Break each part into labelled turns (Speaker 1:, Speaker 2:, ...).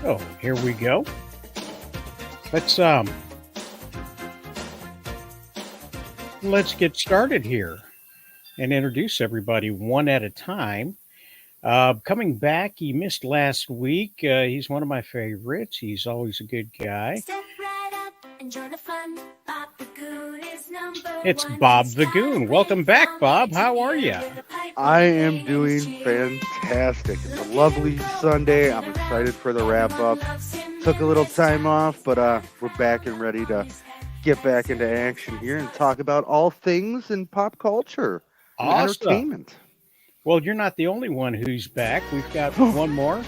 Speaker 1: Oh, here we go. Let's let's get started here and introduce everybody one at a time. Coming back, he missed last week. He's one of my favorites. He's always a good guy.
Speaker 2: Step right up and join the fun. Bob the Goon is number
Speaker 1: It's
Speaker 2: one.
Speaker 1: Bob the Goon. Welcome back, Bob. How are you?
Speaker 3: I am doing fantastic. It's a lovely Sunday. I'm excited for the wrap up. Took a little time off, but we're back and ready to get back into action here and talk about all things in pop culture and
Speaker 1: Awesome.
Speaker 3: entertainment.
Speaker 1: Well, you're not the only one who's back. We've got one more.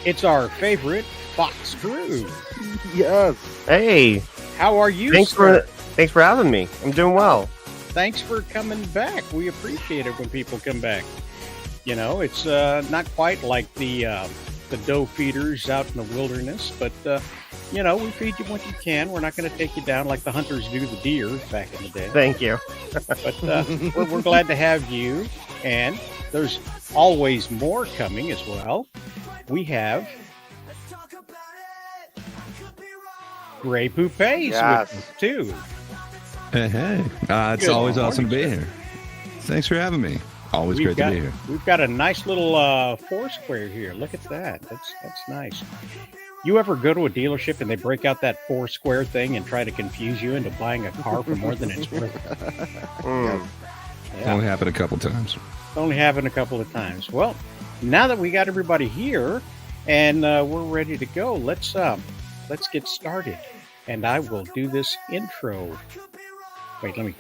Speaker 1: It's our favorite, Fox Crew.
Speaker 3: Yes.
Speaker 4: Hey,
Speaker 1: How are you,
Speaker 4: thanks
Speaker 1: sir?
Speaker 4: for having me. I'm doing well.
Speaker 1: Thanks for coming back. We appreciate it when people come back. You know, it's not quite like the doe feeders out in the wilderness, but you know, we feed you what you can. We're not going to take you down like the hunters do the deer back in the day.
Speaker 4: Thank you.
Speaker 1: But we're glad to have you, and there's always more coming as well. We have Gray Poupe's
Speaker 3: Yes.
Speaker 1: with us too.
Speaker 5: Hey. It's
Speaker 1: Good
Speaker 5: always awesome to be
Speaker 1: morning,
Speaker 5: here. Thanks for having me. Always
Speaker 1: We've
Speaker 5: great
Speaker 1: got,
Speaker 5: to be here.
Speaker 1: We've got a nice little four square here. Look at that. That's nice. You ever go to a dealership and they break out that four square thing and try to confuse you into buying a car for more than it's worth?
Speaker 4: Mm.
Speaker 1: Yeah,
Speaker 5: Only happened a couple times.
Speaker 1: only happened a couple of times. Well, now that we got everybody here and we're ready to go, let's get started. And I will do this intro. Wait, let me.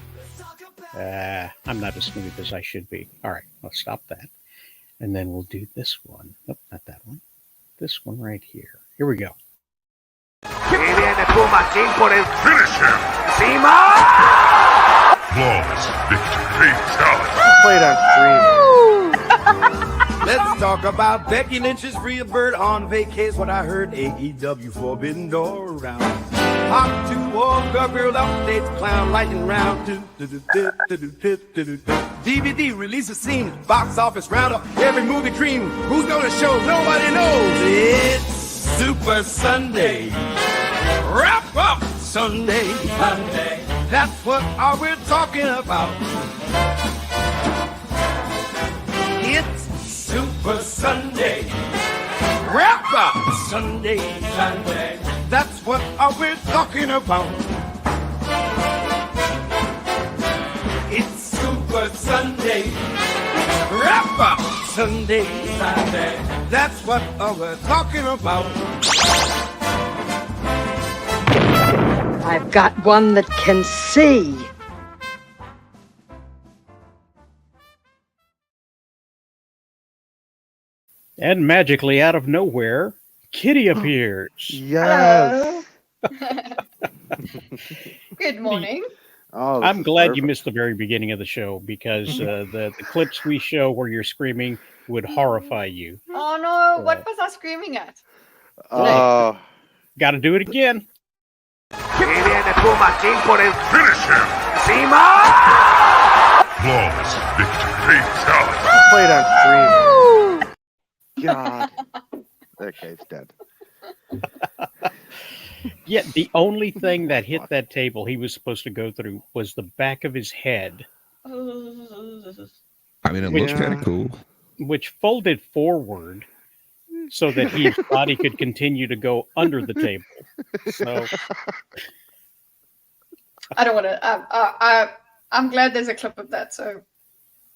Speaker 1: I'm not as smooth as I should be. All right, I'll stop that. And then we'll do this one. Nope, not that one. This one right here. Here we go.
Speaker 6: Y viene Puma King por el
Speaker 7: Finish him!
Speaker 6: encima.
Speaker 7: Flawless victory fatality.
Speaker 3: Play it on stream.
Speaker 8: Let's talk about Becky Lynch's Free a Bird on vacay. What I heard. AEW Forbidden Door round. Hot to all girl updates, clown lightning round. DVD release a scene, box office roundup, every movie dream. Who's gonna show? Nobody knows. It's Super Sunday. Wrap up Sunday. That's what we're talking about. It's Super Sunday. Wrap up Sunday. That's what we're talking about. It's Super Sunday. Wrap up Sunday. That's what we're talking about.
Speaker 9: I've got one that can see.
Speaker 1: And magically, out of nowhere, Kitty appears.
Speaker 3: Yes.
Speaker 10: Good morning.
Speaker 3: Oh, this
Speaker 1: I'm
Speaker 3: is
Speaker 1: glad you
Speaker 3: perfect.
Speaker 1: missed the very beginning of the show because the clips we show where you're screaming would horrify you.
Speaker 10: Oh no, what was I screaming at?
Speaker 3: Oh,
Speaker 1: Got to do it again.
Speaker 6: Y viene Puma King por el
Speaker 7: Finish him!
Speaker 6: encima.
Speaker 7: Flawless victory fatality.
Speaker 3: play it on stream. God. Okay, it's dead.
Speaker 1: Yet the only thing that hit that table he was supposed to go through was the back of his head,
Speaker 5: I mean, it looks
Speaker 3: Yeah.
Speaker 5: kind of cool.
Speaker 1: which folded forward so that his body could continue to go under the table. So
Speaker 10: I don't want to. I'm glad there's a clip of that. So,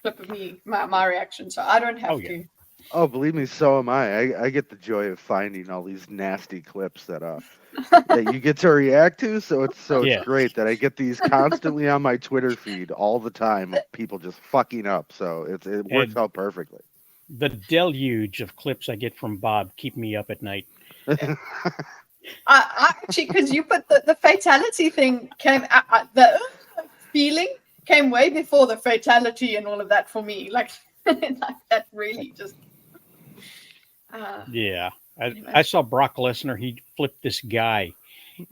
Speaker 10: clip of me, my reaction. So I don't have
Speaker 1: Oh, yeah.
Speaker 10: to.
Speaker 3: Oh, believe me, so am I. I get the joy of finding all these nasty clips that that you get to react to. So it's
Speaker 1: Yeah.
Speaker 3: great that I get these constantly on my Twitter feed all the time of people just fucking up. So it works
Speaker 1: And-
Speaker 3: out perfectly.
Speaker 1: the deluge of clips I get from Bob keep me up at night.
Speaker 10: I actually, because you put the fatality thing came, the feeling came way before the fatality and all of that for me. Like, like that really just.
Speaker 1: Yeah.
Speaker 10: Anyway.
Speaker 1: I saw Brock Lesnar. He flipped this guy,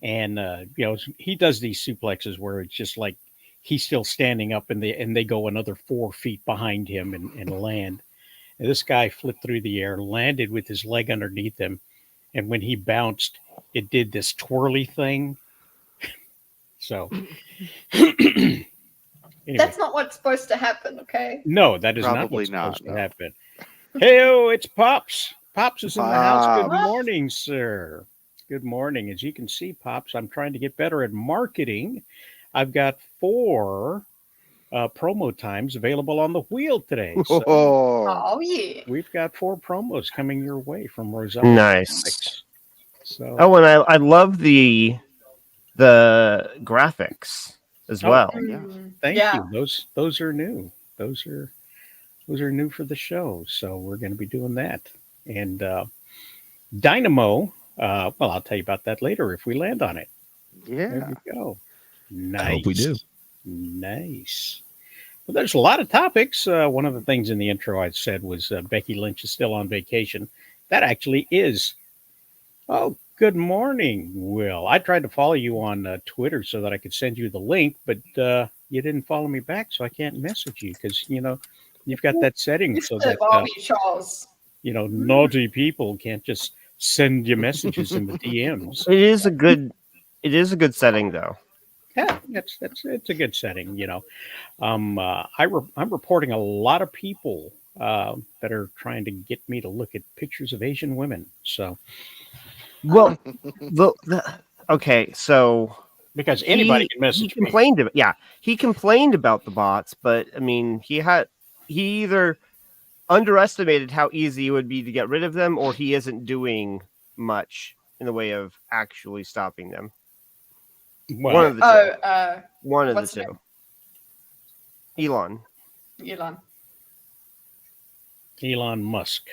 Speaker 1: and you know, he does these suplexes where it's just like he's still standing up, and they go another 4 feet behind him and land. And this guy flipped through the air, landed with his leg underneath him, and when he bounced, it did this twirly thing. So, anyway,
Speaker 10: That's not what's supposed to happen, okay?
Speaker 1: no, that is not
Speaker 3: Probably
Speaker 1: what's
Speaker 3: not,
Speaker 1: supposed to
Speaker 3: no.
Speaker 1: happen. Hey, it's Pops. Pops is in the house. Good
Speaker 3: Pops.
Speaker 1: morning, sir. Good morning. As you can see, Pops, I'm trying to get better at marketing. I've got 4 promo times available on the wheel today. So
Speaker 3: Oh,
Speaker 10: Oh yeah.
Speaker 1: we've got 4 promos coming your way from Rosella.
Speaker 4: Nice.
Speaker 1: Comics. So
Speaker 4: Oh, and I love the graphics as
Speaker 1: Oh,
Speaker 4: well.
Speaker 1: thank
Speaker 10: Yeah.
Speaker 1: you. Those are new. Those are new for the show. So we're going to be doing that. And Dynamo. Well, I'll tell you about that later if we land on it.
Speaker 3: yeah.
Speaker 1: There we go. Nice.
Speaker 5: I hope we do.
Speaker 1: Nice. Well, there's a lot of topics. One of the things in the intro I said was Becky Lynch is still on vacation. That actually is. Oh, good morning, Will. I tried to follow you on Twitter so that I could send you the link, but you didn't follow me back, so I can't message you because, you've got that setting so
Speaker 10: Mr.
Speaker 1: that,
Speaker 10: Bobby Charles.
Speaker 1: naughty people can't just send you messages in the DMs.
Speaker 4: It is a good setting though.
Speaker 1: Yeah, it's a good setting, I'm reporting a lot of people that are trying to get me to look at pictures of Asian women. So
Speaker 4: Well, okay, so
Speaker 1: because anybody can message me.
Speaker 4: He complained about the bots, but I mean, he either underestimated how easy it would be to get rid of them, or he isn't doing much in the way of actually stopping them.
Speaker 1: Well,
Speaker 4: One of the two. One of the
Speaker 10: what's his
Speaker 4: two. Elon.
Speaker 1: Elon Musk.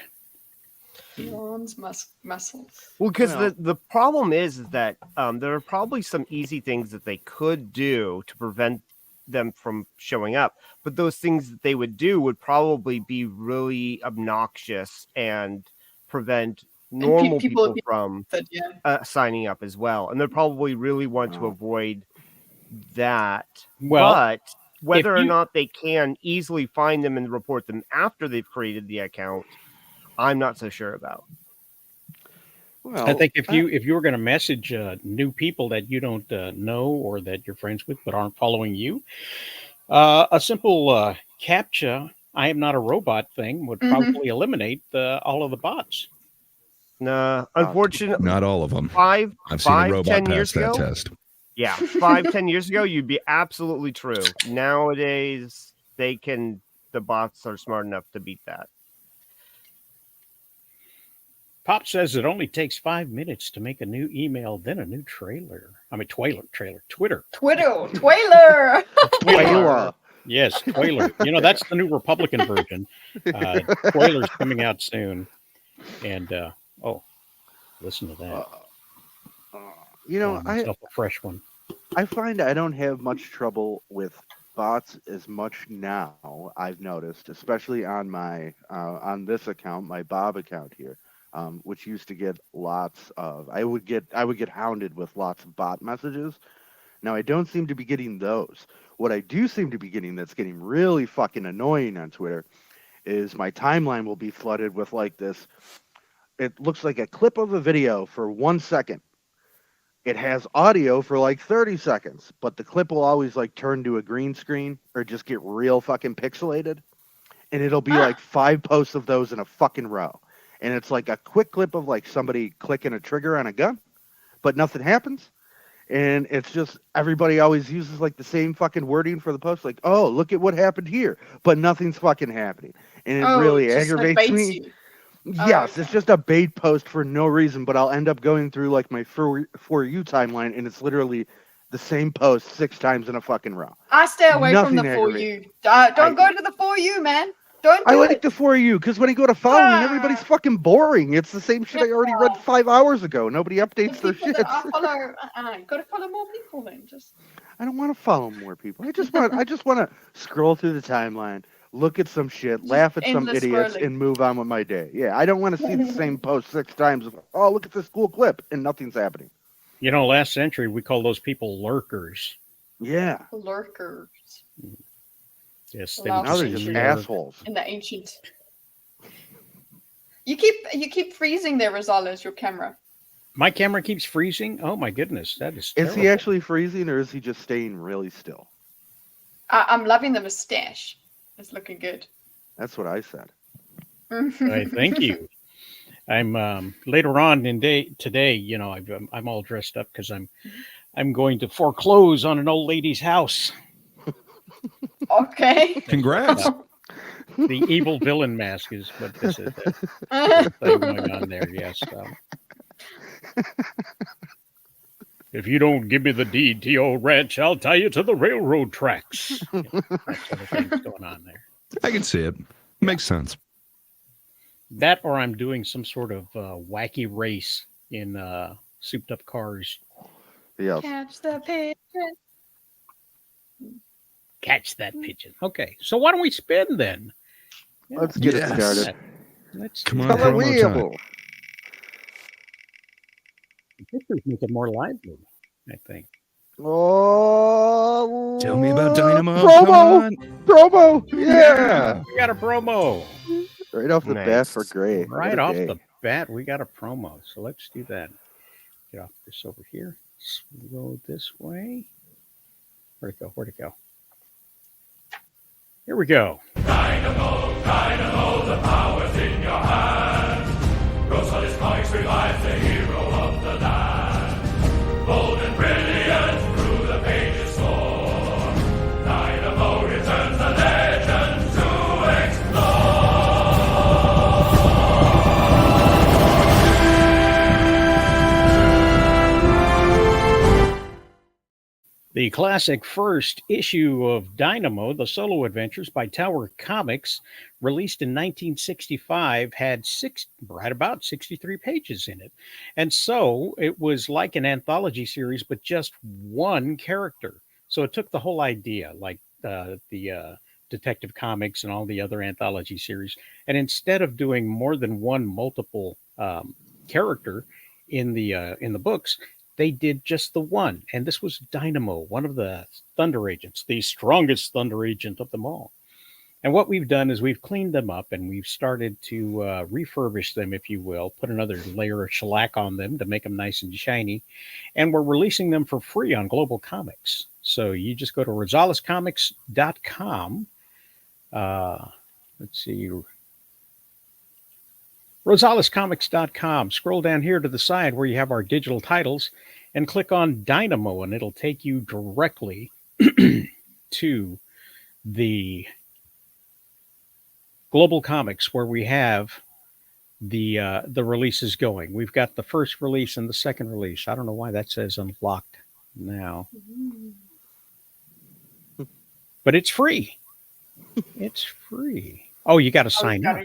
Speaker 10: Elon's muscles.
Speaker 4: Well, because
Speaker 3: Well-
Speaker 4: the problem is that there are probably some easy things that they could do to prevent them from showing up, but those things that they would do would probably be really obnoxious and prevent normal people from signing up as well, and they probably really want to avoid that.
Speaker 1: Well,
Speaker 4: but whether or
Speaker 1: you-
Speaker 4: not they can easily find them and report them after they've created the account, I'm not so sure about.
Speaker 3: Well,
Speaker 1: I think if you were going to message new people that you don't know or that you're friends with but aren't following you, a simple CAPTCHA, I am not a robot thing would probably eliminate all of the bots.
Speaker 4: Nah, unfortunately,
Speaker 5: Not all of them.
Speaker 4: I've
Speaker 5: seen a robot
Speaker 4: 10
Speaker 5: pass
Speaker 4: years
Speaker 5: that
Speaker 4: ago.
Speaker 5: test.
Speaker 4: Yeah, 5-10 years ago, you'd be absolutely true. Nowadays, the bots are smart enough to beat that.
Speaker 1: Pop says it only takes 5 minutes to make a new email, then a new trailer. I mean, Twitter.
Speaker 10: Twailer.
Speaker 3: Twailer.
Speaker 1: Yes, Twailer. That's the new Republican version. Twailer's coming out soon. And, listen to that. Myself a fresh one.
Speaker 3: I find I don't have much trouble with bots as much now. I've noticed, especially on my on this account, my Bob account here, which used to get lots of. I would get hounded with lots of bot messages. Now I don't seem to be getting those. What I do seem to be getting that's getting really fucking annoying on Twitter is my timeline will be flooded with like this. It looks like a clip of a video for 1 second. It has audio for like 30 seconds, but the clip will always like turn to a green screen or just get real fucking pixelated. And it'll be like 5 posts of those in a fucking row. And it's like a quick clip of like somebody clicking a trigger on a gun, but nothing happens. And it's just everybody always uses like the same fucking wording for the post, like, oh, look at what happened here, but nothing's fucking happening. And it really aggravates me. Yes, it's just a bait post for no reason, but I'll end up going through like my For You timeline, and it's literally the same post 6 times in a fucking row.
Speaker 10: I stay away from the For You. Don't go to the For You, man. Don't do
Speaker 3: I like
Speaker 10: it.
Speaker 3: the For You, because when I go to following, everybody's fucking boring. It's the same shit I already read 5 hours ago. Nobody updates their shit.
Speaker 10: You gotta follow more people then.
Speaker 3: I don't want to follow more people. I just want to scroll through the timeline, look at some shit, laugh at some idiots, and move on with my day. Yeah, I don't want to see the same post 6 times. Oh, look at this cool clip, and nothing's happening.
Speaker 1: Last century, we call those people lurkers.
Speaker 3: Yeah.
Speaker 10: Lurkers.
Speaker 1: Yes.
Speaker 3: Now they're just assholes.
Speaker 10: In the ancient. You keep freezing there, Rosales, your camera.
Speaker 1: My camera keeps freezing. Oh my goodness, that is.
Speaker 3: Is
Speaker 1: Terrible.
Speaker 3: he actually freezing, or is he just staying really still?
Speaker 10: I'm loving the mustache. It's looking good.
Speaker 3: That's what I said.
Speaker 1: Right, thank you. I'm later on in today. You know, I'm all dressed up because I'm going to foreclose on an old lady's house.
Speaker 10: Okay.
Speaker 5: Congrats.
Speaker 1: The evil villain mask is what this is. Thing going on there. Yes. If you don't give me the deed to your ranch, I'll tie you to the railroad tracks. You know, that sort of thing's going on there.
Speaker 5: I can see it. Makes sense.
Speaker 1: That, or I'm doing some sort of wacky race in souped up cars.
Speaker 3: Yes.
Speaker 10: Catch the pigeon.
Speaker 1: Catch that pigeon. Okay, so why don't we spin then? Yeah,
Speaker 3: Let's get it
Speaker 5: Yes.
Speaker 3: started.
Speaker 1: let's
Speaker 5: Come on,
Speaker 3: Color
Speaker 5: promo
Speaker 3: wheel.
Speaker 5: time.
Speaker 1: The pictures make it more lively, I think.
Speaker 3: Oh,
Speaker 5: Tell me about Dynamo.
Speaker 3: Promo.
Speaker 5: Come on.
Speaker 3: Promo. Yeah.
Speaker 1: We got a promo.
Speaker 3: Right off the bat
Speaker 4: Nice.
Speaker 3: for Gray. What
Speaker 1: Right
Speaker 3: a
Speaker 1: off
Speaker 3: day.
Speaker 1: the bat, we got a promo. So let's do that. Get off this over here. Go this way. Where'd it go? Where'd it go? Here we go.
Speaker 7: Dynamo, Dynamo, the power's in your hand. Rosalie's comics revives the hero of the land. Bold and brilliant through the pages soar. Dynamo returns the legend to explore.
Speaker 1: The classic first issue of Dynamo, The Solo Adventures by Tower Comics, released in 1965, had right about 63 pages in it. And so it was like an anthology series, but just one character. So it took the whole idea, like the Detective Comics and all the other anthology series. And instead of doing more than one multiple character in the books, they did just the one. And this was Dynamo, one of the Thunder Agents, the strongest Thunder Agent of them all. And what we've done is we've cleaned them up and we've started to refurbish them, if you will, put another layer of shellac on them to make them nice and shiny. And we're releasing them for free on Global Comics. So you just go to rosalescomics.com. Let's see. rosalescomics.com. Scroll down here to the side where you have our digital titles and click on Dynamo, and it'll take you directly to the Global Comics where we have the releases going. We've got the first release and the second release. I don't know why that says unlocked now. But it's free. It's free. Oh, you got to sign up. You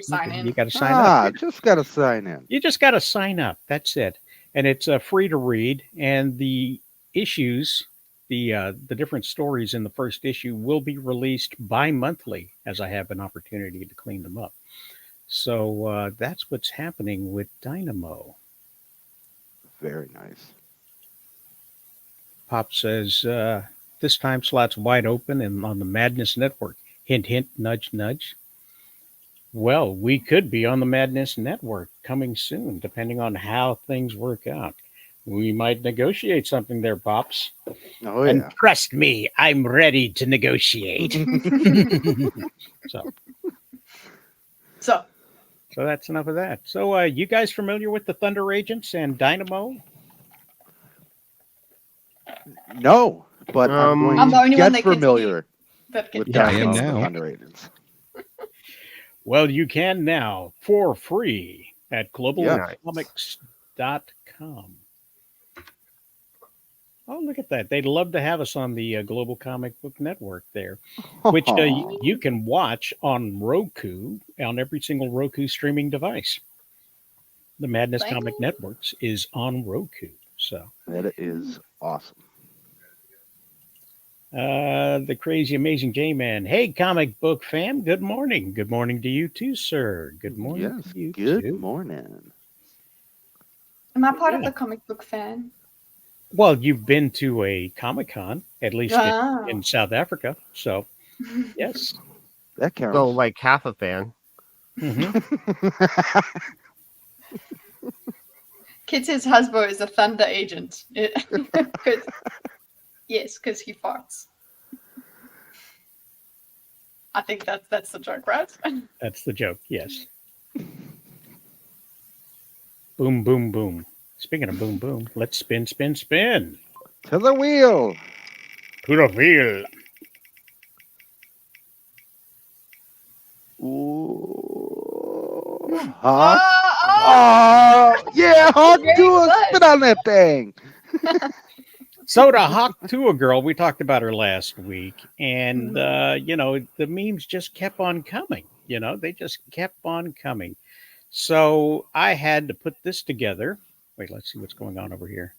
Speaker 1: got to sign up.
Speaker 3: Just got to sign in.
Speaker 1: You just got to sign up. That's it. And it's free to read. And the issues, the different stories in the first issue will be released bi-monthly as I have an opportunity to clean them up. So that's what's happening with Dynamo.
Speaker 3: Very nice.
Speaker 1: Pop says, this time slot's wide open and on the Madness Network. Hint, hint, nudge, nudge. Well, we could be on the Madness Network coming soon, depending on how things work out. We might negotiate something there, Pops.
Speaker 3: Oh,
Speaker 1: And
Speaker 3: yeah.
Speaker 1: trust me, I'm ready to negotiate. So that's enough of that. So you guys familiar with the Thunder Agents and Dynamo?
Speaker 3: No, but
Speaker 10: I'm the only
Speaker 3: get
Speaker 10: one that can
Speaker 3: familiar
Speaker 10: That
Speaker 3: with
Speaker 10: can,
Speaker 5: Yeah, I
Speaker 3: Dynamo
Speaker 5: am
Speaker 3: and the
Speaker 5: now.
Speaker 3: Thunder Agents.
Speaker 1: Well, you can now for free at
Speaker 3: Yeah.
Speaker 1: globalcomics.com. Oh, look at that. They'd love to have us on the Global Comic Book Network there, which you can watch on Roku, on every single Roku streaming device. The Madness Comic Networks is on Roku. So
Speaker 3: That is awesome.
Speaker 1: the crazy, amazing J-Man. Hey, comic book fam. Good morning. Good morning to you too, sir. Good morning
Speaker 3: Yes,
Speaker 1: to you
Speaker 3: good
Speaker 1: too.
Speaker 3: morning.
Speaker 10: Am I part of the comic book fan?
Speaker 1: Well, you've been to a Comic-Con, at least
Speaker 10: Ah.
Speaker 1: in South Africa. So, yes.
Speaker 3: That counts.
Speaker 4: So, like half a fan.
Speaker 1: Mhm.
Speaker 10: Kid says Hasbro is a thunder agent. Yes, because he farts. I think that's the joke, right?
Speaker 1: That's the joke, yes. Boom, boom, boom. Speaking of boom, boom, let's spin, spin, spin.
Speaker 3: To the wheel.
Speaker 1: To the wheel.
Speaker 3: Ooh. Hawk. Oh, yeah, Hawk
Speaker 10: Very
Speaker 3: Tua,
Speaker 10: good.
Speaker 3: spit on that thing.
Speaker 1: So to Hawk Tua Girl, we talked about her last week, and the memes just kept on coming. They just kept on coming. So I had to put this together. Wait, let's see what's going on over here.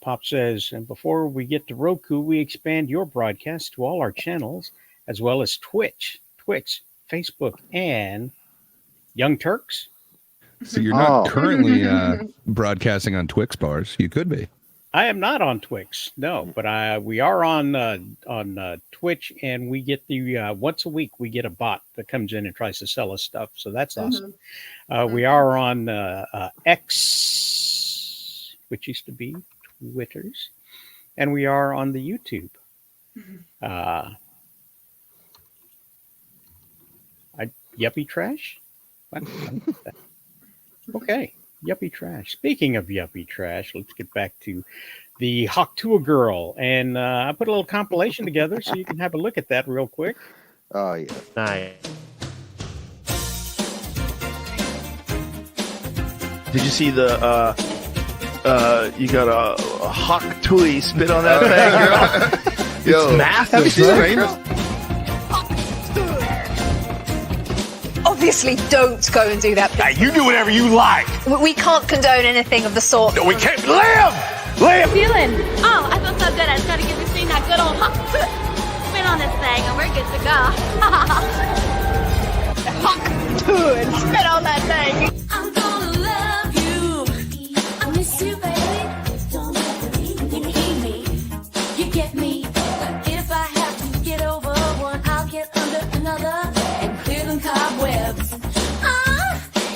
Speaker 1: Pop says, and before we get to Roku, we expand your broadcast to all our channels, as well as Twitch, Facebook, and Young Turks.
Speaker 5: So you're not currently broadcasting on Twix bars. You could be.
Speaker 1: I am not on Twix, no, but we are on Twitch, and we get the once a week we get a bot that comes in and tries to sell us stuff, so that's awesome. We are on X, which used to be Twitters, and we are on the YouTube. Yuppie Trash? What? Okay. Yuppie Trash. Speaking of Yuppie Trash, let's get back to the Hawk Tua Girl. And I put a little compilation together so you can have a look at that real quick.
Speaker 3: Oh, yeah.
Speaker 4: Nice.
Speaker 11: Did you see the you got a Hawk Tui spit on that thing, girl? It's massive.
Speaker 3: Have you seen the trailer?
Speaker 12: Obviously, don't go and do that.
Speaker 6: Now, you do whatever you like.
Speaker 12: We can't condone anything of the sort.
Speaker 6: No, we can't. Liam!
Speaker 2: Feeling? Oh, I feel so good. I just gotta give this thing that good old spin on this thing, and we're good to go.
Speaker 12: Good. Spit on that thing.
Speaker 2: I'm gonna love you. I miss you, baby. Don't let me need me. You get me. But if I have to get over one, I'll get under another and clear them cobwebs.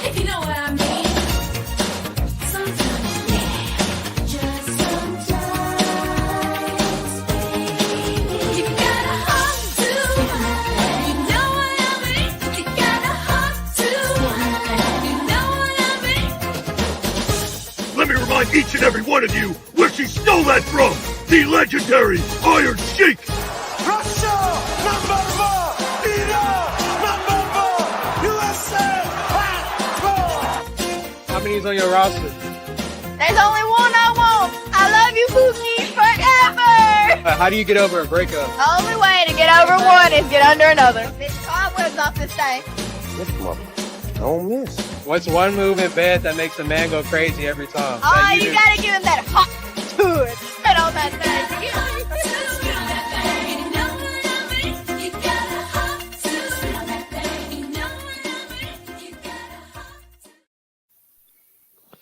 Speaker 2: If you know what I mean. Sometimes, yeah. Just sometimes, baby. You gotta hug to. You know what I mean. You gotta hug to. You know what I mean.
Speaker 7: Let me remind each and every one of you where she stole that from. The legendary Iron Sheik.
Speaker 8: Russia, number one. Iran, number one. USA,
Speaker 13: How many is on your roster?
Speaker 12: There's only one I want. I love you, Pookie, forever.
Speaker 13: How do you get over a breakup?
Speaker 12: The only way to get over one is get under another. This cobwebs off this thing.
Speaker 13: This mother. Don't miss. What's one move in bed that makes a man go crazy every time?
Speaker 12: Oh, you gotta give him that hot to it. Spit on that thing.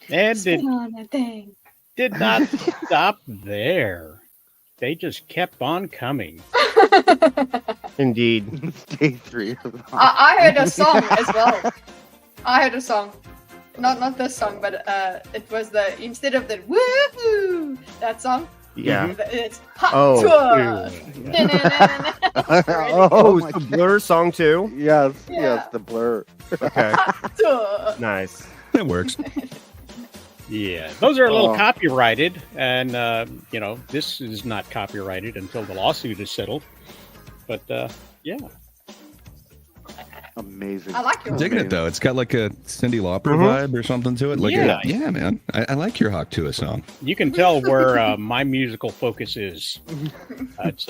Speaker 1: And
Speaker 10: Spin on that thing.
Speaker 1: did not stop there. They just kept on coming.
Speaker 4: Indeed.
Speaker 3: Day 3.
Speaker 10: I heard a song as well. I heard a song. Not this song, but it was instead of the woohoo, that song.
Speaker 4: Yeah.
Speaker 10: It's hot
Speaker 4: Oh.
Speaker 10: tour.
Speaker 3: Oh,
Speaker 4: it's the Blur song too?
Speaker 3: Yes,
Speaker 10: Yeah.
Speaker 3: yes, the Blur.
Speaker 4: Okay.
Speaker 10: Tour.
Speaker 4: Nice.
Speaker 5: That works.
Speaker 1: Yeah, those are a little
Speaker 3: Oh.
Speaker 1: copyrighted, and this is not copyrighted until the lawsuit is settled. But yeah,
Speaker 3: Amazing.
Speaker 10: I like
Speaker 5: I'm
Speaker 10: your
Speaker 5: digging it though. It's got like a Cyndi Lauper vibe or something to it. Like
Speaker 1: Yeah.
Speaker 5: yeah, man. I like your Hawk Tua song.
Speaker 1: you can tell where my musical focus is. It's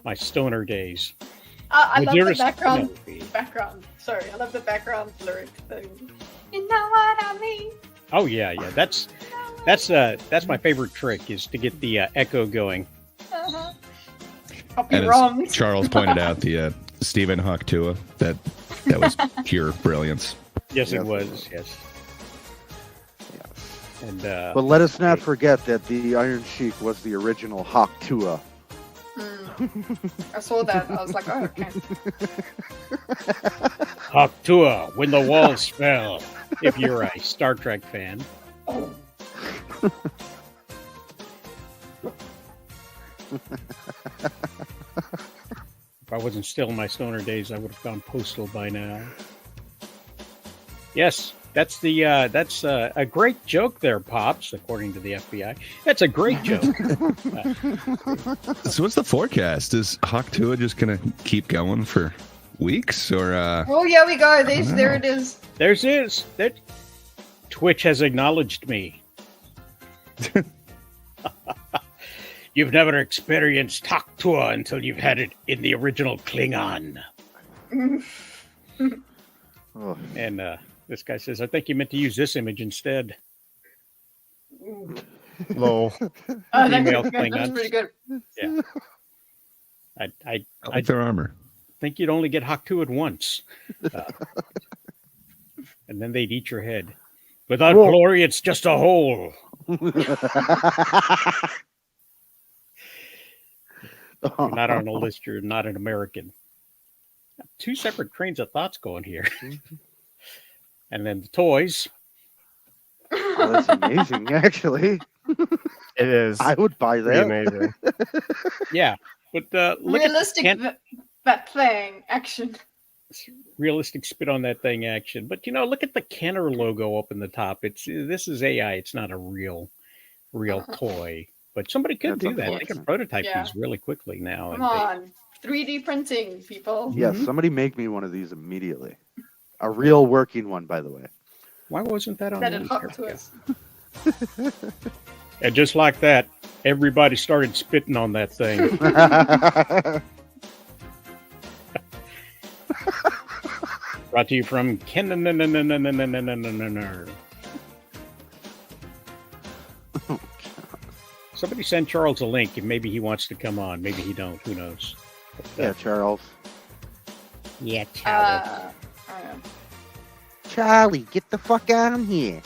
Speaker 1: my stoner days.
Speaker 10: I love the
Speaker 1: Dearest
Speaker 10: background.
Speaker 1: Penelope.
Speaker 10: Background. Sorry, I love the background lyric thing. You know what I mean?
Speaker 1: Oh yeah. That's my favorite trick is to get the echo going.
Speaker 10: Uh-huh. I'll be
Speaker 5: And
Speaker 10: wrong.
Speaker 5: as Charles pointed out, the Stephen Hawk Tua, that was pure brilliance.
Speaker 1: Yes, it
Speaker 3: Yes.
Speaker 1: was. Yes. And
Speaker 3: But let us not forget that the Iron Sheik was the original Hawk Tua.
Speaker 10: I saw that. I was like, oh, okay.
Speaker 1: Hawk Tua, when the walls fell. if you're a Star Trek fan. If I wasn't still in my stoner days, I would have gone postal by now. Yes, that's a great joke there, Pops, according to the FBI. That's a great joke.
Speaker 5: So what's the forecast? Is Hawk Tua just going to keep going for weeks? Or
Speaker 10: Oh, yeah, we go. There it is.
Speaker 1: There's is. Twitch has acknowledged me. You've never experienced Hawk Tua until you've had it in the original Klingon. And this guy says, I think you meant to use this image instead.
Speaker 4: Lol.
Speaker 10: That's pretty good.
Speaker 1: Yeah. I
Speaker 5: like their armor.
Speaker 1: Think you'd only get Hawk Tua at once. And then they'd eat your head. Without glory, it's just a hole. You're not on a list. You're not an American. Two separate trains of thoughts going here. And then the toys.
Speaker 3: Oh, that's amazing, actually.
Speaker 4: It is.
Speaker 3: I would buy that.
Speaker 4: Amazing.
Speaker 1: Yeah, but look
Speaker 10: realistic that thing action.
Speaker 1: Realistic spit on that thing action. But look at the Kenner logo up in the top. This is AI. It's not a real toy. But somebody could do that. They can prototype these really quickly now.
Speaker 10: Come on, 3D printing, people.
Speaker 3: Yes, somebody make me one of these immediately. A real working one, by the way.
Speaker 1: Why wasn't that on
Speaker 10: That
Speaker 1: the
Speaker 10: it hot to us.
Speaker 1: And just like that, everybody started spitting on that thing. Brought to you from Kenner. Somebody send Charles a link, and maybe he wants to come on. Maybe he don't. Who knows? But,
Speaker 3: Yeah, Charles.
Speaker 1: Yeah, Charles.
Speaker 3: Charlie, get the fuck on here.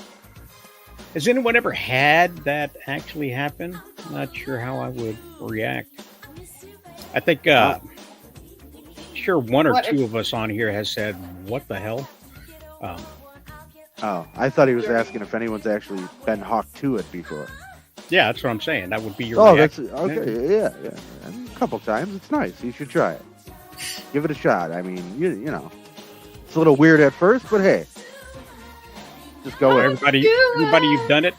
Speaker 1: Has anyone ever had that actually happen? Not sure how I would react. I think sure one or two of us on here has said, what the hell?
Speaker 3: Oh, I thought he was asking if anyone's actually been hawked to it before.
Speaker 1: Yeah, that's what I'm saying. That would be your
Speaker 3: reaction.
Speaker 1: That's
Speaker 3: okay. Yeah. A couple times. It's nice. You should try it. Give it a shot. I mean, you know, it's a little weird at first, but hey, just go with it.
Speaker 1: Everybody you've done it.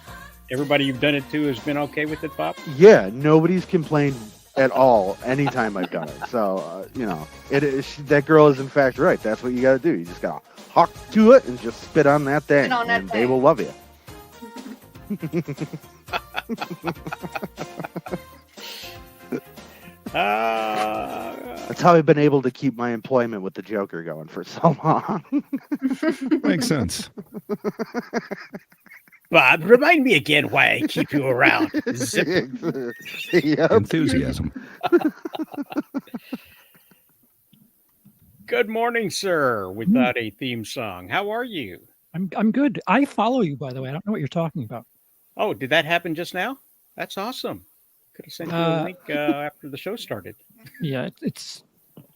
Speaker 1: Everybody you've done it to has been okay with it, Bob.
Speaker 3: Yeah, nobody's complained at all anytime I've done it. So you know, that girl is in fact right. That's what you got to do. You just got to hawk to it and just spit on that thing, and they will love you. That's how I've been able to keep my employment with the Joker going for so long.
Speaker 5: Makes sense.
Speaker 1: Bob, remind me again why I keep you around.
Speaker 3: Yep.
Speaker 5: Enthusiasm.
Speaker 1: Good morning, sir. Without a theme song, how are you?
Speaker 14: I'm good. I follow you, by the way. I don't know what you're talking about.
Speaker 1: Oh, did that happen just now? That's awesome. Could have sent you a link after the show started.
Speaker 14: Yeah, it's.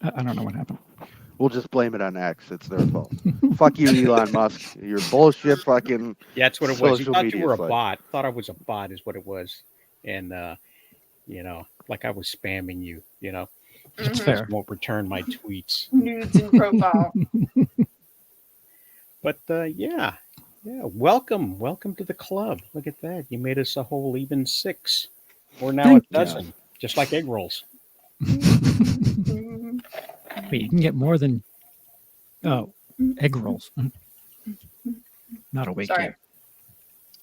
Speaker 14: I don't know what happened.
Speaker 3: We'll just blame it on X. It's their fault. Fuck you, Elon Musk. Your bullshit fucking.
Speaker 1: Yeah, that's what it was. You
Speaker 3: social
Speaker 1: thought
Speaker 3: media
Speaker 1: you were a
Speaker 3: site.
Speaker 1: bot. Thought I was a bot is what it was. And, you know, like I was spamming you, you know.
Speaker 14: That's fair.
Speaker 1: Won't return my tweets.
Speaker 10: Nudes in profile.
Speaker 1: But, yeah. Yeah, welcome to the club. Look at that. You made us a whole even 6. We're now
Speaker 14: Thank
Speaker 1: a dozen, just like egg rolls.
Speaker 14: But you can get more than egg rolls. Not awake
Speaker 10: Sorry.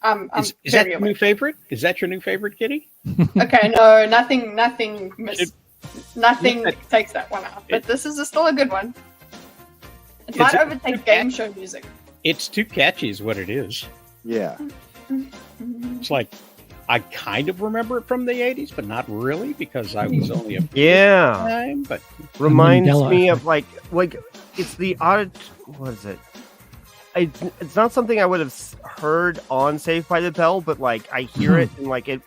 Speaker 14: yet.
Speaker 1: Is that your new favorite? Is that your new favorite, Kitty?
Speaker 10: Okay, no, nothing takes that one out. But this is still a good one. It might overtake game show music.
Speaker 1: It's too catchy is what it is.
Speaker 3: Yeah.
Speaker 1: It's like, I kind of remember it from the 80s, but not really because I was only a time, but
Speaker 4: reminds
Speaker 14: Mandela
Speaker 4: me
Speaker 14: effect.
Speaker 4: of like it's the odd. What is it? It's not something I would have heard on Saved by the Bell, but like I hear it and like it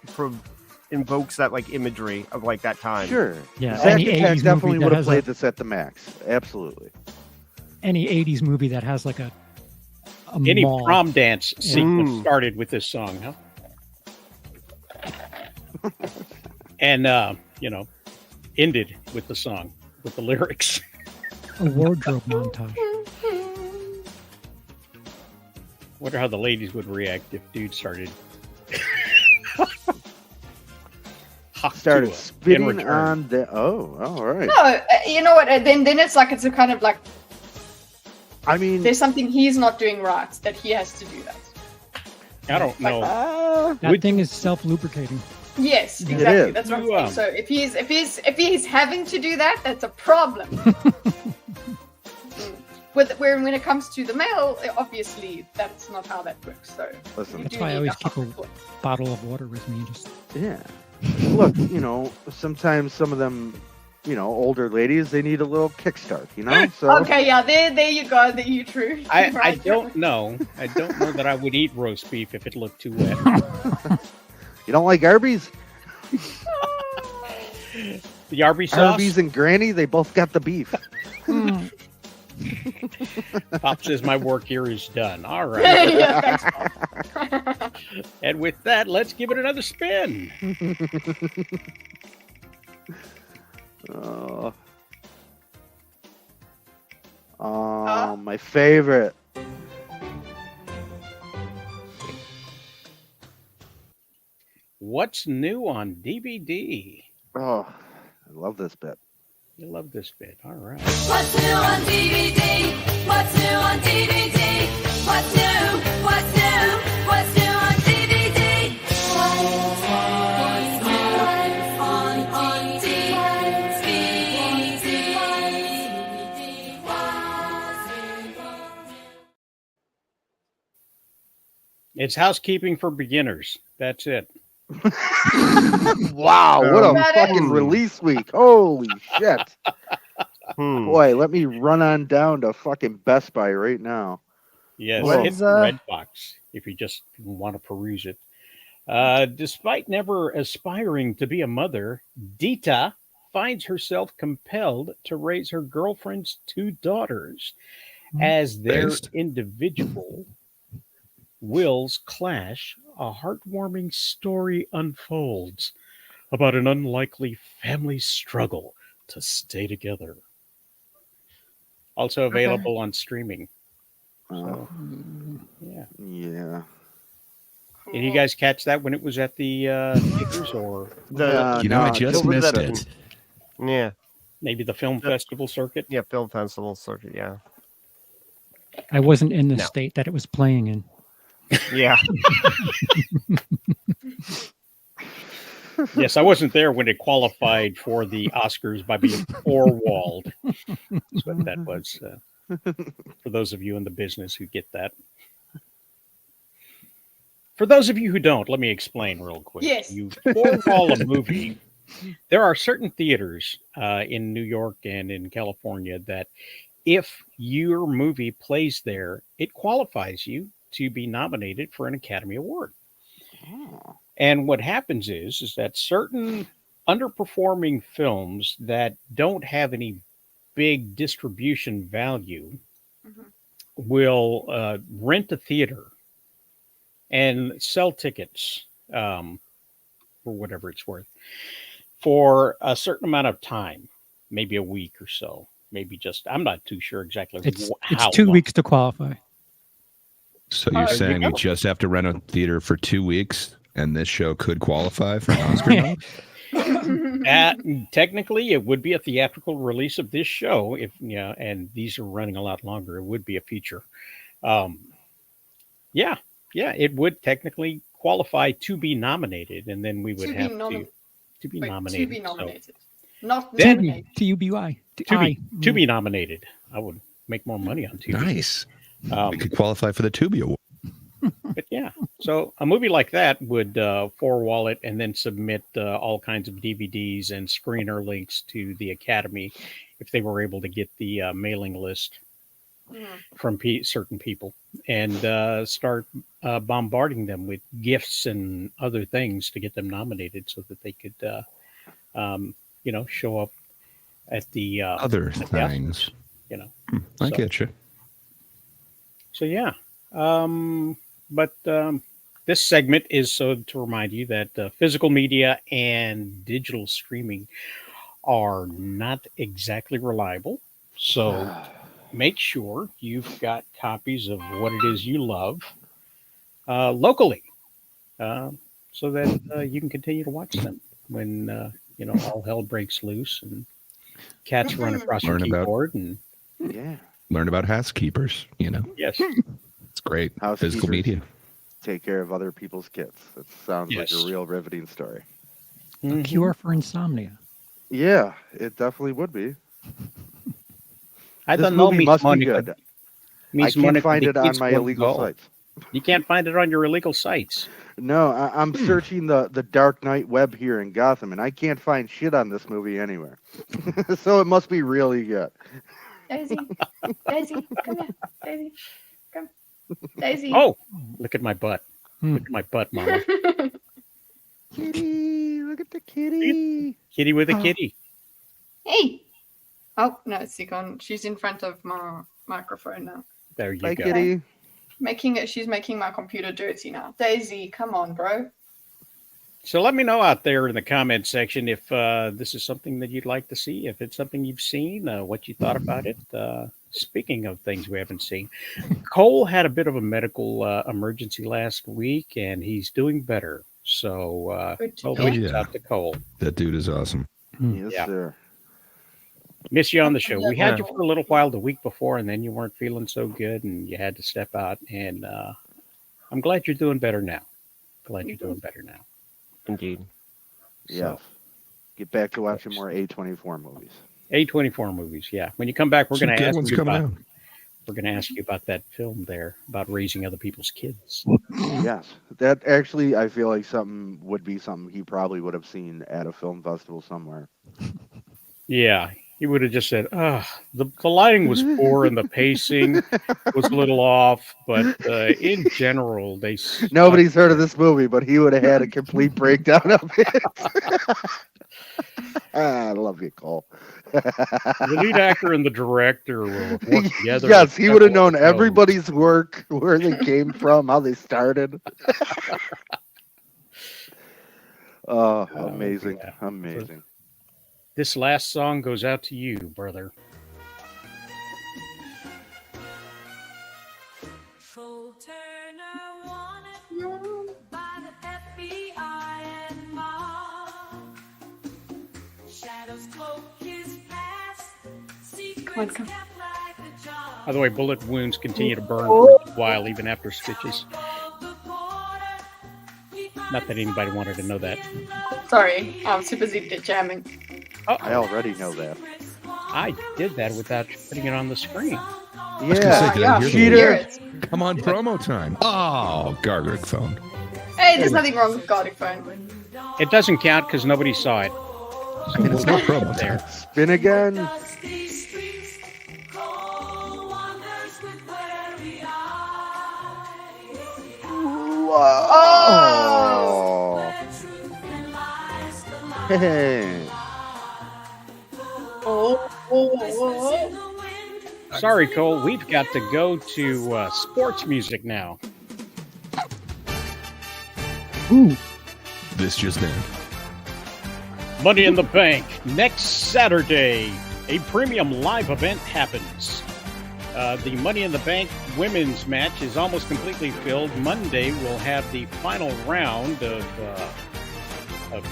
Speaker 4: invokes that like imagery of like that time.
Speaker 3: Sure.
Speaker 14: Yeah,
Speaker 3: Zack
Speaker 14: any
Speaker 3: Attack
Speaker 14: 80s
Speaker 3: definitely
Speaker 14: movie that
Speaker 3: would have
Speaker 14: has
Speaker 3: played this at the max. Absolutely.
Speaker 14: Any 80s movie that has like a
Speaker 1: Any
Speaker 14: mall.
Speaker 1: prom dance sequence
Speaker 4: Mm.
Speaker 1: started with this song, huh? And ended with the song, with the lyrics.
Speaker 14: A wardrobe montage.
Speaker 1: Wonder how the ladies would react if dude started
Speaker 3: Started
Speaker 1: in
Speaker 3: spitting
Speaker 1: return.
Speaker 3: on the. Oh, all right.
Speaker 10: No, you know what? Then it's like it's a kind of like
Speaker 3: I mean,
Speaker 10: there's something he's not doing right that he has to do that.
Speaker 1: I don't know.
Speaker 14: That thing is self-lubricating.
Speaker 10: Yes,
Speaker 14: It
Speaker 10: exactly.
Speaker 3: is.
Speaker 10: That's what I'm
Speaker 1: You,
Speaker 10: saying. So if he's having to do that, that's a problem. When it comes to the male, obviously that's not how that works. So
Speaker 3: listen.
Speaker 14: That's why I always keep a bottle of water with me. Just
Speaker 3: Yeah. Look, sometimes some of them, older ladies, they need a little kickstart, So
Speaker 10: okay, yeah, there you go. There you true.
Speaker 1: I
Speaker 10: Right.
Speaker 1: don't know. I don't know that I would eat roast beef if it looked too wet.
Speaker 3: you don't like Arby's?
Speaker 1: The Arby's sauce.
Speaker 3: Arby's and Granny, they both got the beef.
Speaker 1: Pop says my work here is done. All right.
Speaker 10: Yeah, thanks,
Speaker 1: And with that, let's give it another spin.
Speaker 3: My favorite.
Speaker 1: What's new on DVD?
Speaker 3: Oh, I love this bit.
Speaker 1: You love this bit. All right.
Speaker 2: What's new on DVD? What's new on DVD? What's new? What's new? What's new on DVD? What's on
Speaker 1: It's housekeeping for beginners. That's it.
Speaker 3: Wow, what a
Speaker 10: Got it.
Speaker 3: fucking release week. Holy shit. Boy, let me run on down to fucking Best Buy right now.
Speaker 1: Yes,
Speaker 3: What
Speaker 1: hit
Speaker 4: is,
Speaker 1: the Redbox if you just want to peruse it. Despite never aspiring to be a mother, Dita finds herself compelled to raise her girlfriend's two daughters as their
Speaker 5: Based.
Speaker 1: individual wills clash. A heartwarming story unfolds about an unlikely family struggle to stay together. Also available on streaming. So, yeah.
Speaker 3: Yeah.
Speaker 1: Did you guys catch that when it was at the theaters, or
Speaker 4: The
Speaker 5: I just
Speaker 4: what was
Speaker 5: missed
Speaker 4: that?
Speaker 5: it.
Speaker 4: Yeah,
Speaker 1: maybe the film festival circuit?
Speaker 4: yeah, film festival circuit. Yeah,
Speaker 14: I wasn't in the
Speaker 4: No.
Speaker 14: state that it was playing in.
Speaker 4: yeah.
Speaker 1: Yes, I wasn't there when it qualified for the Oscars by being four-walled. That's what that was. For those of you in the business who get that. For those of you who don't, let me explain real quick.
Speaker 10: Yes.
Speaker 1: You four-wall a movie. There are certain theaters in New York and in California that if your movie plays there, it qualifies you to be nominated for an Academy Award. And what happens is that certain underperforming films that don't have any big distribution value will rent a theater and sell tickets for whatever it's worth for a certain amount of time, maybe a week or so, maybe just, I'm not too sure exactly
Speaker 14: It's
Speaker 1: how
Speaker 14: 2
Speaker 1: long.
Speaker 14: weeks to qualify.
Speaker 5: So you're
Speaker 1: there you
Speaker 5: saying
Speaker 1: go.
Speaker 5: we just have to rent a theater for 2 weeks, and this show could qualify for an Oscar?
Speaker 1: Technically, it would be a theatrical release of this show, and these are running a lot longer. It would be a feature. Yeah, it would technically qualify to be nominated, and then we would
Speaker 10: To be
Speaker 1: have
Speaker 10: nomi-
Speaker 1: to be
Speaker 10: Wait,
Speaker 1: nominated.
Speaker 10: to be
Speaker 1: So,
Speaker 10: nominated. Not
Speaker 1: Then-
Speaker 10: nominated.
Speaker 14: TUBY.
Speaker 1: to be nominated, I would make more money on TV.
Speaker 5: Nice. We could qualify for the Tubi Award.
Speaker 1: But yeah, so a movie like that would four-wall it and then submit all kinds of DVDs and screener links to the Academy if they were able to get the mailing list from certain people and start bombarding them with gifts and other things to get them nominated so that they could, show up at the
Speaker 5: Other
Speaker 1: at the
Speaker 5: things.
Speaker 1: Oscars,
Speaker 5: I
Speaker 1: So-
Speaker 5: get you.
Speaker 1: So yeah, But this segment is so to remind you that physical media and digital streaming are not exactly reliable. So make sure you've got copies of what it is you love locally, uh, so that you can continue to watch them when all hell breaks loose and cats run across your keyboard. And
Speaker 3: Yeah.
Speaker 5: Learn about housekeepers.
Speaker 1: yes,
Speaker 5: It's great.
Speaker 3: Housekeepers
Speaker 5: Physical media.
Speaker 3: take care of other people's kids. That sounds
Speaker 1: Yes.
Speaker 3: like a real riveting story.
Speaker 14: A cure for insomnia.
Speaker 3: Yeah, it definitely would be.
Speaker 1: I
Speaker 3: This
Speaker 1: don't know,
Speaker 3: movie
Speaker 1: Miss
Speaker 3: must be
Speaker 1: Monica.
Speaker 3: good.
Speaker 1: Miss
Speaker 3: I can't
Speaker 1: Monica,
Speaker 3: find
Speaker 1: the
Speaker 3: it on
Speaker 1: kids
Speaker 3: my
Speaker 1: won't
Speaker 3: illegal
Speaker 1: go.
Speaker 3: sites.
Speaker 1: You can't find it on your illegal sites.
Speaker 3: No, I'm searching the Dark Knight web here in Gotham, and I can't find shit on this movie anywhere. So it must be really good.
Speaker 10: Daisy, Daisy, come here. Daisy, come. Daisy.
Speaker 1: Oh, look at my butt. Look at my butt, Mama.
Speaker 3: Kitty, look at the kitty.
Speaker 1: Kitty with a kitty.
Speaker 10: Hey. Oh no, it's gone. She's in front of my microphone now.
Speaker 1: There you
Speaker 3: Hi,
Speaker 1: go.
Speaker 3: kitty.
Speaker 10: She's making my computer dirty now. Daisy, come on, bro.
Speaker 1: So let me know out there in the comment section if this is something that you'd like to see, if it's something you've seen, what you thought about it. Speaking of things we haven't seen, Cole had a bit of a medical emergency last week, and he's doing better. So
Speaker 10: Good to
Speaker 1: well
Speaker 10: know.
Speaker 1: wishes out to Cole.
Speaker 5: That dude is awesome.
Speaker 3: Yes,
Speaker 1: Yeah.
Speaker 3: sir.
Speaker 1: Miss you on the show. We had you for a little while the week before, and then you weren't feeling so good, and you had to step out. And I'm glad you're doing better now. Glad you're doing better now.
Speaker 4: Indeed.
Speaker 3: Yeah. Get back to watching more A24 movies.
Speaker 1: A24 movies, yeah. When you come back, we're
Speaker 5: Some
Speaker 1: going to
Speaker 5: good
Speaker 1: ask
Speaker 5: ones
Speaker 1: you
Speaker 5: coming
Speaker 1: about.
Speaker 5: out.
Speaker 1: We're going to ask you about that film there about raising other people's kids.
Speaker 3: Yes, that actually I feel like would be something he probably would have seen at a film festival somewhere.
Speaker 1: Yeah, he would have just said, the lighting was poor and the pacing was a little off, but in general,
Speaker 3: Nobody's heard of this movie, but he would have had a complete breakdown of it. I love you, Cole.
Speaker 1: The lead actor and the director will work together.
Speaker 3: Yes, he would have known everybody's work, where they came from, how they started. Oh, amazing.
Speaker 1: Yeah.
Speaker 3: Amazing.
Speaker 1: This last song goes out to you, brother.
Speaker 2: Full Turner wanted by the FBI and mob. Shadows cloak his past. Secrets kept like a job.
Speaker 1: By the way, bullet wounds continue to burn for a while, even after stitches. Not that anybody wanted to know that.
Speaker 10: Sorry, I'm super busy jamming.
Speaker 3: I already know that.
Speaker 1: I did that without putting it on the screen.
Speaker 3: Yeah,
Speaker 5: Did I hear the
Speaker 3: cheater.
Speaker 5: word? Come on, promo time. Oh, gargling phone.
Speaker 10: Hey, there's nothing wrong with Garlic Phone.
Speaker 1: It doesn't count because nobody saw it. So
Speaker 5: It's not promo
Speaker 1: there.
Speaker 5: time.
Speaker 3: Spin again. Oh. Hey.
Speaker 1: Sorry, Cole. We've got to go to sports music now.
Speaker 14: Ooh.
Speaker 5: This just in.
Speaker 1: Money in the Bank. Next Saturday, a premium live event happens. The Money in the Bank women's match is almost completely filled. Monday, we'll have the final round of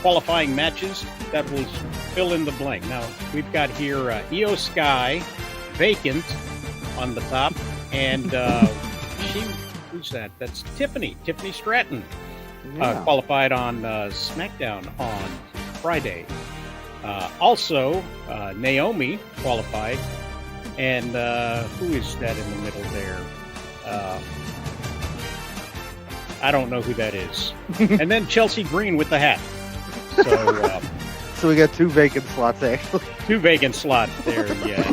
Speaker 1: qualifying matches that will fill in the blank. Now, we've got here Io Sky, vacant on the top, and who's that? That's Tiffany Stratton, qualified on SmackDown on Friday. Also, Naomi qualified, and who is that in the middle there? I don't know who that is. And then Chelsea Green with the hat. So,
Speaker 3: So we got 2 vacant slots, actually.
Speaker 1: 2 vacant slots there, yeah.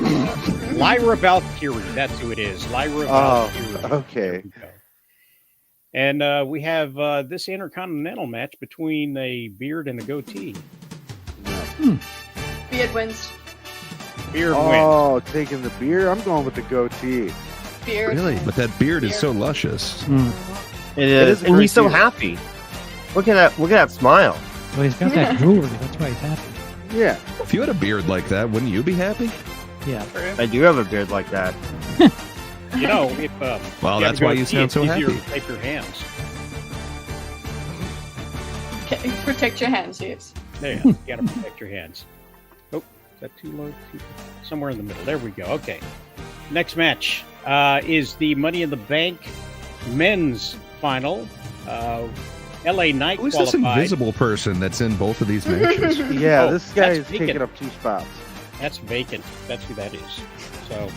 Speaker 1: Lyra Valkyrie, that's who it is. Lyra Valkyrie.
Speaker 3: Okay.
Speaker 1: And we have this Intercontinental match between a beard and a goatee.
Speaker 10: Beard wins.
Speaker 1: Beard wins.
Speaker 3: Oh, taking the beer? I'm going with the goatee.
Speaker 10: Beard.
Speaker 3: Really?
Speaker 5: But that beard is so luscious.
Speaker 4: It is,
Speaker 3: a
Speaker 4: and
Speaker 3: great
Speaker 4: he's so
Speaker 3: beard.
Speaker 4: happy. Look at that! Look at that smile.
Speaker 14: Well, he's got that jewelry. That's why he's happy.
Speaker 3: Yeah.
Speaker 5: If you had a beard like that, wouldn't you be happy?
Speaker 14: Yeah.
Speaker 4: I do have a beard like that.
Speaker 1: You know, if
Speaker 5: Well,
Speaker 1: you
Speaker 5: that's
Speaker 1: ever
Speaker 5: why
Speaker 1: go
Speaker 5: you
Speaker 1: ski,
Speaker 5: sound
Speaker 1: it's
Speaker 5: so
Speaker 1: easier
Speaker 5: happy.
Speaker 1: to tape your hands.
Speaker 10: Protect your hands, yes.
Speaker 1: There, you gotta protect your hands. Oh, is that too low? Somewhere in the middle. There we go. Okay. Next match is the Money in the Bank men's final. LA Knight
Speaker 5: Who's this
Speaker 1: qualified.
Speaker 5: invisible person that's in both of these matches?
Speaker 3: Yeah,
Speaker 1: Oh,
Speaker 3: this guy
Speaker 1: that's
Speaker 3: is
Speaker 1: vacant.
Speaker 3: taking up 2 spots.
Speaker 1: That's Vacant. That's who that is. So,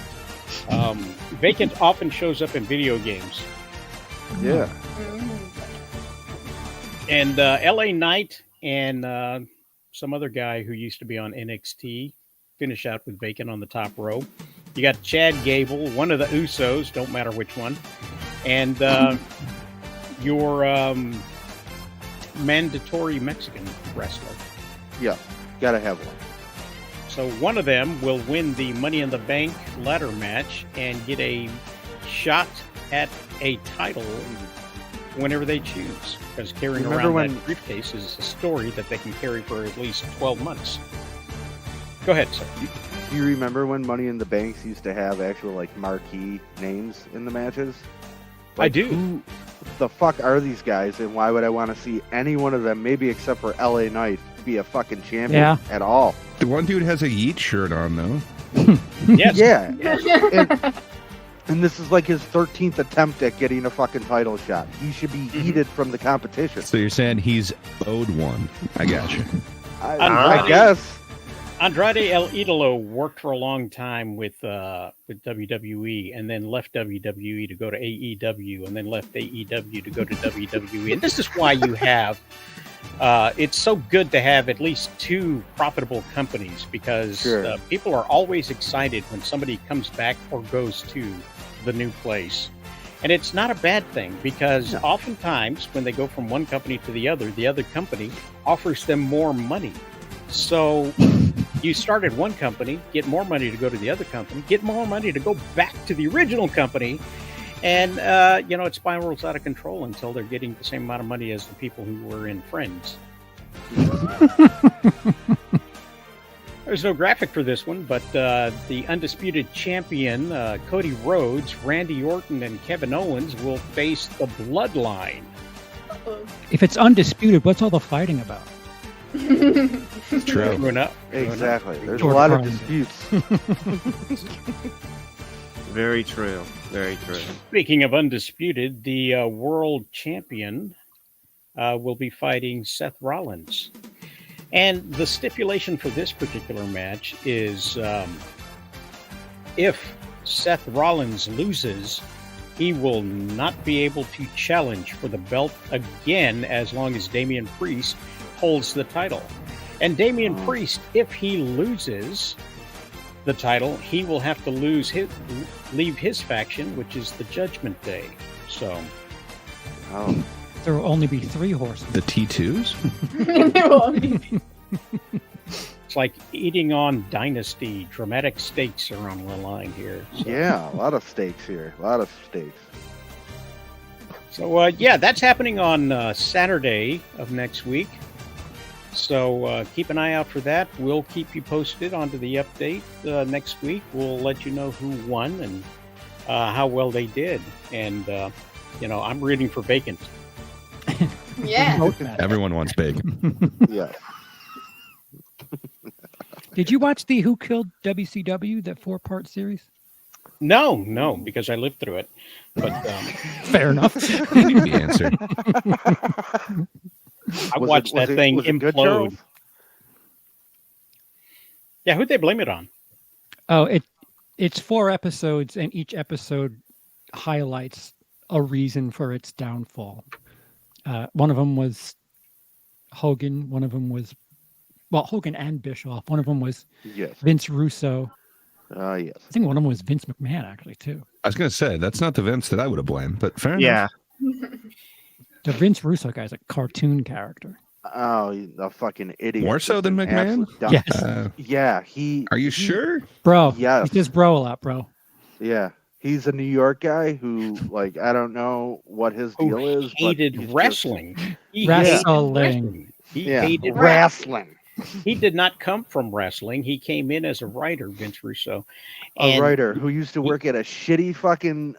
Speaker 1: Vacant often shows up in video games.
Speaker 3: Yeah.
Speaker 1: And LA Knight and some other guy who used to be on NXT finish out with Vacant on the top row. You got Chad Gable, one of the Usos, don't matter which one, and your mandatory Mexican wrestler.
Speaker 3: Yeah, gotta have one.
Speaker 1: So one of them will win the Money in the Bank ladder match and get a shot at a title whenever they choose. Because carrying
Speaker 3: Remember
Speaker 1: around
Speaker 3: when-
Speaker 1: that briefcase is a story that they can carry for at least 12 months. Go ahead, sir.
Speaker 3: Do you remember when Money in the Banks used to have actual like marquee names in the matches?
Speaker 1: I do.
Speaker 3: Who the fuck are these guys, and why would I want to see any one of them, maybe except for LA Knight, be a fucking champion at all?
Speaker 5: The one dude has a Yeet shirt on, though.
Speaker 1: Yes.
Speaker 3: Yeah. And this is like his 13th attempt at getting a fucking title shot. He should be heated from the competition.
Speaker 5: So you're saying he's owed one. I got you.
Speaker 3: I guess.
Speaker 1: Andrade El Idolo worked for a long time with WWE and then left WWE to go to AEW and then left AEW to go to WWE. And this is why you have it's so good to have at least 2 profitable companies because
Speaker 3: Sure.
Speaker 1: people are always excited when somebody comes back or goes to the new place. And it's not a bad thing because oftentimes when they go from one company to the other company offers them more money. So you start at one company, get more money to go to the other company, get more money to go back to the original company, and it spirals out of control until they're getting the same amount of money as the people who were in Friends. There's no graphic for this one, but the undisputed champion, Cody Rhodes, Randy Orton, and Kevin Owens will face the Bloodline.
Speaker 14: If it's undisputed, what's all the fighting about?
Speaker 5: True.
Speaker 3: Exactly. There's a
Speaker 14: George
Speaker 3: lot of
Speaker 14: Carlin.
Speaker 3: disputes.
Speaker 4: Very true. Very true.
Speaker 1: Speaking of undisputed, the world champion will be fighting Seth Rollins. And the stipulation for this particular match is if Seth Rollins loses, he will not be able to challenge for the belt again as long as Damian Priest holds the title. And Damian Priest, if he loses the title, he will have to leave his faction, which is the Judgment Day. So,
Speaker 14: There will only be 3 horsemen.
Speaker 5: The T2s?
Speaker 1: it's like eating on Dynasty. Dramatic stakes are on the line here. So.
Speaker 3: Yeah, a lot of stakes here. A lot of stakes.
Speaker 1: So, that's happening on Saturday of next week. So keep an eye out for that. We'll keep you posted onto the update next week. We'll let you know who won and how well they did. And, I'm rooting for Vacant.
Speaker 10: Yeah.
Speaker 5: Everyone wants bacon.
Speaker 3: Yeah.
Speaker 14: Did you watch the Who Killed WCW, that 4-part series?
Speaker 1: No, because I lived through it. But
Speaker 14: Fair enough.
Speaker 5: You knew the answer.
Speaker 1: I watched that thing
Speaker 3: was it good,
Speaker 1: implode.
Speaker 3: Charles?
Speaker 1: Yeah, who'd they blame it on?
Speaker 14: Oh, it's 4 episodes, and each episode highlights a reason for its downfall. One of them was Hogan. One of them was, Hogan and Bischoff. One of them was Vince Russo.
Speaker 3: Yes.
Speaker 14: I think one of them was Vince McMahon, actually, too.
Speaker 5: I was going to say, that's not the Vince that I would have blamed, but fair
Speaker 4: Yeah.
Speaker 5: enough.
Speaker 14: The Vince Russo guy's a cartoon character.
Speaker 3: Oh, he's a fucking idiot.
Speaker 5: More so
Speaker 3: Just
Speaker 5: than
Speaker 3: an
Speaker 5: McMahon?
Speaker 3: absolute dumb-
Speaker 14: Yes.
Speaker 3: Yeah, he...
Speaker 5: Are you sure?
Speaker 14: Bro.
Speaker 3: Yes.
Speaker 14: He says bro a lot, bro.
Speaker 3: Yeah. He's a New York guy who, like, I don't know what his
Speaker 1: Who
Speaker 3: deal is, but
Speaker 1: hated
Speaker 3: he's
Speaker 1: wrestling. He
Speaker 14: Wrestling.
Speaker 1: hated wrestling. He hated
Speaker 3: wrestling.
Speaker 1: He did not come from wrestling. He came in as a writer, Vince Russo.
Speaker 3: A
Speaker 1: And
Speaker 3: writer who used to work at a shitty fucking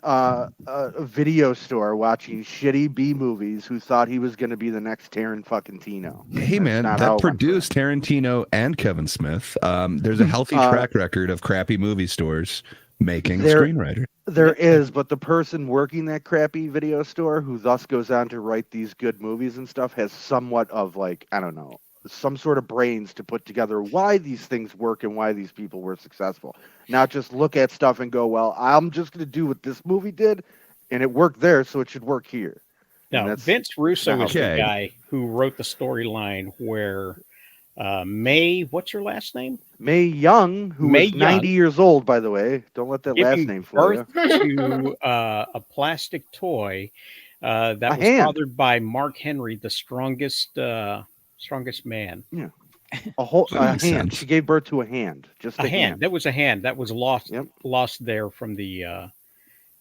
Speaker 3: video store watching shitty B movies, who thought he was going to be the next Tarantino fucking Tino.
Speaker 5: Hey, man,
Speaker 3: not how
Speaker 5: that
Speaker 3: it went.
Speaker 5: produced Tarantino and Kevin Smith. There's a healthy track record of crappy movie stores making screenwriter.
Speaker 3: There is, but the person working that crappy video store, who thus goes on to write these good movies and stuff, has somewhat of, like, I don't know, some sort of brains to put together why these things work and why these people were successful. Not just look at stuff and go, well, I'm just going to do what this movie did, and it worked there, so it should work here.
Speaker 1: No, Vince Russo is the guy who wrote the storyline where Mae, what's her last name?
Speaker 3: Mae Young, who
Speaker 1: Mae
Speaker 3: was 90
Speaker 1: Young,
Speaker 3: years old, by the way. Don't let that last
Speaker 1: giving
Speaker 3: name fool you.
Speaker 1: birth to a plastic toy that was
Speaker 3: hand.
Speaker 1: fathered by Mark Henry, the strongest man.
Speaker 3: Yeah, a hand.
Speaker 5: Sense.
Speaker 3: She gave birth to a hand. Just a hand.
Speaker 1: That was a hand that was lost there from the.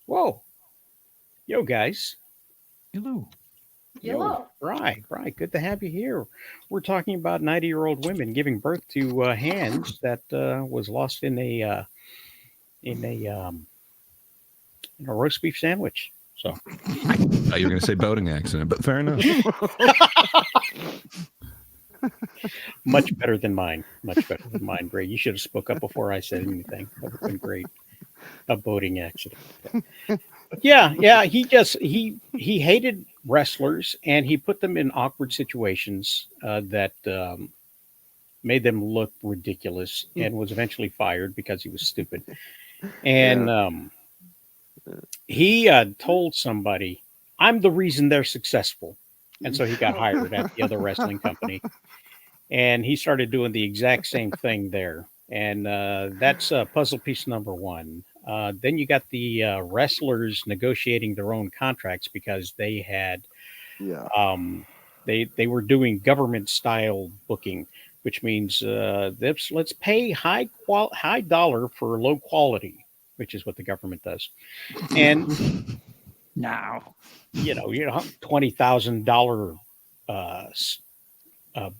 Speaker 1: Whoa, yo guys.
Speaker 14: Hello.
Speaker 10: Hello.
Speaker 1: Right. Good to have you here. We're talking about 90-year-old women giving birth to hands that was lost in a roast beef sandwich. So
Speaker 5: I thought you were going to say boating accident, but fair enough.
Speaker 1: Much better than mine. Ray. You should have spoke up before I said anything. That would have been great. A boating accident. Yeah. He hated wrestlers, and he put them in awkward situations that made them look ridiculous, and was eventually fired because he was stupid. And he told somebody, "I'm the reason they're successful," and so he got hired at the other wrestling company, and he started doing the exact same thing there. And that's puzzle piece number one. Then you got the wrestlers negotiating their own contracts because they had, they were doing government style booking, which means let's pay high dollar for low quality, which is what the government does. And
Speaker 14: now,
Speaker 1: $20,000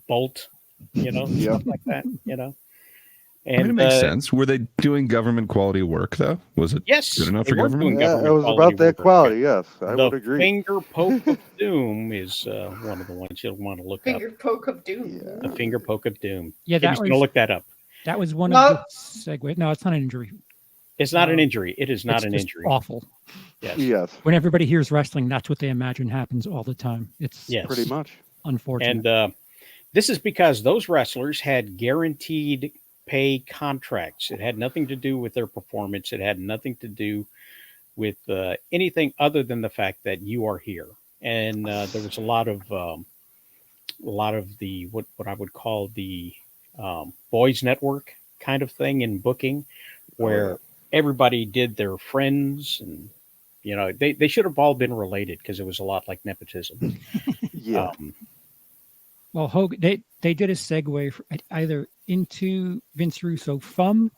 Speaker 1: bolt, stuff like that, And
Speaker 5: it makes sense. Were they doing government quality work, though? Was it good enough for government?
Speaker 3: Yeah, it was about that quality, yes. I would agree.
Speaker 1: The finger poke of doom is one of the ones you'll want to look up.
Speaker 10: Finger poke of doom.
Speaker 1: The finger poke of doom.
Speaker 14: Yeah,
Speaker 1: Kimmy's going to look that up.
Speaker 14: That was one of the segue. No, it's not an injury.
Speaker 1: It's not an injury. It is not
Speaker 14: It's
Speaker 1: an
Speaker 14: just
Speaker 1: injury.
Speaker 14: Awful.
Speaker 3: Yes.
Speaker 14: When everybody hears wrestling, that's what they imagine happens all the time. It's
Speaker 3: pretty much
Speaker 14: unfortunate.
Speaker 1: And this is because those wrestlers had guaranteed pay contracts. It had nothing to do with their performance. It had nothing to do with anything other than the fact that you are here. And there was a lot of the what I would call the boys network kind of thing in booking, where everybody did their friends, and they should have all been related, because it was a lot like nepotism.
Speaker 3: Yeah.
Speaker 14: Well, Hogan, they did a segue either into Vince Russo from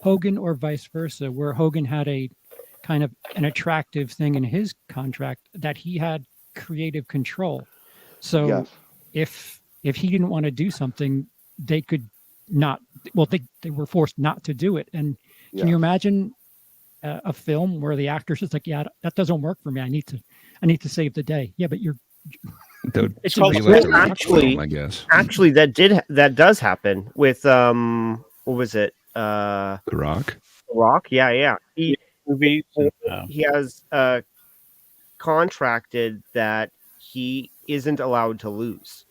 Speaker 14: Hogan or vice versa, where Hogan had a kind of an attractive thing in his contract that he had creative control. So if he didn't want to do something, they could not. Well, they were forced not to do it. And can you imagine a film where the actor's just like, yeah, that doesn't work for me. I need to save the day. Yeah, but you're.
Speaker 1: It's called
Speaker 4: actually,
Speaker 5: I guess.
Speaker 4: Actually, that does happen with what was it?
Speaker 5: The Rock.
Speaker 4: The Rock, yeah. He has contracted that he isn't allowed to lose.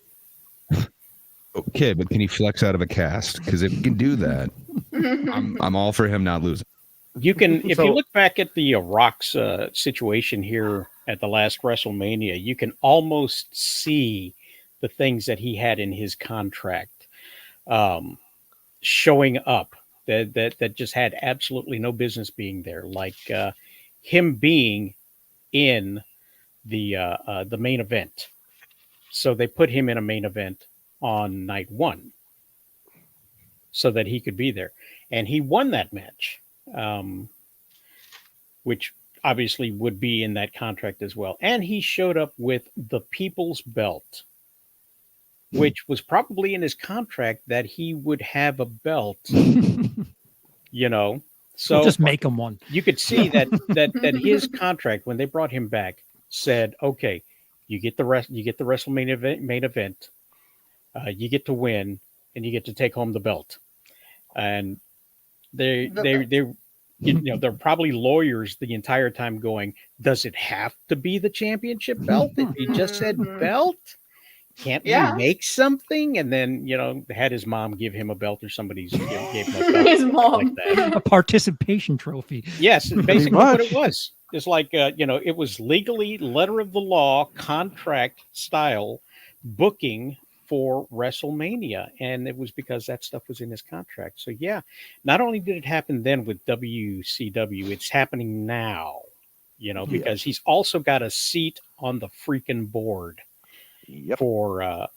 Speaker 5: Okay, but can he flex out of a cast? Because if he can do that, I'm all for him not losing.
Speaker 1: You can, if you look back at the Rock's situation here at the last WrestleMania, you can almost see the things that he had in his contract showing up that just had absolutely no business being there, like him being in the main event. So they put him in a main event on night one so that he could be there, and he won that match. which obviously would be in that contract as well. And he showed up with the People's Belt, which was probably in his contract that he would have a belt, you know. So
Speaker 14: We'll just make him one.
Speaker 1: you could see that his contract when they brought him back said, okay, you get the WrestleMania main event, you get to win, and you get to take home the belt. And they're probably lawyers the entire time going, does it have to be the championship belt? If he just said belt, can't we make something? And then, had his mom give him a belt or somebody's gave him a belt.
Speaker 10: His mom.
Speaker 1: Like that.
Speaker 14: A participation trophy.
Speaker 1: Yes, basically what it was. It's like, it was legally letter of the law, contract style booking for WrestleMania. And it was because that stuff was in his contract. So, yeah, not only did it happen then with WCW, it's happening now, because he's also got a seat on the freaking board for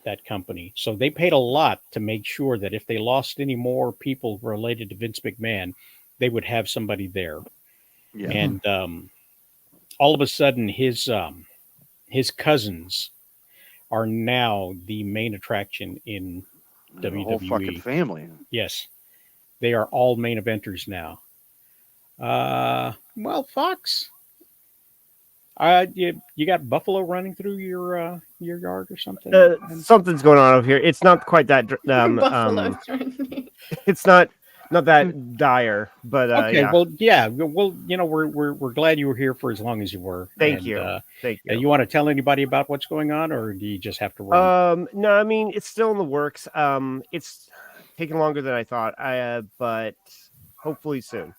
Speaker 1: that company. So they paid a lot to make sure that if they lost any more people related to Vince McMahon, they would have somebody there. Yeah. And all of a sudden, his cousins are now the main attraction in WWE.
Speaker 3: The whole fucking family.
Speaker 1: Yes, they are all main eventers now. Well, Fox, you got buffalo running through your yard or something?
Speaker 4: Something's going on over here. It's not quite that. It's not that dire, but
Speaker 1: okay.
Speaker 4: Yeah.
Speaker 1: Well, yeah. Well, we're glad you were here for as long as you were.
Speaker 4: Thank you. Thank you.
Speaker 1: You want to tell anybody about what's going on, or do you just have to run?
Speaker 4: No, I mean it's still in the works. It's taking longer than I thought. But hopefully soon.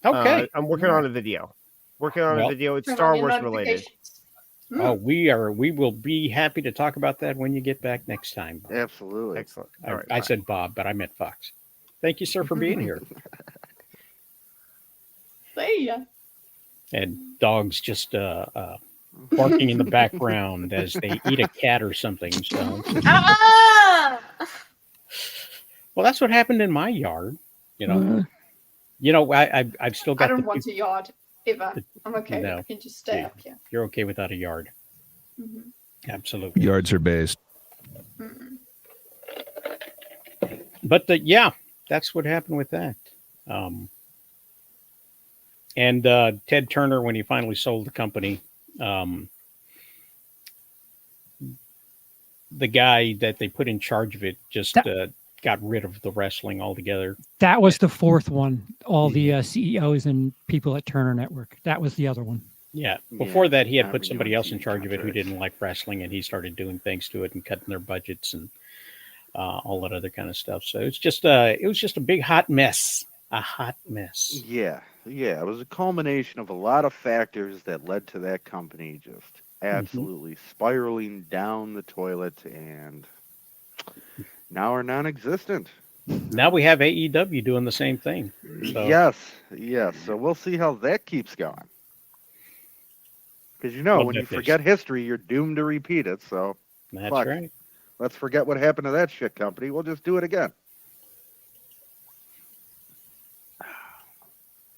Speaker 1: Okay.
Speaker 4: I'm working on a video. A video. It's Star Wars related.
Speaker 1: Oh, we will be happy to talk about that when you get back next time.
Speaker 3: Absolutely.
Speaker 4: Excellent.
Speaker 1: I said Bob, but I meant Fox. Thank you, sir, for being here.
Speaker 10: See ya.
Speaker 1: And dogs just barking in the background as they eat a cat or something. So, well, that's what happened in my yard. I've still got.
Speaker 10: I don't want a yard ever. I'm okay.
Speaker 1: No.
Speaker 10: I can just stay up here.
Speaker 1: You're okay without a yard.
Speaker 10: Mm-hmm.
Speaker 1: Absolutely.
Speaker 5: Yards are based.
Speaker 10: Mm-hmm.
Speaker 1: But that's what happened with that. And Ted Turner, when he finally sold the company, the guy that they put in charge of it just got rid of the wrestling altogether.
Speaker 14: That was the fourth one. All the CEOs and people at Turner Network. That was the other one.
Speaker 1: Yeah. Before that, he had put somebody else in charge of it who didn't like wrestling, and he started doing things to it and cutting their budgets and all that other kind of stuff. So it was just a big hot mess. A hot mess.
Speaker 3: Yeah. It was a culmination of a lot of factors that led to that company just absolutely spiraling down the toilet, and now are non-existent.
Speaker 1: Now we have AEW doing the same thing. So.
Speaker 3: Yes. So we'll see how that keeps going. Because when you forget history, you're doomed to repeat it. So
Speaker 1: that's right.
Speaker 3: Let's forget what happened to that shit company. We'll just do it again.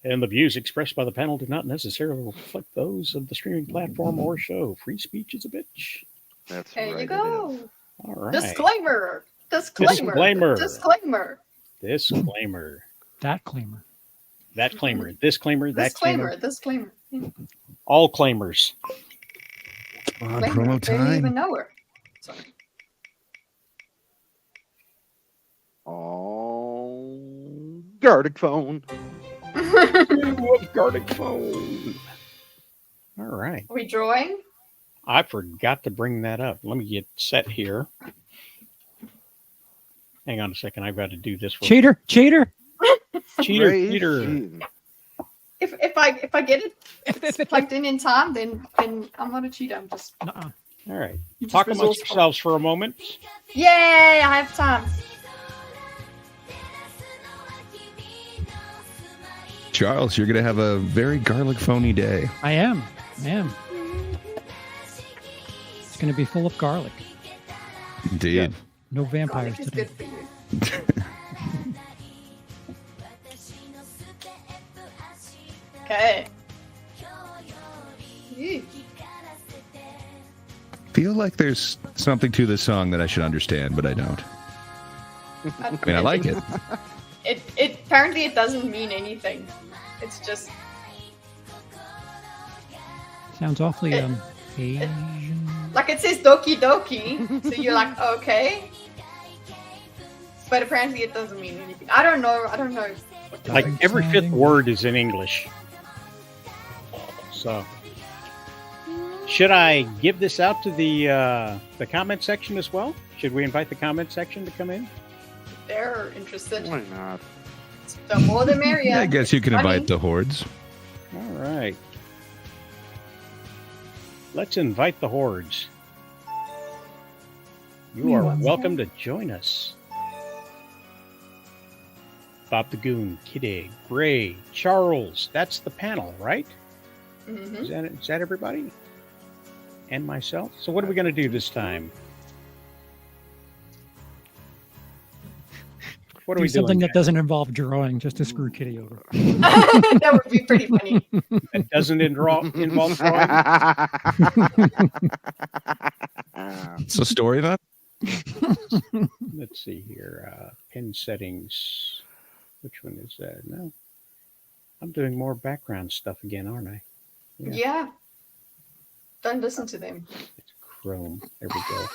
Speaker 1: And the views expressed by the panel do not necessarily reflect those of the streaming platform or show. Free speech is a bitch.
Speaker 3: That's
Speaker 10: there
Speaker 3: right.
Speaker 10: You go.
Speaker 1: All right.
Speaker 10: Disclaimer.
Speaker 14: That
Speaker 10: claimer.
Speaker 1: All claimers.
Speaker 5: Promo time.
Speaker 10: I didn't even know her. Sorry.
Speaker 3: Oh, Gardic phone.
Speaker 1: Gardic phone. All right.
Speaker 10: Are we drawing?
Speaker 1: I forgot to bring that up. Let me get set here. Hang on a second. I've got to do this.
Speaker 14: Cheater.
Speaker 1: Cheater.
Speaker 10: If I get it plugged in time, then I'm not a cheater. I'm just.
Speaker 1: All right. Talk amongst yourselves for a moment.
Speaker 10: Yay! I have time.
Speaker 5: Charles, you're going to have a very garlic phony day.
Speaker 14: I am. It's going to be full of garlic.
Speaker 5: Indeed.
Speaker 14: Yeah. No vampires today.
Speaker 10: Okay. Ew.
Speaker 5: Feel like there's something to this song that I should understand, but I don't. I mean, I like it.
Speaker 10: It apparently it doesn't mean anything. It's just
Speaker 14: Sounds awfully Asian.
Speaker 10: like it says Doki Doki, so you're like, okay. But apparently it doesn't mean anything. I don't know. What to
Speaker 1: Like
Speaker 10: say.
Speaker 1: every fifth word is in English. So, should I give this out to the comment section as well? Should we invite the comment section to come in?
Speaker 10: They're interested.
Speaker 3: Why not?
Speaker 10: The more the merrier.
Speaker 5: Yeah, I guess you can
Speaker 10: Funny.
Speaker 5: invite the hordes.
Speaker 1: All right. Let's invite the hordes. You are welcome to join us. Bob the Goon, Kiddy, Gray, Charles. That's the panel, right?
Speaker 10: Mm-hmm.
Speaker 1: Is that everybody? And myself? So what are we going to do this time? What are
Speaker 14: Do
Speaker 1: we
Speaker 14: something
Speaker 1: doing?
Speaker 14: that doesn't involve drawing, just to screw Kitty over.
Speaker 10: That would be pretty funny.
Speaker 1: That doesn't involve drawing?
Speaker 5: It's a story then?
Speaker 1: Let's see here. Pin settings. Which one is that? No. I'm doing more background stuff again, aren't I?
Speaker 10: Yeah. Don't listen to them.
Speaker 1: It's Chrome. There we go.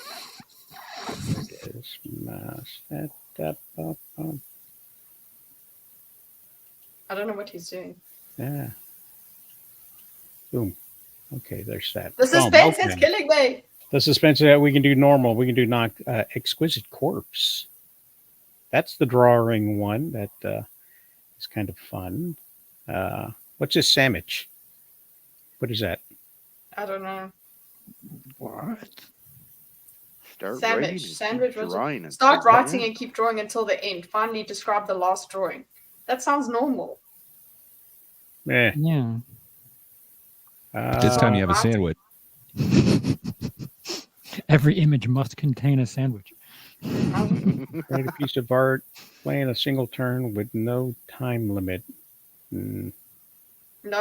Speaker 1: There it is. Mouse.
Speaker 10: I don't know what he's doing.
Speaker 1: Yeah. Boom. Okay, there's that.
Speaker 10: The suspense is
Speaker 1: okay.
Speaker 10: killing me.
Speaker 1: The suspense that we can do normal. We can do exquisite corpse. That's the drawing one that is kind of fun. What's this sandwich? What is that?
Speaker 10: I don't know.
Speaker 3: What? Start
Speaker 10: Sandwich was
Speaker 3: drawing.
Speaker 10: start writing and keep drawing until the end. Finally describe the last drawing. That sounds normal.
Speaker 1: Yeah.
Speaker 14: Yeah.
Speaker 5: This time you have a sandwich.
Speaker 14: Every image must contain a sandwich.
Speaker 1: Create a piece of art, playing a single turn with no time limit.
Speaker 10: No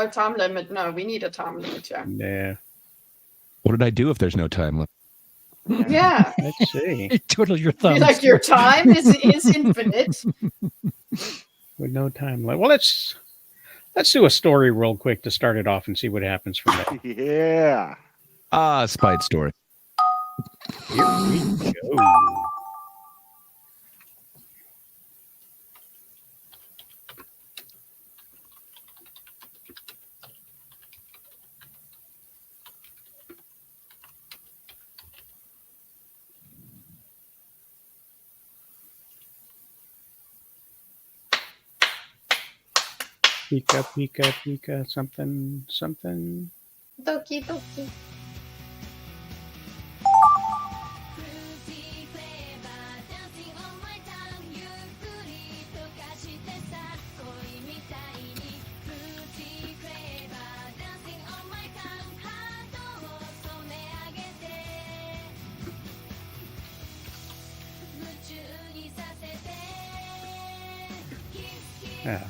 Speaker 10: time limit. No, we need a time limit. Yeah.
Speaker 1: Yeah.
Speaker 5: What did I do if there's no time limit?
Speaker 10: Yeah.
Speaker 1: Let's see.
Speaker 14: Twiddle your thumbs.
Speaker 10: Like your time is infinite.
Speaker 1: With no time limit. Well, let's do a story real quick to start it off and see what happens from there.
Speaker 3: Yeah.
Speaker 5: Spite story.
Speaker 1: Here we go. Pika, pika, pika, something, something.
Speaker 10: Doki doki.
Speaker 1: Yeah.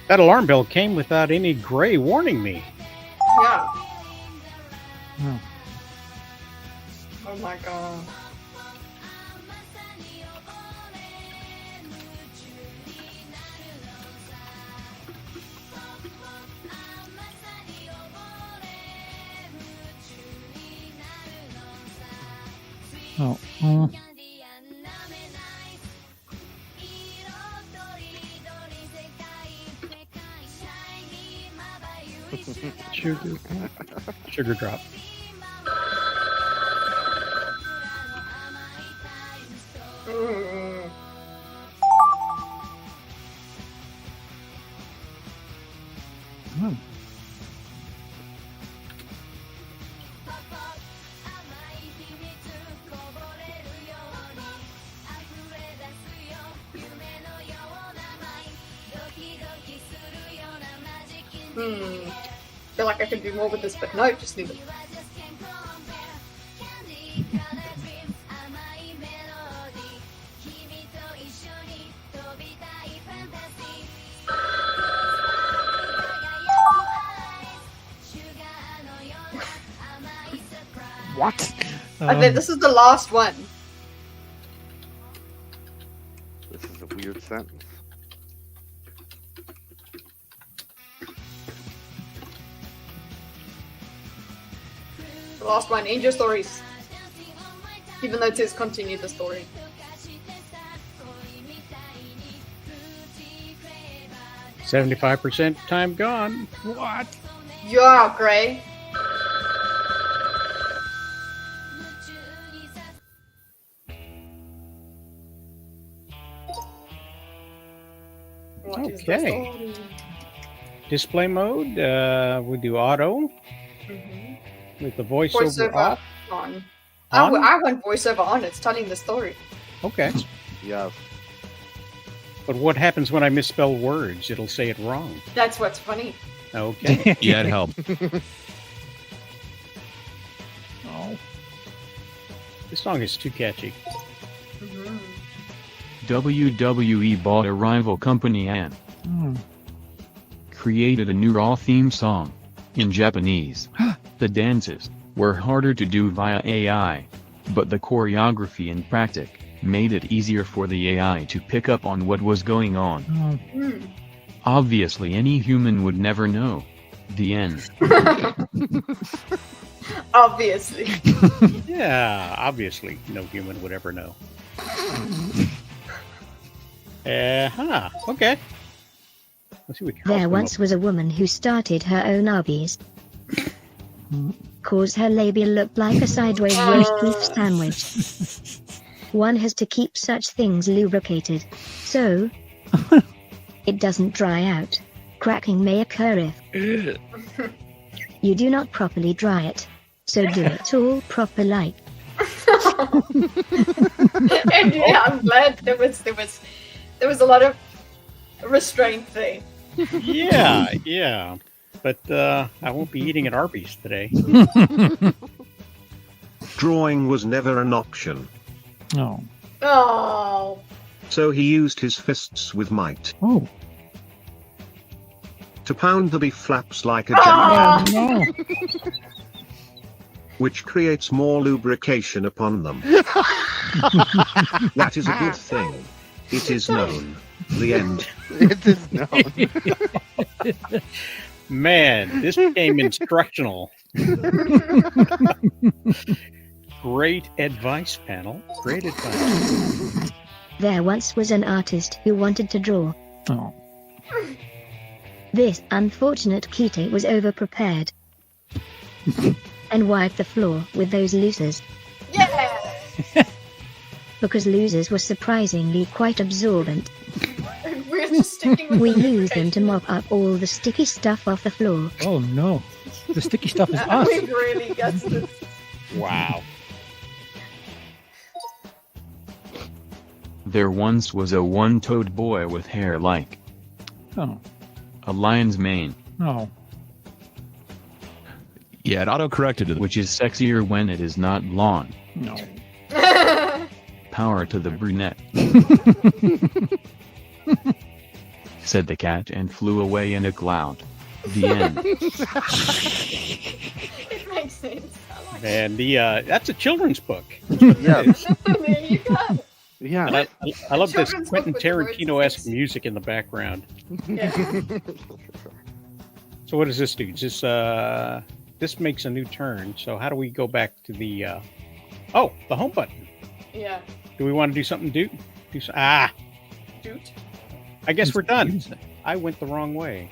Speaker 1: That alarm bell came without any Gray warning me.
Speaker 10: Yeah.
Speaker 14: Oh.
Speaker 10: Oh my god.
Speaker 14: Oh.
Speaker 1: Sugar drop.
Speaker 10: Mm.
Speaker 14: Oh.
Speaker 10: feel like I could do more with this, but no, just leave it.
Speaker 14: What?
Speaker 10: I think this is the last one.
Speaker 3: This is a weird sentence.
Speaker 10: The last one. End your stories. Even though it says continue the story.
Speaker 1: %75% time gone.
Speaker 14: What?
Speaker 10: Yeah, Gray. What is the
Speaker 1: Okay.
Speaker 10: story?
Speaker 1: Display mode. We do auto with the voiceover
Speaker 10: Voiceover
Speaker 1: off.
Speaker 10: on.
Speaker 1: On?
Speaker 10: I want voiceover on. It's telling the story.
Speaker 1: Okay.
Speaker 3: Yes.
Speaker 1: But what happens when I misspell words? It'll say it wrong.
Speaker 10: That's what's funny.
Speaker 1: Okay.
Speaker 5: Yeah, it helped.
Speaker 14: Oh.
Speaker 1: This song is too catchy.
Speaker 15: WWE bought a rival company and created a new Raw theme song. In Japanese, the dances were harder to do via AI, but the choreography and practice made it easier for the AI to pick up on what was going on. Obviously any human would never know. The end.
Speaker 10: Obviously.
Speaker 1: Yeah, obviously no human would ever know. Okay. Let's see what Charles
Speaker 16: There once was a woman who started her own Arby's. Cause her labia looked like a sideways roast beef sandwich. One has to keep such things lubricated, so it doesn't dry out. Cracking may occur if you do not properly dry it. So do it all proper like.
Speaker 10: And yeah, I'm glad there was a lot of restraint there.
Speaker 1: Yeah. But I won't be eating at Arby's today.
Speaker 17: Drawing was never an option.
Speaker 14: Oh.
Speaker 10: Oh.
Speaker 17: So he used his fists with might.
Speaker 14: Oh.
Speaker 17: To pound the beef flaps like a
Speaker 10: Oh,
Speaker 17: jelly can. Which creates more lubrication upon them. That is a good thing. It is known. The end.
Speaker 3: It is known.
Speaker 1: Man, this became instructional. Great advice, panel. Great advice.
Speaker 16: There once was an artist who wanted to draw.
Speaker 14: Oh.
Speaker 16: This unfortunate cutie was overprepared and wiped the floor with those losers.
Speaker 10: Yeah.
Speaker 16: Because losers were surprisingly quite absorbent.
Speaker 10: We're just sticking with
Speaker 16: We
Speaker 10: the
Speaker 16: used them to mop up all the sticky stuff off the floor.
Speaker 14: Oh no. The sticky stuff is us.
Speaker 10: We've really got this.
Speaker 1: Wow.
Speaker 15: There once was a one-toed boy with hair like
Speaker 14: Oh.
Speaker 15: a lion's mane,
Speaker 14: Oh.
Speaker 5: Yeah, it auto-corrected it.
Speaker 15: which is sexier when it is not blonde.
Speaker 14: No.
Speaker 15: Power to the brunette. Said the cat and flew away in a cloud. The end.
Speaker 10: It makes sense. I like
Speaker 1: And that's a children's book.
Speaker 3: Yeah.
Speaker 10: it. There you go.
Speaker 3: Yeah.
Speaker 1: And I love this
Speaker 10: Children's
Speaker 1: Quentin
Speaker 10: book with words.
Speaker 1: Tarantino-esque music in the background.
Speaker 10: Yeah.
Speaker 1: So what does this do? Just this makes a new turn. So how do we go back to the the home button?
Speaker 10: Yeah.
Speaker 1: Do we want to do something? Do so,
Speaker 10: Doot.
Speaker 1: I guess we're done. I went the wrong way.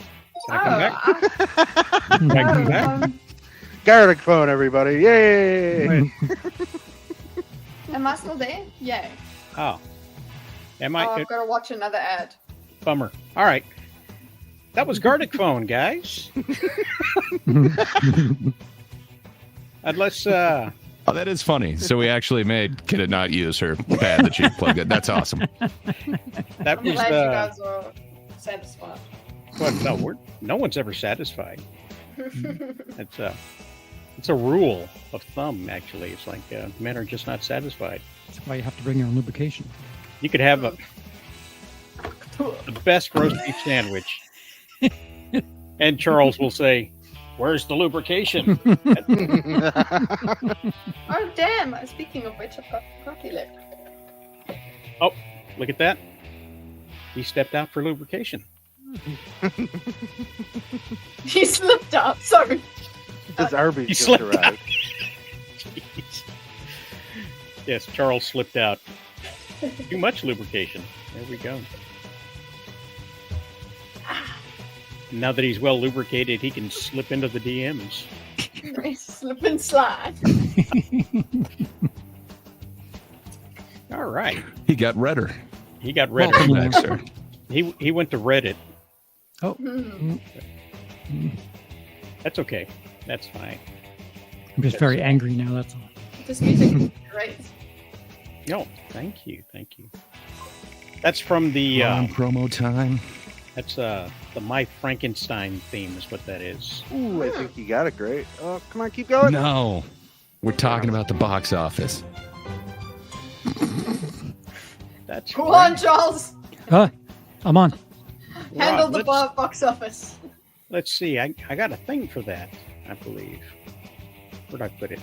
Speaker 1: Can I come back? Can I come back?
Speaker 3: Garlic phone, everybody. Yay!
Speaker 10: Am I still there? Yeah.
Speaker 1: Oh. Am
Speaker 10: Oh,
Speaker 1: I?
Speaker 10: I've got to watch another ad.
Speaker 1: Bummer. All right. That was Garlic phone, guys. Unless
Speaker 5: Oh, that is funny. So we actually made Kidda not use her pad that she plugged in. That's awesome.
Speaker 1: that
Speaker 10: I'm
Speaker 1: was
Speaker 10: glad you guys are satisfied.
Speaker 1: well, no one's ever satisfied. It's a rule of thumb, actually. It's like men are just not satisfied.
Speaker 14: That's why you have to bring your own lubrication.
Speaker 1: You could have the best roast beef sandwich, and Charles will say, "Where's the lubrication?"
Speaker 10: Oh, damn. Speaking of which, I've got coffee left.
Speaker 1: Oh, look at that. He stepped out for lubrication.
Speaker 10: He slipped out. Sorry.
Speaker 3: This Arby's
Speaker 1: He
Speaker 3: just
Speaker 1: slipped
Speaker 3: arrived.
Speaker 1: out. Jeez. Yes, Charles slipped out. Too much lubrication. There we go. Now that he's well lubricated, he can slip into the DMs.
Speaker 10: Slip and slide.
Speaker 1: All right.
Speaker 5: He got redder.
Speaker 1: He got
Speaker 5: Welcome
Speaker 1: Reddit.
Speaker 5: back, sir.
Speaker 1: He went to Reddit.
Speaker 14: Oh.
Speaker 1: That's okay. That's fine.
Speaker 14: I'm just very angry now. That's all.
Speaker 10: This music is great.
Speaker 1: No, thank you. That's from the
Speaker 5: promo time.
Speaker 1: That's the My Frankenstein theme is what that is.
Speaker 3: Ooh, I think you got it great. Oh, come on, keep going.
Speaker 5: No, we're talking about the box office.
Speaker 1: That's
Speaker 10: Go on, Charles.
Speaker 14: I'm on.
Speaker 10: Handle the
Speaker 1: let's-
Speaker 10: box office.
Speaker 1: Let's see. I got a thing for that, I believe. Where'd I put it?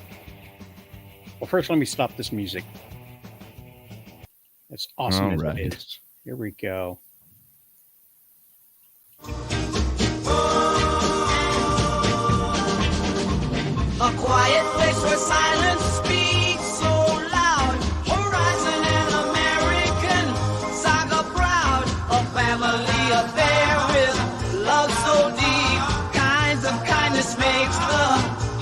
Speaker 1: Well, first let me stop this music. As awesome as
Speaker 5: All
Speaker 1: it
Speaker 5: right.
Speaker 1: is. Here we go.
Speaker 2: A quiet place where silence speaks so loud. Horizon and American saga proud. A family affair with love so deep. Kinds of kindness makes the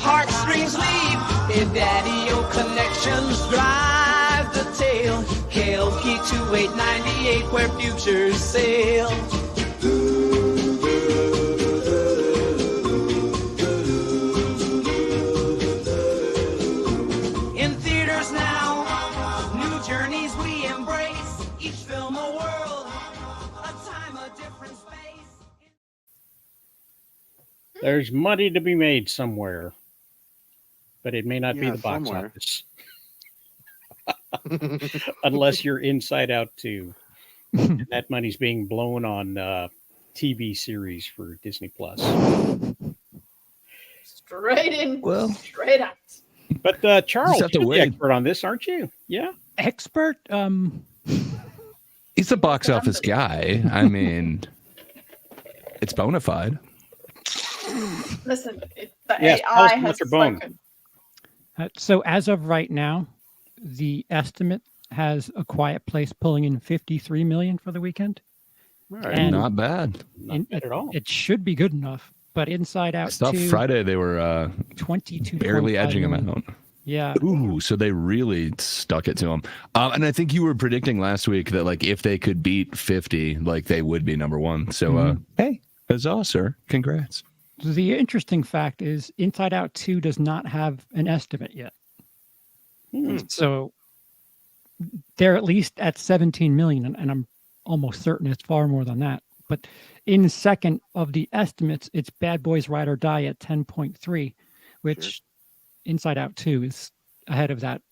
Speaker 2: heartstrings leap. If daddy-o connections drive the tale. KLP 2898 where futures sail. In theaters now, new journeys we embrace. Each film a world, a time, a different space.
Speaker 1: There's money to be made somewhere, but it may not be
Speaker 3: Yeah,
Speaker 1: the box
Speaker 3: somewhere.
Speaker 1: office. Unless you're Inside Out 2. And that money's being blown on TV series for Disney Plus.
Speaker 10: Straight in.
Speaker 14: Well.
Speaker 10: Straight out.
Speaker 1: But Charles,
Speaker 5: have to
Speaker 1: you're the
Speaker 5: wait.
Speaker 1: expert on this, aren't you? Yeah.
Speaker 14: Expert?
Speaker 5: He's a box office guy. I mean, it's bona fide.
Speaker 10: Listen, the
Speaker 1: Yes, tell us
Speaker 10: AI has
Speaker 1: what's your bone.
Speaker 10: spoken.
Speaker 14: So as of right now, the estimate has A Quiet Place pulling in 53 million for the weekend. And
Speaker 5: Not bad.
Speaker 1: Not bad at all.
Speaker 14: It should be good enough. But Inside
Speaker 5: I
Speaker 14: Out
Speaker 5: thought
Speaker 14: 2,
Speaker 5: Friday they were
Speaker 14: 22
Speaker 5: barely edging him out.
Speaker 14: Yeah.
Speaker 5: Ooh, so they really stuck it to him. And I think you were predicting last week that like if they could beat 50, like they would be number one. So hey, huzzah, sir! Congrats.
Speaker 14: The interesting fact is Inside Out 2 does not have an estimate yet. So they're at least at 17 million, and I'm almost certain it's far more than that. But in second of the estimates, it's Bad Boys Ride or Die at 10.3, which Inside Out 2 is ahead of that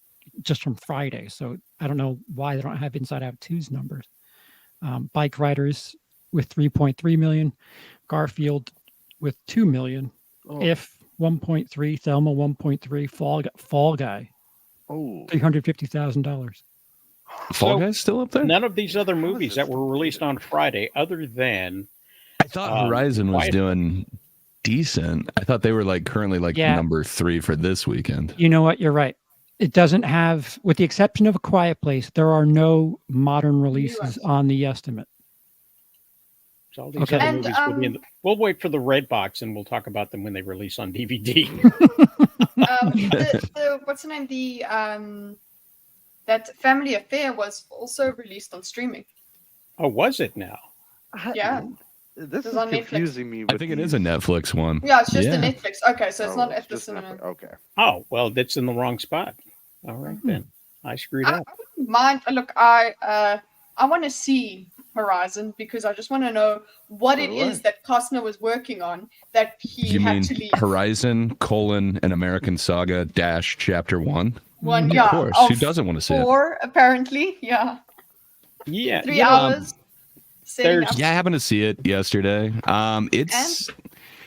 Speaker 14: just from Friday. So I don't know why they don't have Inside Out 2's numbers. Bike Riders with 3.3 million, Garfield with 2 million, If 1.3, Thelma 1.3, Fall Guy, $350,000.
Speaker 5: Fall Guy's still up there?
Speaker 1: None of these other movies that were released on Friday, other than
Speaker 5: I thought Horizon was
Speaker 1: Quiet-
Speaker 5: doing decent. I thought they were like currently like
Speaker 14: Yeah.
Speaker 5: number 3 for this weekend.
Speaker 14: You know what? You're right. It doesn't have, with the exception of A Quiet Place, there are no modern releases on the estimate.
Speaker 1: So all these
Speaker 14: Okay.
Speaker 1: other
Speaker 10: And,
Speaker 1: movies will be in the, we'll wait for the red box and we'll talk about them when they release on DVD.
Speaker 10: What's the name? That Family Affair was also released on streaming.
Speaker 1: Oh, was it now?
Speaker 10: Yeah.
Speaker 3: This
Speaker 10: It's
Speaker 3: is
Speaker 10: on Netflix.
Speaker 3: confusing me.
Speaker 5: I think it is a Netflix one.
Speaker 10: Yeah, it's just
Speaker 5: Yeah.
Speaker 10: the Netflix. Okay, so it's not at the cinema.
Speaker 3: Okay.
Speaker 1: Oh, well, that's in the wrong spot. All right, then. I screwed
Speaker 10: I
Speaker 1: up.
Speaker 10: wouldn't mind. Look, I want to see Horizon because I just want to know what it is that Costner was working on that he
Speaker 5: You
Speaker 10: had
Speaker 5: mean
Speaker 10: to leave.
Speaker 5: Horizon, an American Saga dash chapter 1?
Speaker 10: One,
Speaker 5: Of course. Who doesn't want to see it?
Speaker 10: 4, apparently. Yeah.
Speaker 1: Yeah.
Speaker 10: 3 hours. Setting up.
Speaker 5: Yeah, I happened to see it yesterday. It's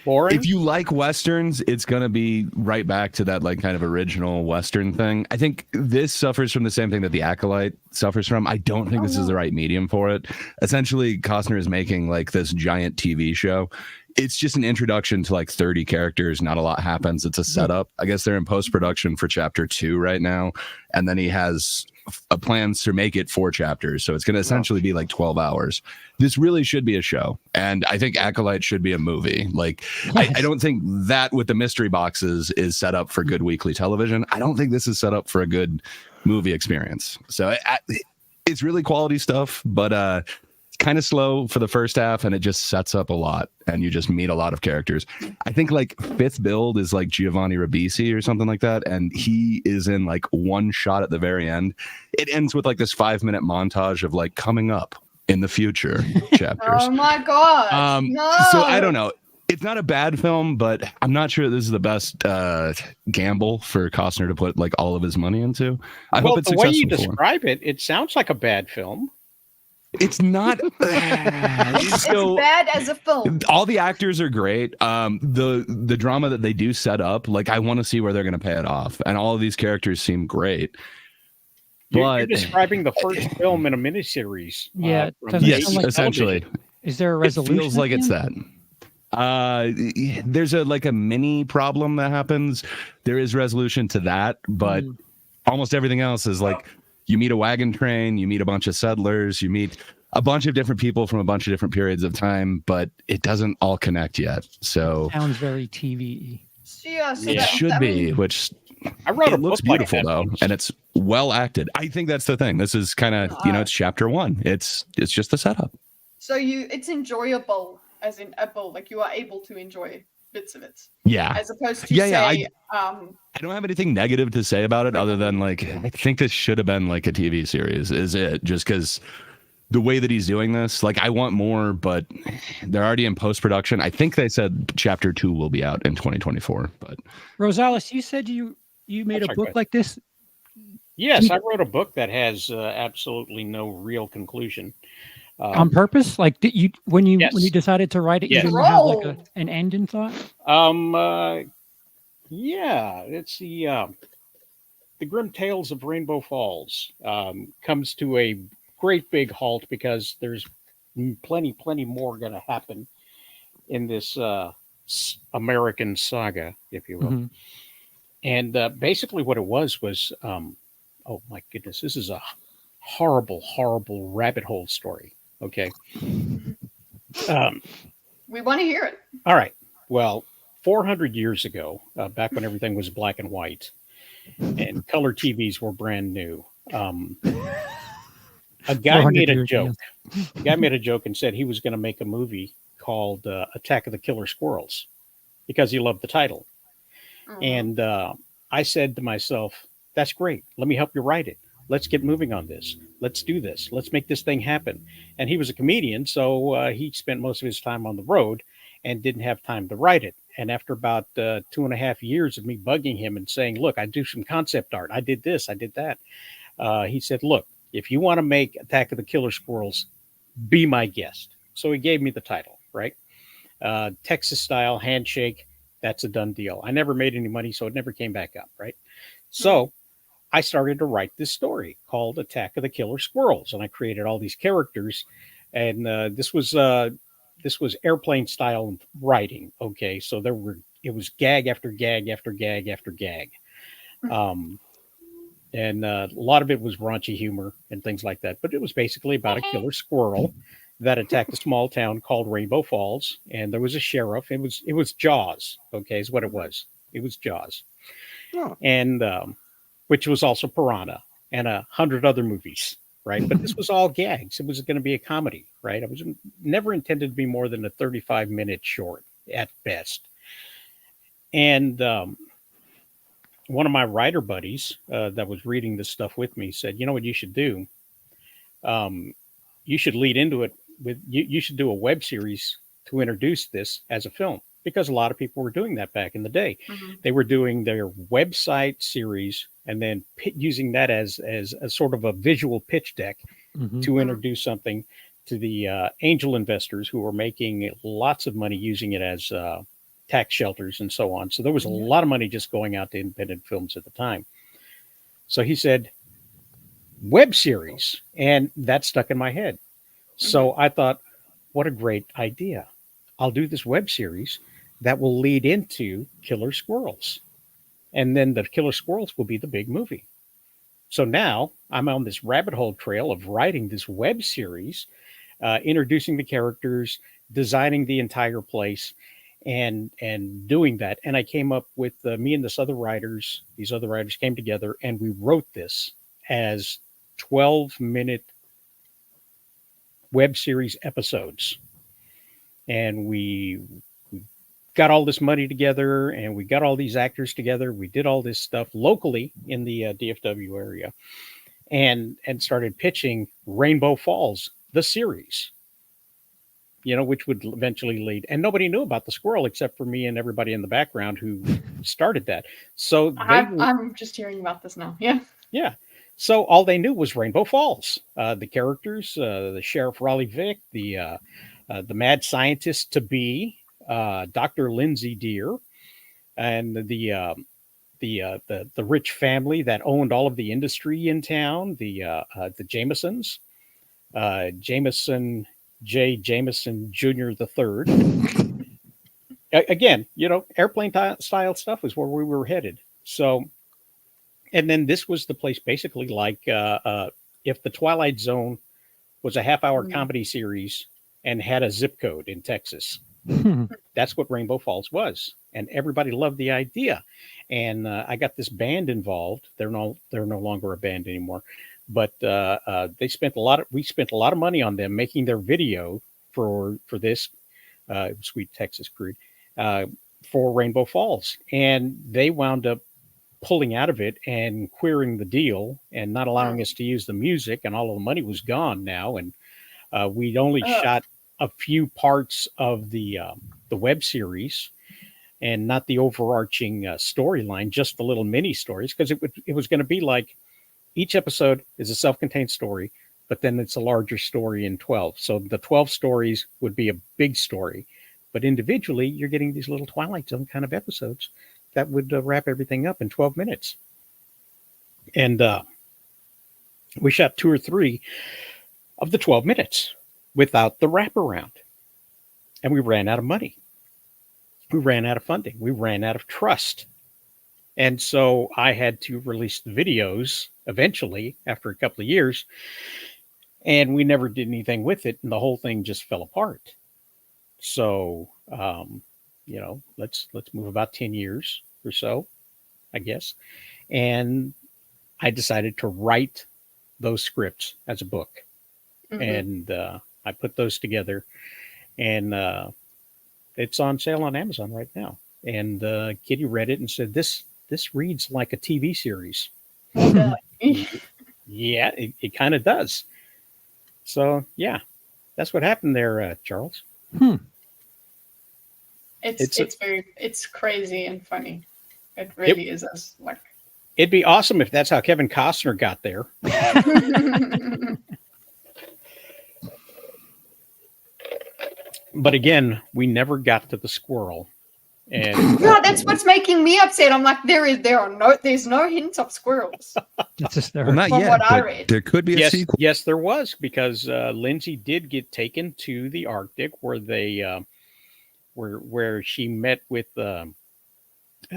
Speaker 1: boring.
Speaker 5: If you like westerns, it's gonna be right back to that like kind of original western thing. I think this suffers from the same thing that The Acolyte suffers from. I don't think this is the right medium for it. Essentially, Costner is making like this giant TV show. It's just an introduction to like 30 characters. Not a lot happens. It's a setup. I guess they're in post-production for chapter 2 right now, and then he has plans to make it 4 chapters, so it's going to essentially be like 12 hours. This really should be a show, and I think Acolyte should be a movie. Like, I don't think that with the mystery boxes is set up for good weekly television. I don't think this is set up for a good movie experience. So it's really quality stuff, but it's kind of slow for the first half, and it just sets up a lot, and you just meet a lot of characters. I think like 5th build is like Giovanni Ribisi or something like that, and he is in like one shot at the very end. It ends with like this 5-minute montage of like coming up in the future chapters.
Speaker 10: Oh my god! No.
Speaker 5: So I don't know. It's not a bad film, but I'm not sure this is the best gamble for Costner to put like all of his money into. I hope it's
Speaker 1: the way
Speaker 5: successful
Speaker 1: you
Speaker 5: for him.
Speaker 1: describe it, it sounds like a bad film.
Speaker 5: It's not.
Speaker 10: It's bad as a film.
Speaker 5: All the actors are great. The drama that they do set up, like I want to see where they're going to pay it off, and all of these characters seem great.
Speaker 1: You're describing the first film in a miniseries.
Speaker 14: Yeah.
Speaker 5: Yes, essentially.
Speaker 14: Is there a resolution?
Speaker 5: It feels like it's that. There's a mini problem that happens. There is resolution to that, but almost everything else is like you meet a wagon train, you meet a bunch of settlers, you meet a bunch of different people from a bunch of different periods of time, but it doesn't all connect yet. So
Speaker 14: sounds very TV.
Speaker 10: Yeah, so
Speaker 5: it should be, which
Speaker 1: I wrote
Speaker 5: it
Speaker 1: a
Speaker 5: looks
Speaker 1: book like
Speaker 5: beautiful though, and it's well acted. I think that's the thing. This is kind of it's chapter 1. It's just the setup.
Speaker 10: So it's enjoyable, as in like you are able to enjoy bits of it.
Speaker 5: Yeah.
Speaker 10: As opposed to say,
Speaker 5: I don't have anything negative to say about it other than like I think this should have been like a TV series. Is it just because the way that he's doing this? Like I want more, but they're already in post production. I think they said chapter 2 will be out in 2024. But
Speaker 14: Rosales, you said you made a book like this.
Speaker 1: Yes, I wrote a book that has absolutely no real conclusion.
Speaker 14: On purpose? Like did you when you decided to write it, you didn't have like an end in thought?
Speaker 1: Yeah, it's the Grimm Tales of Rainbow Falls comes to a great big halt because there's plenty more going to happen in this American saga, if you will.
Speaker 14: Mm-hmm.
Speaker 1: And basically what it was oh my goodness, this is a horrible rabbit hole story. Okay.
Speaker 10: We want to hear it.
Speaker 1: All right. Well, 400 years ago, back when everything was black and white and color TVs were brand new, a guy made a joke. A guy made a joke and said he was going to make a movie called Attack of the Killer Squirrels because he loved the title. And I said to myself, that's great. Let me help you write it. Let's get moving on this. Let's do this. Let's make this thing happen. And he was a comedian, so he spent most of his time on the road and didn't have time to write it. And after about 2.5 years of me bugging him and saying, look, I do some concept art. I did this. I did that. He said, look, if you want to make Attack of the Killer Squirrels, be my guest. So he gave me the title, right? Texas style handshake. That's a done deal. I never made any money, so it never came back up, right? So I started to write this story called Attack of the Killer Squirrels, and I created all these characters. And this was airplane style writing. Okay, so it was gag after gag after gag after gag, and a lot of it was raunchy humor and things like that. But it was basically about a killer squirrel that attacked a small town called Rainbow Falls, and there was a sheriff. It was Jaws. Okay, is what it was. It was Jaws, and which was also Piranha and 100 other movies. Right. But this was all gags. It was going to be a comedy. Right. I was never intended to be more than a 35-minute short at best. And one of my writer buddies that was reading this stuff with me said, you know what you should do? You should lead into it with you should do a web series to introduce this as a film, because a lot of people were doing that back in the day. They were doing their website series and then using that as a sort of a visual pitch deck to introduce something to the angel investors who were making lots of money using it as tax shelters and so on. So there was a lot of money just going out to independent films at the time. So he said, web series, and that stuck in my head. So I thought, what a great idea. I'll do this web series that will lead into Killer Squirrels. And then the Killer Squirrels will be the big movie. So now I'm on this rabbit hole trail of writing this web series, introducing the characters, designing the entire place, and doing that. And I came up with me and these other writers came together and we wrote this as 12-minute web series episodes. And we got all this money together and we got all these actors together. We did all this stuff locally in the DFW area and started pitching Rainbow Falls, the series, which would eventually lead. And nobody knew about the squirrel except for me and everybody in the background who started that. So
Speaker 10: I'm just hearing about this now. Yeah.
Speaker 1: Yeah. So all they knew was Rainbow Falls, the characters, the Sheriff Raleigh Vick, the mad scientist to be, Dr. Lindsay Deer, and the rich family that owned all of the industry in town, the Jamesons, Jameson J. Jameson Jr. the Third. Again, airplane style stuff is where we were headed. So, and then this was the place basically like if the Twilight Zone was a half-hour comedy series and had a zip code in Texas. That's what Rainbow Falls was, and everybody loved the idea. And I got this band involved. They're no longer a band anymore, but we spent a lot of money on them making their video for this Sweet Texas Crude for Rainbow Falls, and they wound up pulling out of it and queering the deal and not allowing us to use the music, and all of the money was gone now, and we'd only shot a few parts of the web series and not the overarching storyline, just the little mini stories, because it was going to be like each episode is a self-contained story, but then it's a larger story in 12. So the 12 stories would be a big story, but individually you're getting these little Twilight Zone kind of episodes that would wrap everything up in 12 minutes. And we shot 2 or 3 of the 12 minutes without the wraparound. And we ran out of money. We ran out of funding. We ran out of trust. And so I had to release the videos eventually after a couple of years. And we never did anything with it. And the whole thing just fell apart. So, let's move about 10 years or so, I guess. And I decided to write those scripts as a book. And I put those together, and it's on sale on Amazon right now. And Kitty read it and said, this reads like a TV series. Yeah, it kind of does. So, yeah, that's what happened there, Charles.
Speaker 10: It's crazy and funny. It really is.
Speaker 1: It'd be awesome if that's how Kevin Costner got there. But again, we never got to the squirrel. And
Speaker 10: no, that's what's making me upset. I'm like, there's no hint of squirrels.
Speaker 14: It's just there.
Speaker 5: Well, not
Speaker 10: From
Speaker 5: yet,
Speaker 10: what I
Speaker 5: but
Speaker 10: read.
Speaker 5: there could be a sequel.
Speaker 1: Yes, there was, because Lindsay did get taken to the Arctic, where they where she met with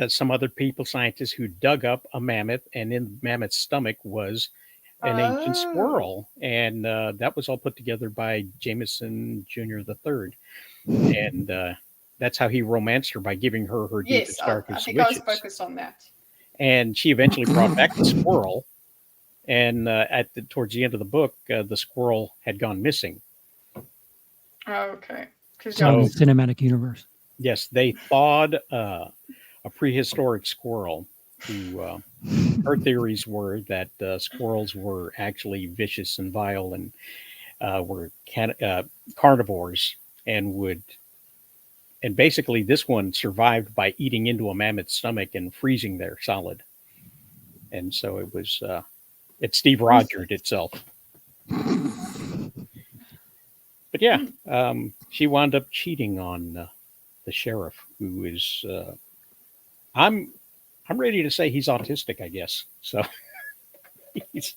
Speaker 1: some other scientists who dug up a mammoth, and in the mammoth's stomach was an ancient squirrel, and that was all put together by Jameson Jr. the Third, and that's how he romanced her, by giving her deepest, darkest
Speaker 10: I think
Speaker 1: wishes.
Speaker 10: I was focused on that.
Speaker 1: And she eventually brought back the squirrel, and towards the end of the book, the squirrel had gone missing.
Speaker 10: Okay.
Speaker 14: So, the cinematic universe.
Speaker 1: Yes, they thawed a prehistoric squirrel who her theories were that squirrels were actually vicious and vile, and were carnivores and basically this one survived by eating into a mammoth's stomach and freezing there solid. And so it Steve Rogered itself. But yeah, she wound up cheating on the sheriff, who is I'm ready to say he's autistic, I guess. So he's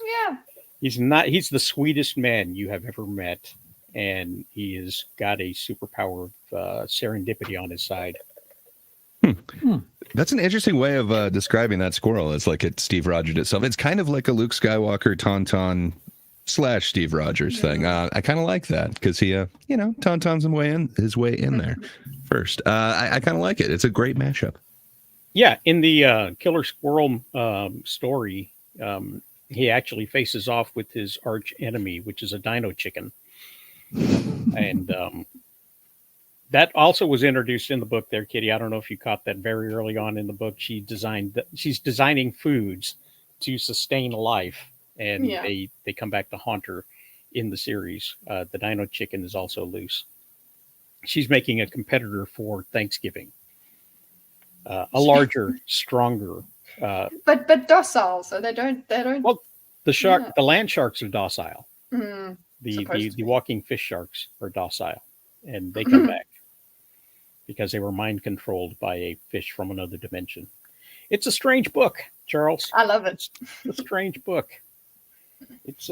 Speaker 1: the sweetest man you have ever met, and he has got a superpower of serendipity on his side.
Speaker 5: That's an interesting way of describing that squirrel. It's like it Steve Rogers itself. It's kind of like a Luke Skywalker Tauntaun / Steve Rogers thing. I kind of like that because he, Tauntaun's his way in there first. I kind of like it. It's a great mashup.
Speaker 1: Yeah, in the Killer Squirrel story, he actually faces off with his arch enemy, which is a dino chicken. And that also was introduced in the book there, Kitty. I don't know if you caught that very early on in the book. She's designing foods to sustain life, and they come back to haunt her in the series. The dino chicken is also loose. She's making a competitor for Thanksgiving. A larger, stronger.
Speaker 10: But docile, so they don't.
Speaker 1: Well, the land sharks are docile.
Speaker 10: Mm,
Speaker 1: The walking fish sharks are docile, and they come back because they were mind controlled by a fish from another dimension. It's a strange book, Charles.
Speaker 10: I love it.
Speaker 1: It's a strange book. It's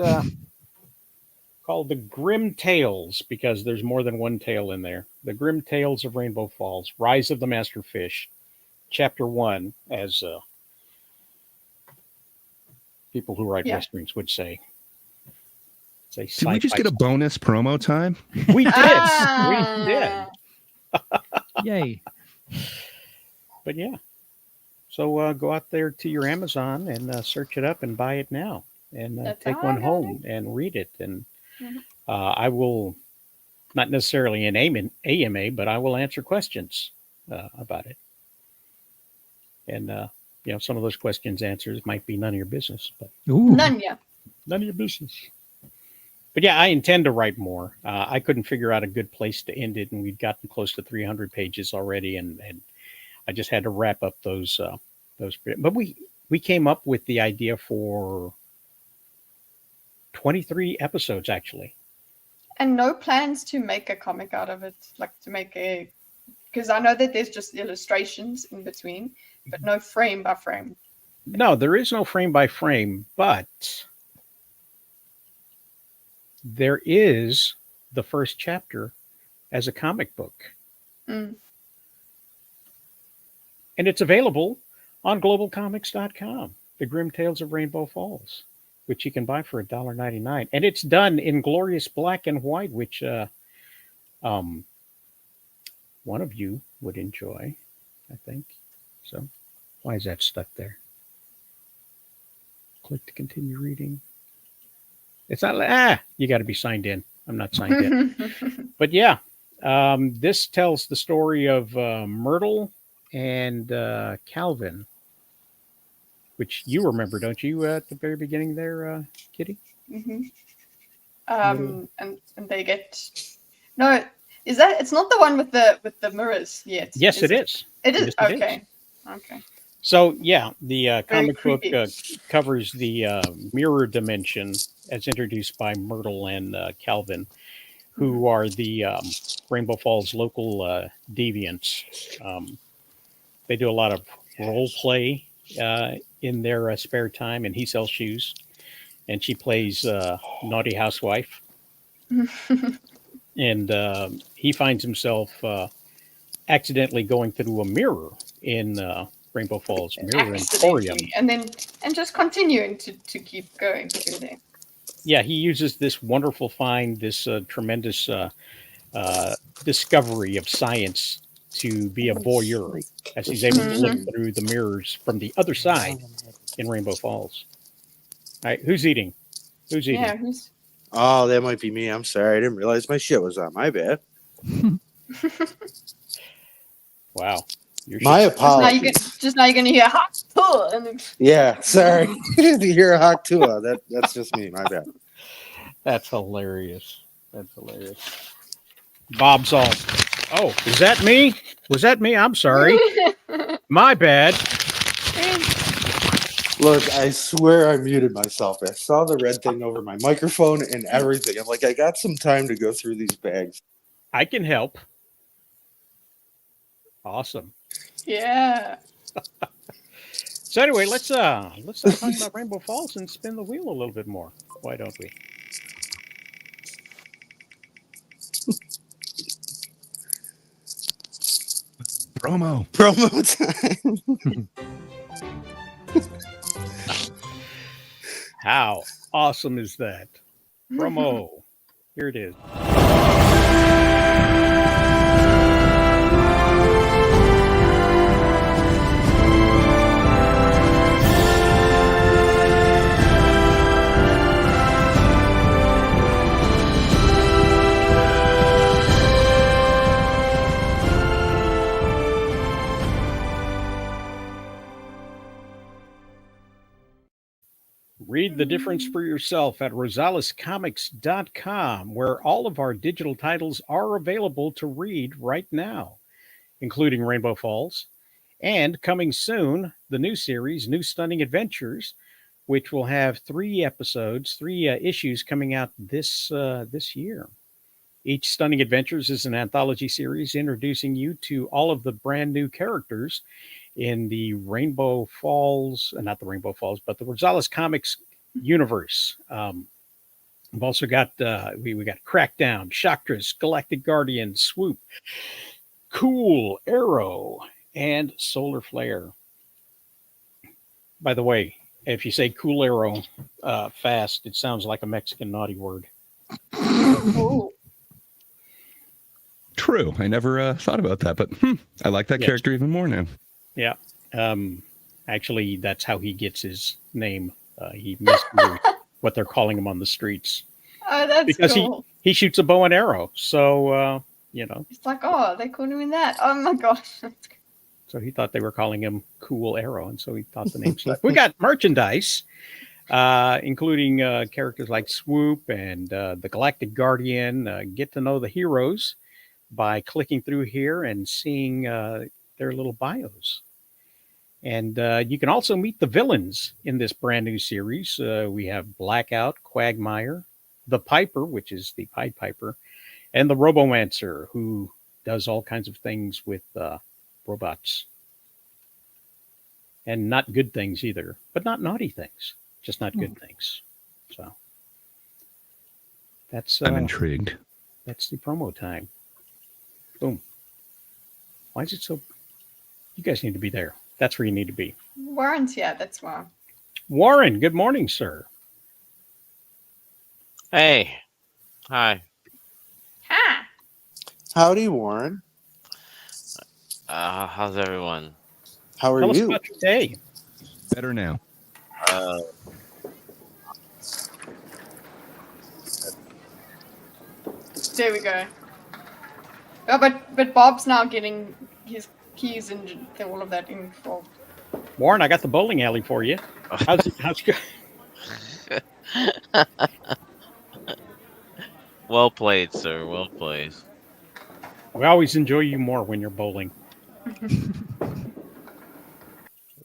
Speaker 1: called The Grimm Tales because there's more than one tale in there. The Grimm Tales of Rainbow Falls, Rise of the Master Fish, Chapter 1, as people who write westerns would say.
Speaker 5: Did we just get a bonus promo time?
Speaker 1: We did. We did.
Speaker 14: Yay.
Speaker 1: But yeah. So go out there to your Amazon and search it up and buy it now. And take one home and read it. And I will, not necessarily an AMA, but I will answer questions about it. And, some of those questions answers might be none of your business. But
Speaker 10: None yet.
Speaker 1: None of your business. But yeah, I intend to write more. I couldn't figure out a good place to end it, and we'd gotten close to 300 pages already, and I just had to wrap up those. But we came up with the idea for 23 episodes, actually.
Speaker 10: And no plans to make a comic out of it, like to make because I know that there's just illustrations in between, but no frame by frame.
Speaker 1: No, there is no frame by frame, but there is the first chapter as a comic book.
Speaker 10: Mm.
Speaker 1: And it's available on globalcomics.com, The Grimm Tales of Rainbow Falls, which you can buy for $1.99. And it's done in glorious black and white, which one of you would enjoy, I think. So why is that stuck there? Click to continue reading. It's not, you got to be signed in. I'm not signed in. But yeah, this tells the story of Myrtle and Calvin, which you remember, don't you, at the very beginning there, Kitty?
Speaker 10: Mm-hmm. And they get it's not the one with the mirrors yet.
Speaker 1: Yes, it is.
Speaker 10: It is.
Speaker 1: Yes,
Speaker 10: Okay.
Speaker 1: Okay. So yeah, the comic book covers the mirror dimension as introduced by Myrtle and Calvin, who are the Rainbow Falls local deviants. They do a lot of role play in their spare time, and he sells shoes, and she plays naughty housewife. And he finds himself accidentally going through a mirror in Rainbow Falls Mirror Emporium.
Speaker 10: And just continuing to keep going through there.
Speaker 1: Yeah, he uses this wonderful find, this tremendous discovery of science to be a voyeur, as he's able to look through the mirrors from the other side in Rainbow Falls. All right, who's eating? Who's eating?
Speaker 10: Yeah,
Speaker 3: Oh, that might be me. I'm sorry. I didn't realize my shit was on. My bad.
Speaker 1: Wow.
Speaker 3: My apologies.
Speaker 10: Just now you're going to hear hot pull.
Speaker 3: Yeah, sorry. You hear a hawk too. That's just me. My bad.
Speaker 1: That's hilarious. That's hilarious. Bob's all, oh, is that me? Was that me? I'm sorry. My bad.
Speaker 3: Look, I swear I muted myself. I saw the red thing over my microphone and everything. I'm like, I got some time to go through these bags.
Speaker 1: I can help. Awesome.
Speaker 10: Yeah.
Speaker 1: So anyway, let's start talking about Rainbow Falls and spin the wheel a little bit more. Why don't we?
Speaker 5: Promo
Speaker 3: time.
Speaker 1: How awesome is that? Promo. Here it is. Read the difference for yourself at rosalescomics.com, where all of our digital titles are available to read right now, including Rainbow Falls, and coming soon, the new series, New Stunning Adventures, which will have 3 episodes, 3 issues coming out this year. Each Stunning Adventures is an anthology series introducing you to all of the brand new characters in the Rainbow Falls, not the Rainbow Falls, but the Rosales Comics universe. We've also got we got Crackdown, Shocktress, Galactic Guardian, Swoop, Cool Arrow, and Solar Flare. By the way, if you say Cool Arrow fast, it sounds like a Mexican naughty word.
Speaker 10: Ooh.
Speaker 5: True. I never thought about that, but I like that character even more now.
Speaker 1: Yeah. Actually, that's how he gets his name. He mishears what they're calling him on the streets.
Speaker 10: Oh, that's
Speaker 1: because
Speaker 10: cool.
Speaker 1: he shoots a bow and arrow. So,
Speaker 10: It's like, oh, they called him that. Oh my gosh.
Speaker 1: So he thought they were calling him Cool Arrow. And so he thought the name stuck. We got merchandise, including characters like Swoop and the Galactic Guardian. Get to know the heroes by clicking through here and seeing their little bios. And you can also meet the villains in this brand new series. We have Blackout, Quagmire, the Piper, which is the Pied Piper, and the Robomancer, who does all kinds of things with robots. And not good things either, but not naughty things, just not good things. So that's
Speaker 5: I'm intrigued.
Speaker 1: That's the promo time. Boom. Why is it so? You guys need to be there. That's where you need to be.
Speaker 10: Warren's here, that's why.
Speaker 1: Warren, good morning, sir.
Speaker 18: Hey. Hi.
Speaker 10: Hi.
Speaker 3: Howdy, Warren.
Speaker 18: How's everyone?
Speaker 3: How are
Speaker 1: Tell us
Speaker 3: you?
Speaker 1: about your day.
Speaker 5: Better now.
Speaker 10: There we go. Oh, but Bob's now getting his keys and all of that involved.
Speaker 1: Warren, I got the bowling alley for you. How's it go?
Speaker 18: Well played, sir. Well played.
Speaker 1: We always enjoy you more when you're bowling.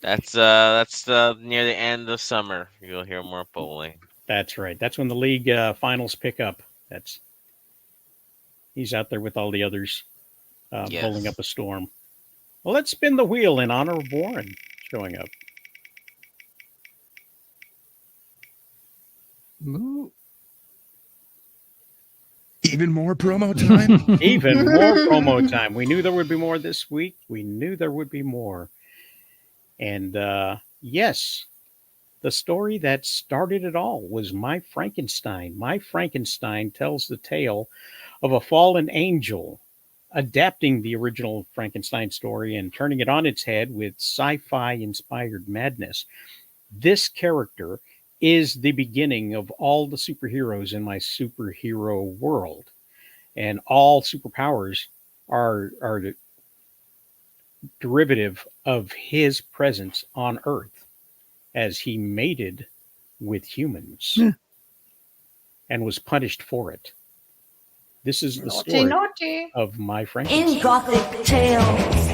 Speaker 18: That's near the end of summer. You'll hear more bowling.
Speaker 1: That's right. That's when the league finals pick up. He's out there with all the others bowling up a storm. Well, let's spin the wheel in honor of Warren showing up.
Speaker 5: Even more promo time?
Speaker 1: Even more promo time. We knew there would be more this week. We knew there would be more. And yes, the story that started it all was My Frankenstein. My Frankenstein tells the tale of a fallen angel adapting the original Frankenstein story and turning it on its head with sci-fi inspired madness. This character is the beginning of all the superheroes in my superhero world. And all superpowers are derivative of his presence on Earth as he mated with humans. and was punished for it. This is the
Speaker 10: Naughty,
Speaker 1: story
Speaker 10: naughty.
Speaker 1: of My Frankenstein.
Speaker 2: In Gothic tales,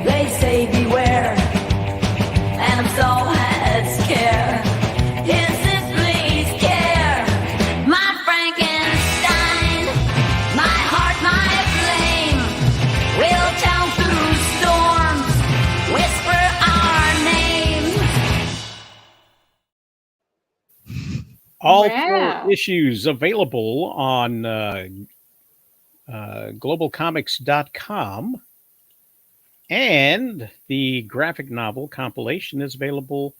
Speaker 2: they say beware, and I'm so had scare. Is it please care? My Frankenstein, my heart, my flame, will tell through storms, whisper our names.
Speaker 1: All
Speaker 10: Wow.
Speaker 1: 4 issues available on globalcomics.com. And the graphic novel compilation is available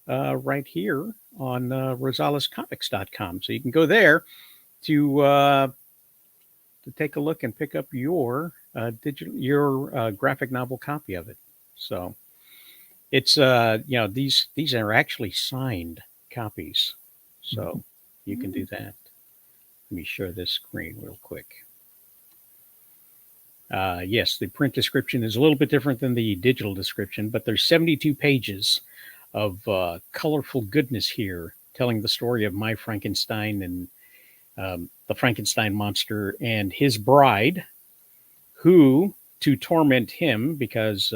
Speaker 1: right here on rosalescomics.com. So you can go there to take a look and pick up your graphic novel copy of it. So it's these are actually signed copies. So you can do that. Let me share this screen real quick. Yes, the print description is a little bit different than the digital description, but there's 72 pages of colorful goodness here, telling the story of My Frankenstein and the Frankenstein monster and his bride, who, to torment him, because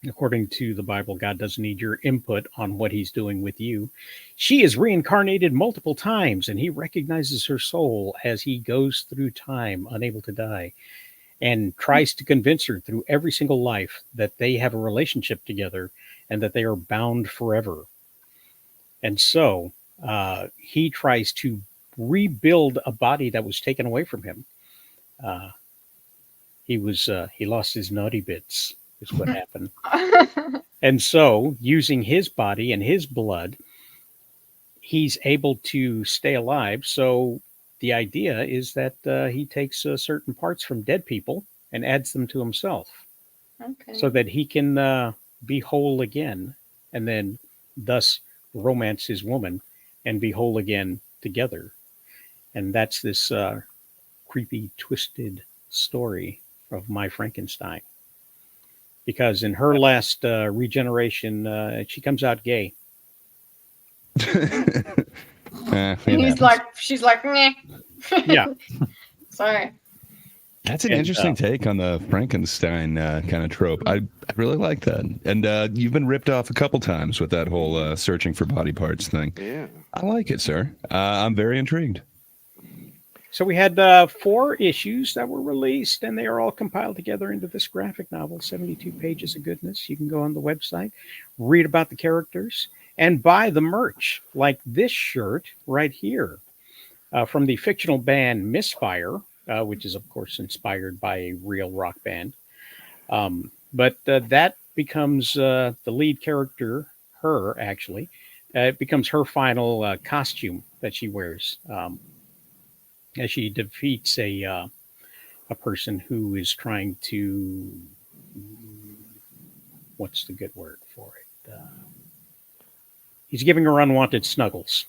Speaker 1: according to the Bible, God doesn't need your input on what he's doing with you. She is reincarnated multiple times, and he recognizes her soul as he goes through time, unable to die, and tries to convince her through every single life that they have a relationship together and that they are bound forever. And so he tries to rebuild a body that was taken away from him. He lost his naughty bits, is what happened. And so, using his body and his blood, he's able to stay alive. So the idea is that he takes certain parts from dead people and adds them to himself, so that he can be whole again, and then thus romance his woman and be whole again together. And that's this creepy, twisted story of My Frankenstein. Because in her last regeneration, she comes out gay.
Speaker 10: She's like, nah.
Speaker 1: Yeah.
Speaker 10: Sorry.
Speaker 5: That's an interesting take on the Frankenstein kind of trope. I really like that. And you've been ripped off a couple times with that whole searching for body parts thing.
Speaker 3: Yeah.
Speaker 5: I like it, sir. I'm very intrigued.
Speaker 1: So we had 4 issues that were released, and they are all compiled together into this graphic novel, 72 pages of goodness. You can go on the website, read about the characters, and buy the merch, like this shirt right here, from the fictional band Misfire, which is, of course, inspired by a real rock band. But that becomes the lead character, her, actually. It becomes her final costume that she wears as she defeats a person who is trying to, what's the good word for it? He's giving her unwanted snuggles.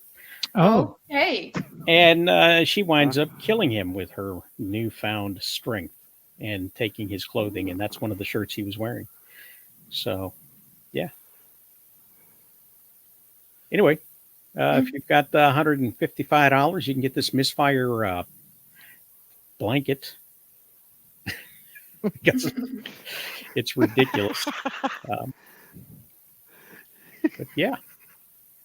Speaker 14: Oh.
Speaker 10: Hey.
Speaker 1: And she winds up killing him with her newfound strength and taking his clothing, and that's one of the shirts he was wearing. So, yeah. Anyway, if you've got $155, you can get this Misfire blanket. Because it's ridiculous. But yeah,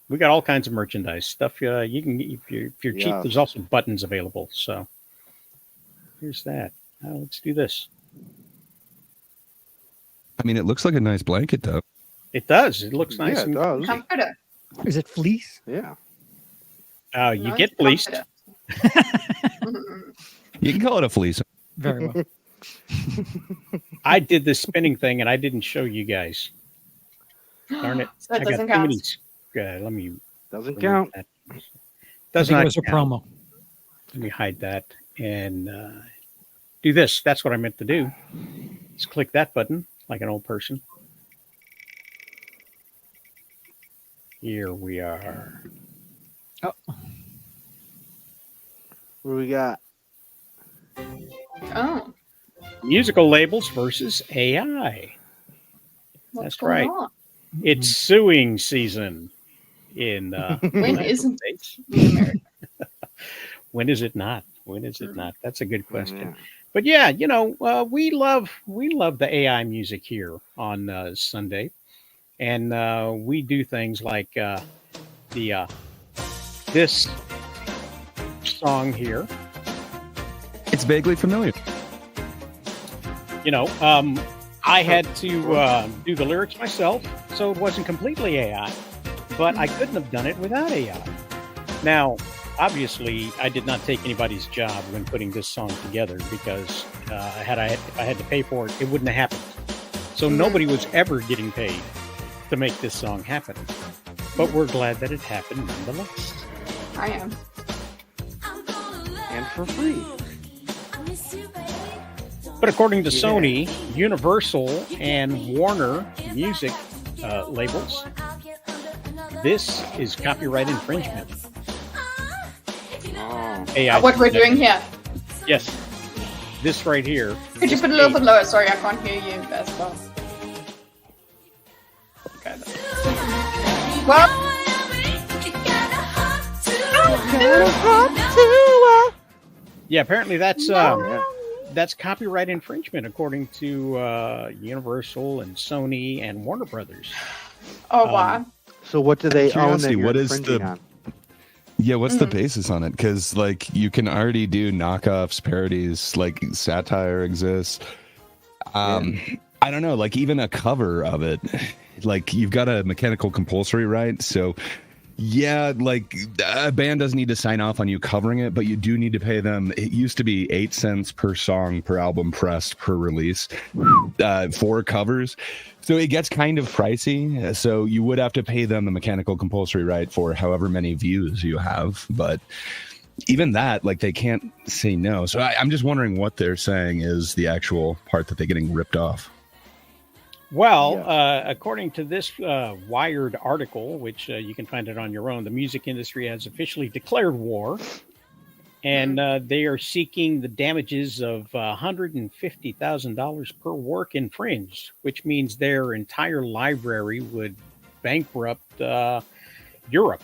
Speaker 1: we got all kinds of merchandise stuff. You can, if you're cheap,
Speaker 3: Yeah.
Speaker 1: there's also buttons available. So here's that. Let's do this.
Speaker 5: I mean, it looks like a nice blanket, though.
Speaker 1: It does. It looks nice.
Speaker 3: Yeah, it
Speaker 1: and
Speaker 3: does.
Speaker 10: Comforter.
Speaker 14: Is it fleece?
Speaker 3: Yeah.
Speaker 1: You
Speaker 10: Nice
Speaker 1: get fleeced.
Speaker 10: comforter.
Speaker 5: You can call it a fleece.
Speaker 14: Very well.
Speaker 1: I did this spinning thing, and I didn't show you guys. Darn it!
Speaker 10: So it
Speaker 1: I got
Speaker 10: doesn't
Speaker 1: too
Speaker 10: count.
Speaker 1: many. Let me.
Speaker 3: Doesn't
Speaker 1: remove
Speaker 3: count.
Speaker 1: that.
Speaker 14: I
Speaker 1: Does
Speaker 14: think it
Speaker 1: not
Speaker 14: was a
Speaker 1: count.
Speaker 14: promo.
Speaker 1: Let me hide that and do this. That's what I meant to do. Just click that button like an old person. Here we are.
Speaker 14: Oh.
Speaker 3: What do we got?
Speaker 10: Oh.
Speaker 1: Musical labels versus AI.
Speaker 10: What's
Speaker 1: That's
Speaker 10: going
Speaker 1: right.
Speaker 10: on?
Speaker 1: It's suing season in
Speaker 10: When
Speaker 1: United
Speaker 10: isn't
Speaker 1: States.
Speaker 10: in America?
Speaker 1: When is it not? When is it not? That's a good question.
Speaker 3: Yeah.
Speaker 1: But yeah, we love the AI music here on Sunday, and we do things like the this song here.
Speaker 5: It's vaguely familiar.
Speaker 1: I had to do the lyrics myself, so it wasn't completely AI, but I couldn't have done it without AI. Now, obviously, I did not take anybody's job when putting this song together because if I had to pay for it, it wouldn't have happened. So nobody was ever getting paid to make this song happen. But we're glad that it happened nonetheless.
Speaker 10: I am.
Speaker 3: And for free.
Speaker 1: But according to Sony, Universal, and Warner Music labels, this is copyright infringement. AI
Speaker 10: What we're doing here.
Speaker 1: Yes. This right here.
Speaker 10: Could you put a little bit lower? Sorry, I can't hear you as well. Okay. Well.
Speaker 1: Yeah, apparently that's copyright infringement according to Universal and Sony and Warner Brothers.
Speaker 10: Oh wow!
Speaker 3: So what do they own that
Speaker 5: Curiosity,
Speaker 3: you're
Speaker 5: what is
Speaker 3: infringing
Speaker 5: the
Speaker 3: on?
Speaker 5: Yeah, what's the basis on it? Because like you can already do knockoffs, parodies, like satire exists. I don't know, like even a cover of it, like you've got a mechanical compulsory right. So yeah, like a band doesn't need to sign off on you covering it, but you do need to pay them. It used to be 8 cents per song per album pressed per release for covers. So it gets kind of pricey. So you would have to pay them the mechanical compulsory right for however many views you have. But even that, like they can't say no. So I'm just wondering what they're saying is the actual part that they're getting ripped off.
Speaker 1: Well, according to this Wired article, which you can find it on your own, the music industry has officially declared war, and they are seeking the damages of $150,000 per work infringed, which means their entire library would bankrupt Europe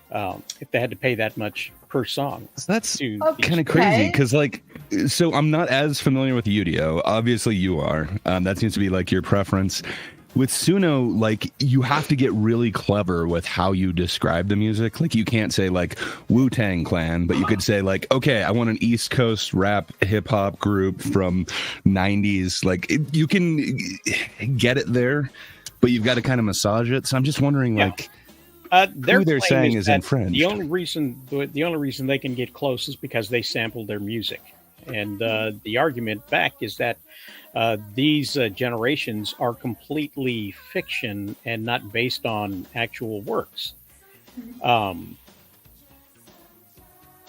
Speaker 1: if they had to pay that much per song.
Speaker 5: So that's kind of crazy because, like, so I'm not as familiar with Udio. Obviously, you are. That seems to be like your preference. With Suno, like, you have to get really clever with how you describe the music. Like, you can't say, like, Wu-Tang Clan, but you could say, like, okay, I want an East Coast rap hip-hop group from 90s. Like, you can get it there, but you've got to kind of massage it. So I'm just wondering, like, who they're saying is infringed.
Speaker 1: The only reason they can get close is because they sampled their music. And the argument back is that these generations are completely fiction and not based on actual works.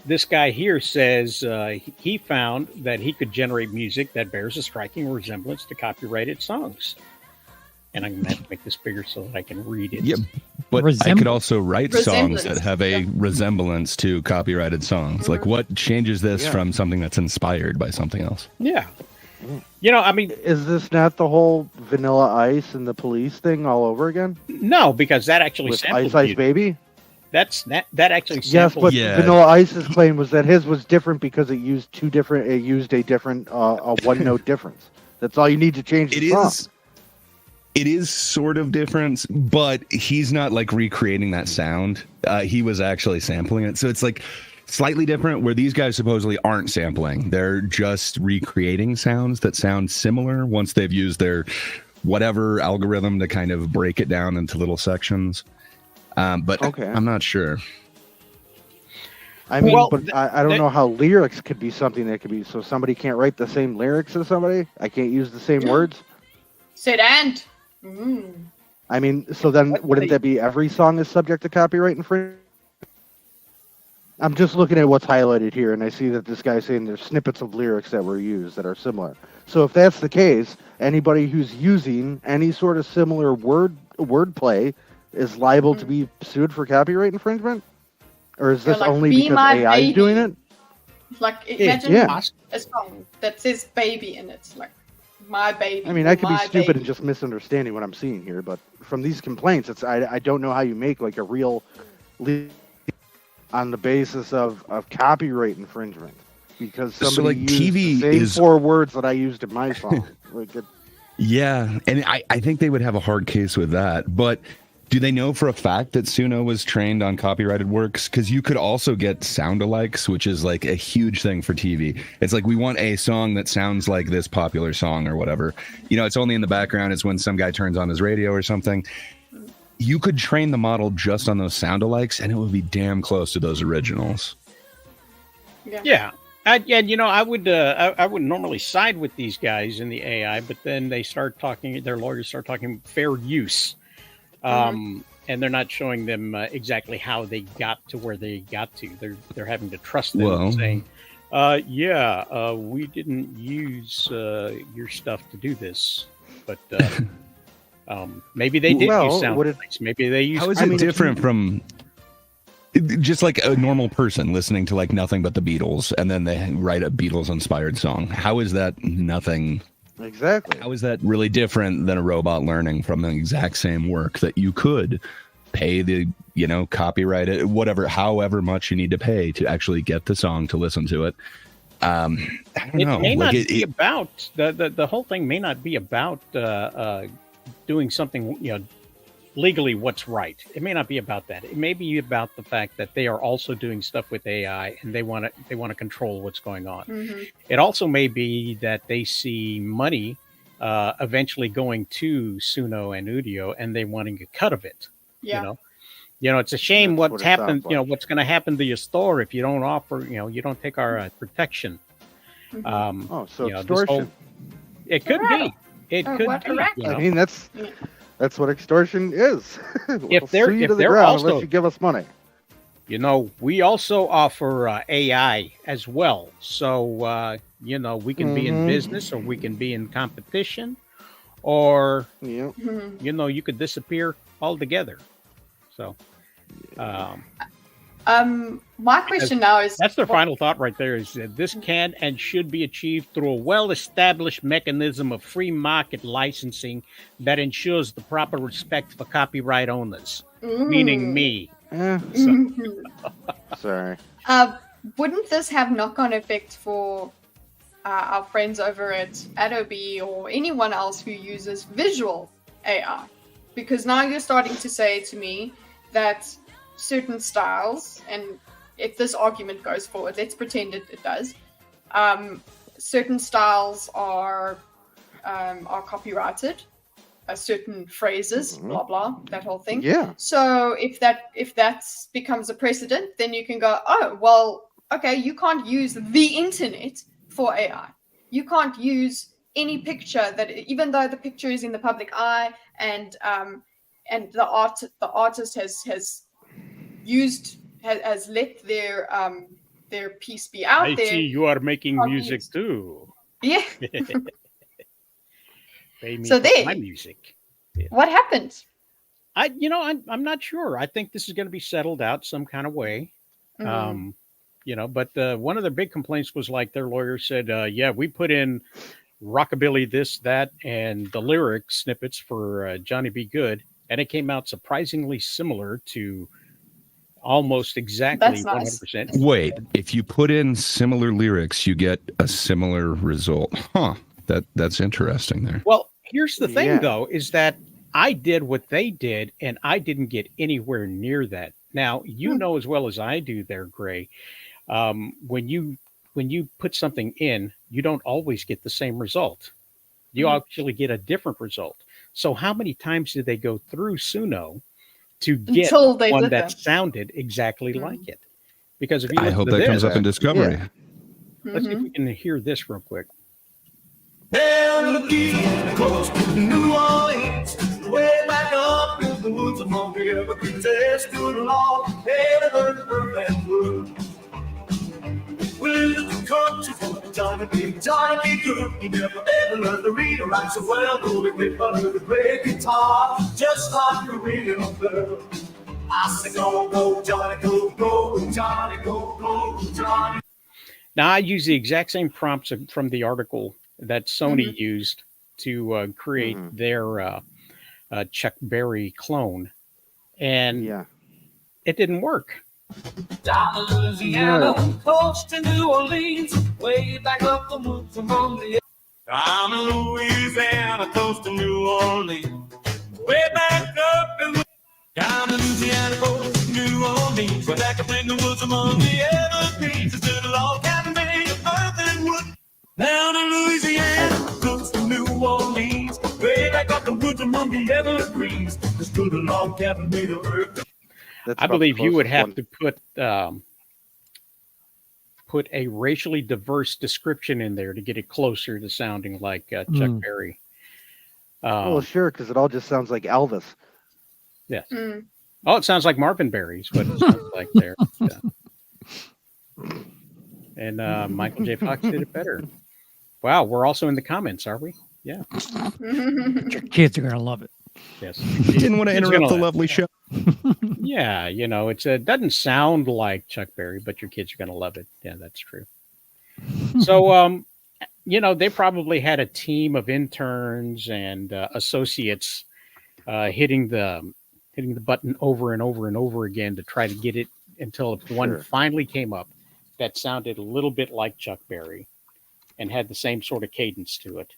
Speaker 1: This guy here says he found that he could generate music that bears a striking resemblance to copyrighted songs. And I'm going to have to make this bigger so that I can read it.
Speaker 5: Yeah, but I could also write songs that have a resemblance to copyrighted songs. Like, what changes this from something that's inspired by something else?
Speaker 1: Yeah. You know, I mean...
Speaker 3: Is this not the whole Vanilla Ice and the Police thing all over again?
Speaker 1: No, because that actually
Speaker 3: with
Speaker 1: sampled
Speaker 3: Ice Ice Baby?
Speaker 1: That actually
Speaker 3: yes,
Speaker 1: sampled...
Speaker 3: but Vanilla Ice's claim was that his was different because it used a different a one note difference. That's all you need to change the song.
Speaker 5: It is sort of different, but he's not like recreating that sound. He was actually sampling it. So it's like slightly different where these guys supposedly aren't sampling. They're just recreating sounds that sound similar once they've used their whatever algorithm to kind of break it down into little sections. But I'm not sure.
Speaker 3: I mean, but I don't know how lyrics could be something that could be. So somebody can't write the same lyrics as somebody? I can't use the same words?
Speaker 10: Sit and.
Speaker 3: I mean, so then wouldn't that be every song is subject to copyright infringement? I'm just looking at what's highlighted here, and I see that this guy's saying there's snippets of lyrics that were used that are similar. So if that's the case, anybody who's using any sort of similar wordplay is liable to be sued for copyright infringement? Or is this only because AI is doing it?
Speaker 10: Like, imagine a song that says baby in it. Like, my baby.
Speaker 3: I mean, I could be stupid and just misunderstanding what I'm seeing here, but from these complaints, I don't know how you make like a real. on the basis of copyright infringement because
Speaker 5: So,
Speaker 3: somebody
Speaker 5: like,
Speaker 3: used
Speaker 5: TV
Speaker 3: the same
Speaker 5: is-
Speaker 3: 4 words that I used in my song. Like
Speaker 5: Yeah, and I think they would have a hard case with that. But do they know for a fact that Suno was trained on copyrighted works? Because you could also get sound-alikes, which is like a huge thing for TV. It's like, we want a song that sounds like this popular song or whatever. You know, it's only in the background. It's when some guy turns on his radio or something. You could train the model just on those sound-alikes, and it would be damn close to those originals.
Speaker 1: Yeah. I would normally side with these guys in the AI, but then they start talking. Their lawyers start talking fair use, and they're not showing them exactly how they got to where they got to. They're having to trust them,
Speaker 5: Well-
Speaker 1: saying, we didn't use your stuff to do this, but maybe they did use sound effects. Maybe they used.
Speaker 5: How is it different from just like a normal person listening to like nothing but the Beatles, and then they write a Beatles-inspired song? How is that nothing?
Speaker 3: Exactly.
Speaker 5: How is that really different than a robot learning from the exact same work that you could pay the, copyright it, whatever, however much you need to pay to actually get the song to listen to it? I don't know.
Speaker 1: It may
Speaker 5: Like,
Speaker 1: not be about the whole thing. May not be about doing something, legally what's right. It may not be about that. It may be about the fact that they are also doing stuff with AI and they want to control what's going on. It also may be that they see money eventually going to Suno and Udio, and they wanting a cut of it.
Speaker 10: Yeah.
Speaker 1: It's a shame
Speaker 3: That's
Speaker 1: what's
Speaker 3: what it
Speaker 1: happened.
Speaker 3: sounds like.
Speaker 1: What's going to happen to your store if you don't offer. You don't take our protection.
Speaker 3: So
Speaker 1: this whole-
Speaker 3: extortion.
Speaker 1: it could be. It
Speaker 10: Or
Speaker 1: could
Speaker 10: what?
Speaker 1: be.
Speaker 10: Harassment.
Speaker 3: I mean, that's what extortion is. We'll
Speaker 1: they're-
Speaker 3: sue you
Speaker 1: if
Speaker 3: to the
Speaker 1: they're
Speaker 3: ground
Speaker 1: also-
Speaker 3: unless you give us money.
Speaker 1: We also offer AI as well. So, we can be in business, or we can be in competition, or, you could disappear altogether. So,
Speaker 10: my question now is
Speaker 1: that's their final thought right there, is that this can and should be achieved through a well-established mechanism of free market licensing that ensures the proper respect for copyright owners, meaning me.
Speaker 3: Sorry.
Speaker 10: Wouldn't this have knock-on effect for our friends over at Adobe or anyone else who uses visual AI? Because now you're starting to say to me that certain styles, and if this argument goes forward, let's pretend it does, certain styles are copyrighted, certain phrases, blah blah, that whole thing.
Speaker 3: Yeah.
Speaker 10: So if that becomes a precedent, then you can go, oh well, okay, you can't use the internet for AI. You can't use any picture that, even though the picture is in the public eye, and the artist has let their piece be out
Speaker 1: I
Speaker 10: there.
Speaker 1: see you are making
Speaker 10: Can't
Speaker 1: music
Speaker 10: use.
Speaker 1: too.
Speaker 10: Yeah.
Speaker 1: Pay me
Speaker 10: So
Speaker 1: for
Speaker 10: there.
Speaker 1: my music.
Speaker 10: What happened?
Speaker 1: I'm not sure. I think this is going to be settled out some kind of way. But one of the big complaints was, like, their lawyer said, we put in rockabilly this, that, and the lyric snippets for Johnny B. Good, and it came out surprisingly similar to almost exactly
Speaker 10: That's nice.
Speaker 1: 100%.
Speaker 5: Wait, if you put in similar lyrics, you get a similar result. Huh. That's interesting there.
Speaker 1: Well, here's the thing,
Speaker 3: Yeah.
Speaker 1: though, is that I did what they did, and I didn't get anywhere near that. Now, you know as well as I do there, Gray, when you put something in, you don't always get the same result. You actually get a different result. So how many times did they go through Suno to get
Speaker 10: Until they
Speaker 1: one
Speaker 10: did
Speaker 1: that
Speaker 10: that.
Speaker 1: sounded exactly like it? Because if you
Speaker 5: I
Speaker 1: listen
Speaker 5: hope
Speaker 1: to
Speaker 5: that comes
Speaker 1: this,
Speaker 5: up in Discovery.
Speaker 3: Yeah.
Speaker 1: let's see if we can hear this real quick.
Speaker 7: Close to New Orleans, way back up in the woods of Hungry Evergreen, test to the law, and heard the perfect word. We lived in the country for Johnny B. Good. He never ever learned to read or write so well, though he played under the great guitar, just like a real bird. I say, go, go, Johnny, go, go, Johnny, go, go, Johnny.
Speaker 1: Now, I use the exact same prompts from the article that Sony used to create their Chuck Berry clone, and it didn't work.
Speaker 7: Down in Louisiana, close to New Orleans, way back up the moon from the down in Louisiana, close to New Orleans, way back up in the down in Louisiana, close to New Orleans, way back up in the woods among the evergreens, a little log cabin made of earth and wood. Down in Louisiana, close to New Orleans, way back up the woods among the evergreens, this little log cabin made of earth.
Speaker 3: That's
Speaker 1: I
Speaker 3: about the
Speaker 1: believe you would
Speaker 3: closest
Speaker 1: have
Speaker 3: one.
Speaker 1: to put a racially diverse description in there to get it closer to sounding like Chuck Berry.
Speaker 3: Well, sure, because it all just sounds like Elvis.
Speaker 1: Yes.
Speaker 10: Mm.
Speaker 1: Oh, it sounds like Marvin Berry is what it sounds like there. Yeah. And Michael J. Fox did it better. Wow, we're also in the comments, are we? Yeah.
Speaker 14: Your kids are gonna love it.
Speaker 1: Yes.
Speaker 5: Didn't want to
Speaker 1: Kids are
Speaker 5: interrupt
Speaker 1: gonna
Speaker 5: the
Speaker 1: laugh.
Speaker 5: lovely show.
Speaker 1: Yeah, it doesn't sound like Chuck Berry, but your kids are going to love it. Yeah, that's true. So, they probably had a team of interns and associates hitting the button over and over and over again to try to get it until one
Speaker 3: Sure.
Speaker 1: finally came up that sounded a little bit like Chuck Berry and had the same sort of cadence to it.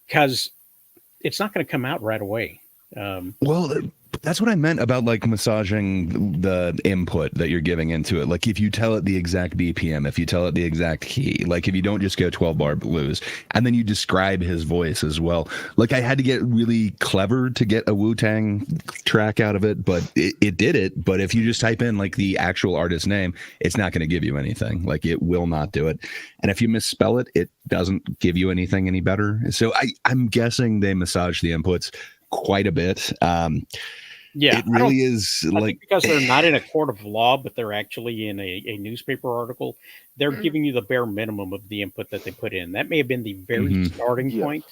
Speaker 1: Because it's not going to come out right away.
Speaker 5: Well, that's what I meant about like massaging the input that you're giving into it. Like if you tell it the exact BPM, if you tell it the exact key, like if you don't just go 12 bar blues and then you describe his voice as well. Like I had to get really clever to get a Wu-Tang track out of it, but it did it. But if you just type in like the actual artist name, it's not going to give you anything. Like it will not do it. And if you misspell it, it doesn't give you anything any better. So I'm guessing they massage the inputs quite a bit.
Speaker 1: Yeah,
Speaker 5: it really is
Speaker 1: I
Speaker 5: like
Speaker 1: think because they're not in a court of law, but they're actually in a newspaper article. They're giving you the bare minimum of the input that they put in. That may have been the very starting point,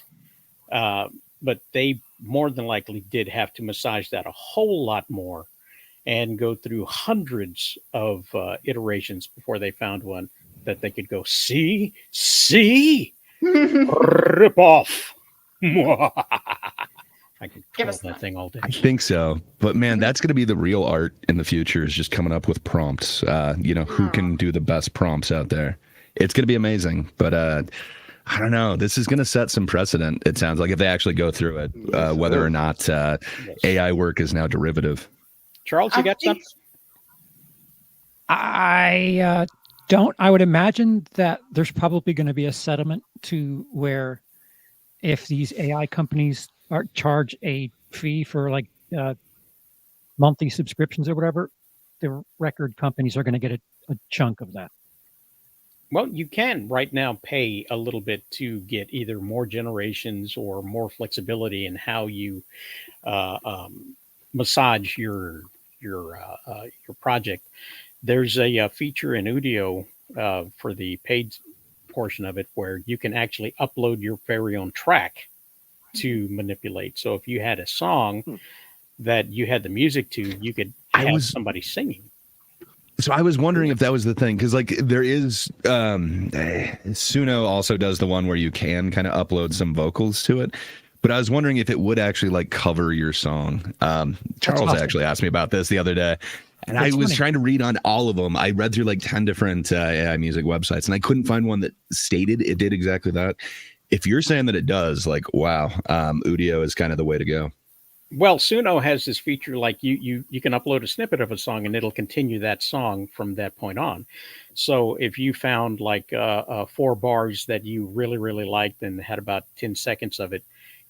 Speaker 1: but they more than likely did have to massage that a whole lot more and go through hundreds of iterations before they found one that they could go, see, rip off. I can troll that thing all day.
Speaker 5: I think so, but man, that's going to be the real art in the future, is just coming up with prompts. Who can do the best prompts out there? It's going to be amazing, but I don't know. This is going to set some precedent. It sounds like if they actually go through it, whether or not AI work is now derivative.
Speaker 1: Charles, you got something?
Speaker 14: I don't. I would imagine that there's probably going to be a settlement to where if these AI companies charge a fee for like monthly subscriptions or whatever, the record companies are going to get a chunk of that.
Speaker 1: Well, you can right now pay a little bit to get either more generations or more flexibility in how you massage your project. There's a feature in Udio for the paid portion of it where you can actually upload your very own track to manipulate. So if you had a song that you had the music to, you could have somebody singing.
Speaker 5: So I was wondering if that was the thing, because like there is Suno also does the one where you can kind of upload some vocals to it. But I was wondering if it would actually like cover your song. Charles actually asked me about this the other day. And I was trying to read on all of them. I read through like 10 different AI music websites, and I couldn't find one that stated it did exactly that. If you're saying that it does, like, wow, Udio is kind of the way to go.
Speaker 1: Well, Suno has this feature like you can upload a snippet of a song and it'll continue that song from that point on. So if you found like 4 bars that you really, really liked and had about 10 seconds of it,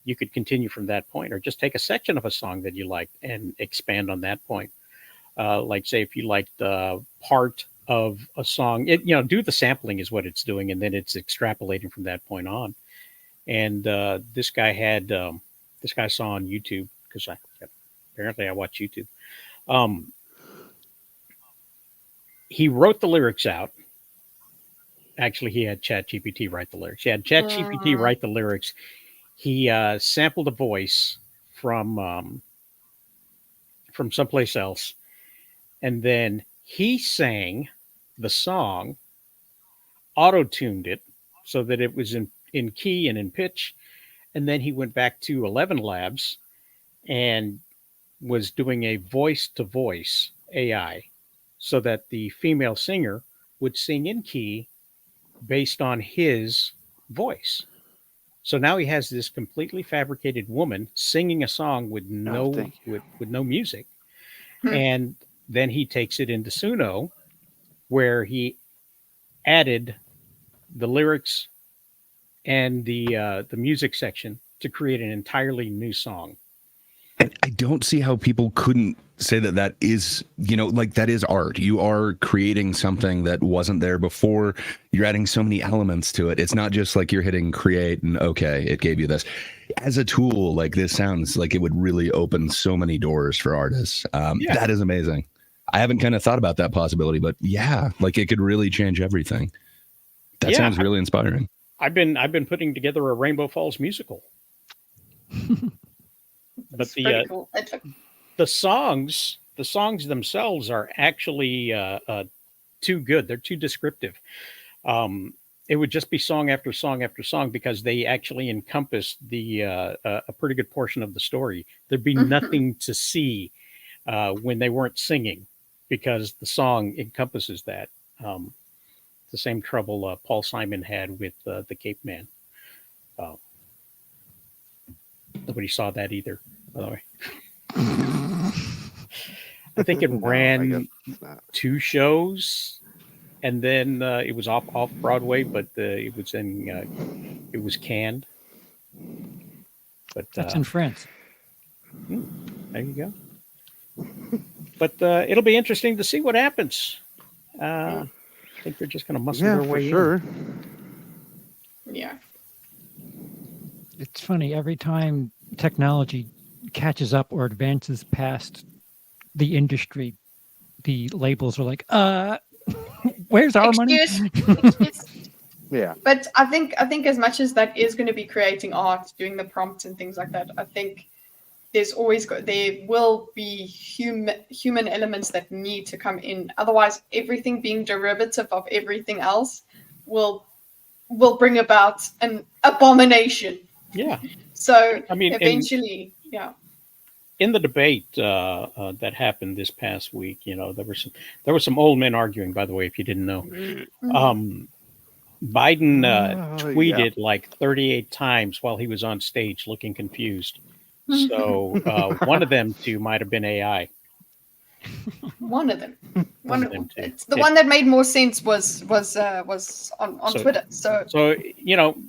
Speaker 1: you could continue from that point, or just take a section of a song that you liked and expand on that point. Like say if you liked part of a song, do the sampling is what it's doing, and then it's extrapolating from that point on. And this guy saw on YouTube, because apparently I watch YouTube. He wrote the lyrics out. Actually, he had ChatGPT write the lyrics. He had ChatGPT write the lyrics. He sampled a voice from someplace else, and then he sang the song, auto-tuned it so that it was in key and in pitch, and then he went back to 11 Labs and was doing a voice to voice AI so that the female singer would sing in key based on his voice. So now he has this completely fabricated woman singing a song with with no music. And then he takes it into Suno where he added the lyrics and the music section to create an entirely new song.
Speaker 5: I don't see how people couldn't say that that is, like that is art. You are creating something that wasn't there before. You're adding so many elements to it. It's not just like you're hitting create and okay, it gave you this. As a tool, like this sounds like it would really open so many doors for artists. That is amazing. I haven't kind of thought about that possibility, but yeah, like it could really change everything. That sounds really inspiring.
Speaker 1: I've been putting together a Rainbow Falls musical. But
Speaker 10: Cool.
Speaker 1: the songs themselves are actually too good. They're too descriptive. It would just be song after song after song because they actually encompass a pretty good portion of the story. There'd be nothing to see when they weren't singing because the song encompasses that. The same trouble Paul Simon had with the Cape Man. Nobody saw that either, by the way. I think it ran 2 shows, and then it was off Broadway, but it was canned. But
Speaker 14: that's in France.
Speaker 1: There you go. But it'll be interesting to see what happens. I think they're just going to muscle their way in.
Speaker 10: Yeah.
Speaker 14: It's funny, every time technology catches up or advances past the industry, the labels are like, where's our money?
Speaker 3: Yeah.
Speaker 10: But I think as much as that is going to be creating art, doing the prompts and things like that, I think there will be human elements that need to come in. Otherwise, everything being derivative of everything else will bring about an abomination.
Speaker 1: Yeah.
Speaker 10: So
Speaker 1: I mean,
Speaker 10: eventually,
Speaker 1: in the debate that happened this past week, there were some old men arguing. By the way, if you didn't know, Biden tweeted like 38 times while he was on stage, looking confused. So one of them too might have been AI.
Speaker 10: One of them. It's the one that made more sense was on Twitter. So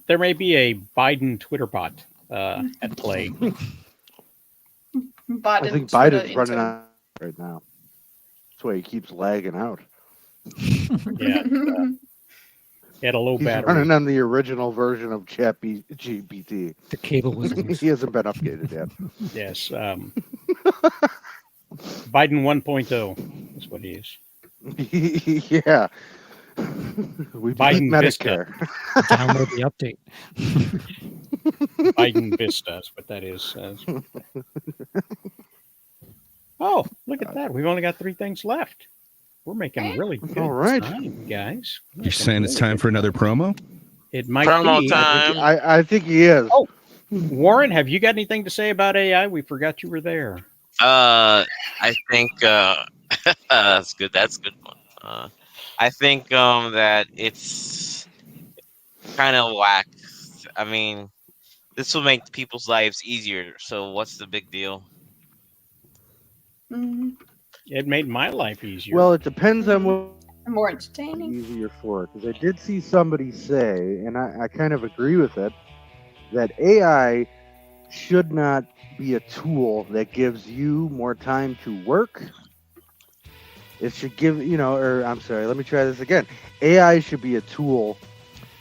Speaker 1: there may be a Biden Twitter bot at play.
Speaker 3: I think Biden's running out right now. That's why he keeps lagging out.
Speaker 1: Yeah. He had a low
Speaker 3: He's
Speaker 1: battery.
Speaker 3: running on the original version of ChatGPT.
Speaker 14: The cable was
Speaker 3: He hasn't been updated yet.
Speaker 1: Yes. Biden 1.0 is what he is.
Speaker 3: Yeah. We
Speaker 1: Biden
Speaker 3: Medicare.
Speaker 14: Download the update.
Speaker 1: Biden Vista is what that is. Oh, look at that. We've only got 3 things left. We're making really good time, guys.
Speaker 5: You're saying it's time for another promo?
Speaker 1: It might
Speaker 18: Promo
Speaker 1: be.
Speaker 18: time.
Speaker 3: I think he is.
Speaker 1: Oh, Warren, have you got anything to say about AI? We forgot you were there.
Speaker 18: I think that's good. That's a good one. I think that it's kind of whack. I mean, this will make people's lives easier. So what's the big deal?
Speaker 1: It made my life easier.
Speaker 3: Well, it depends on what
Speaker 10: more entertaining.
Speaker 3: Easier for it, because I did see somebody say, and I kind of agree with it, that AI should not be a tool that gives you more time to work. It should give, I'm sorry, let me try this again. AI should be a tool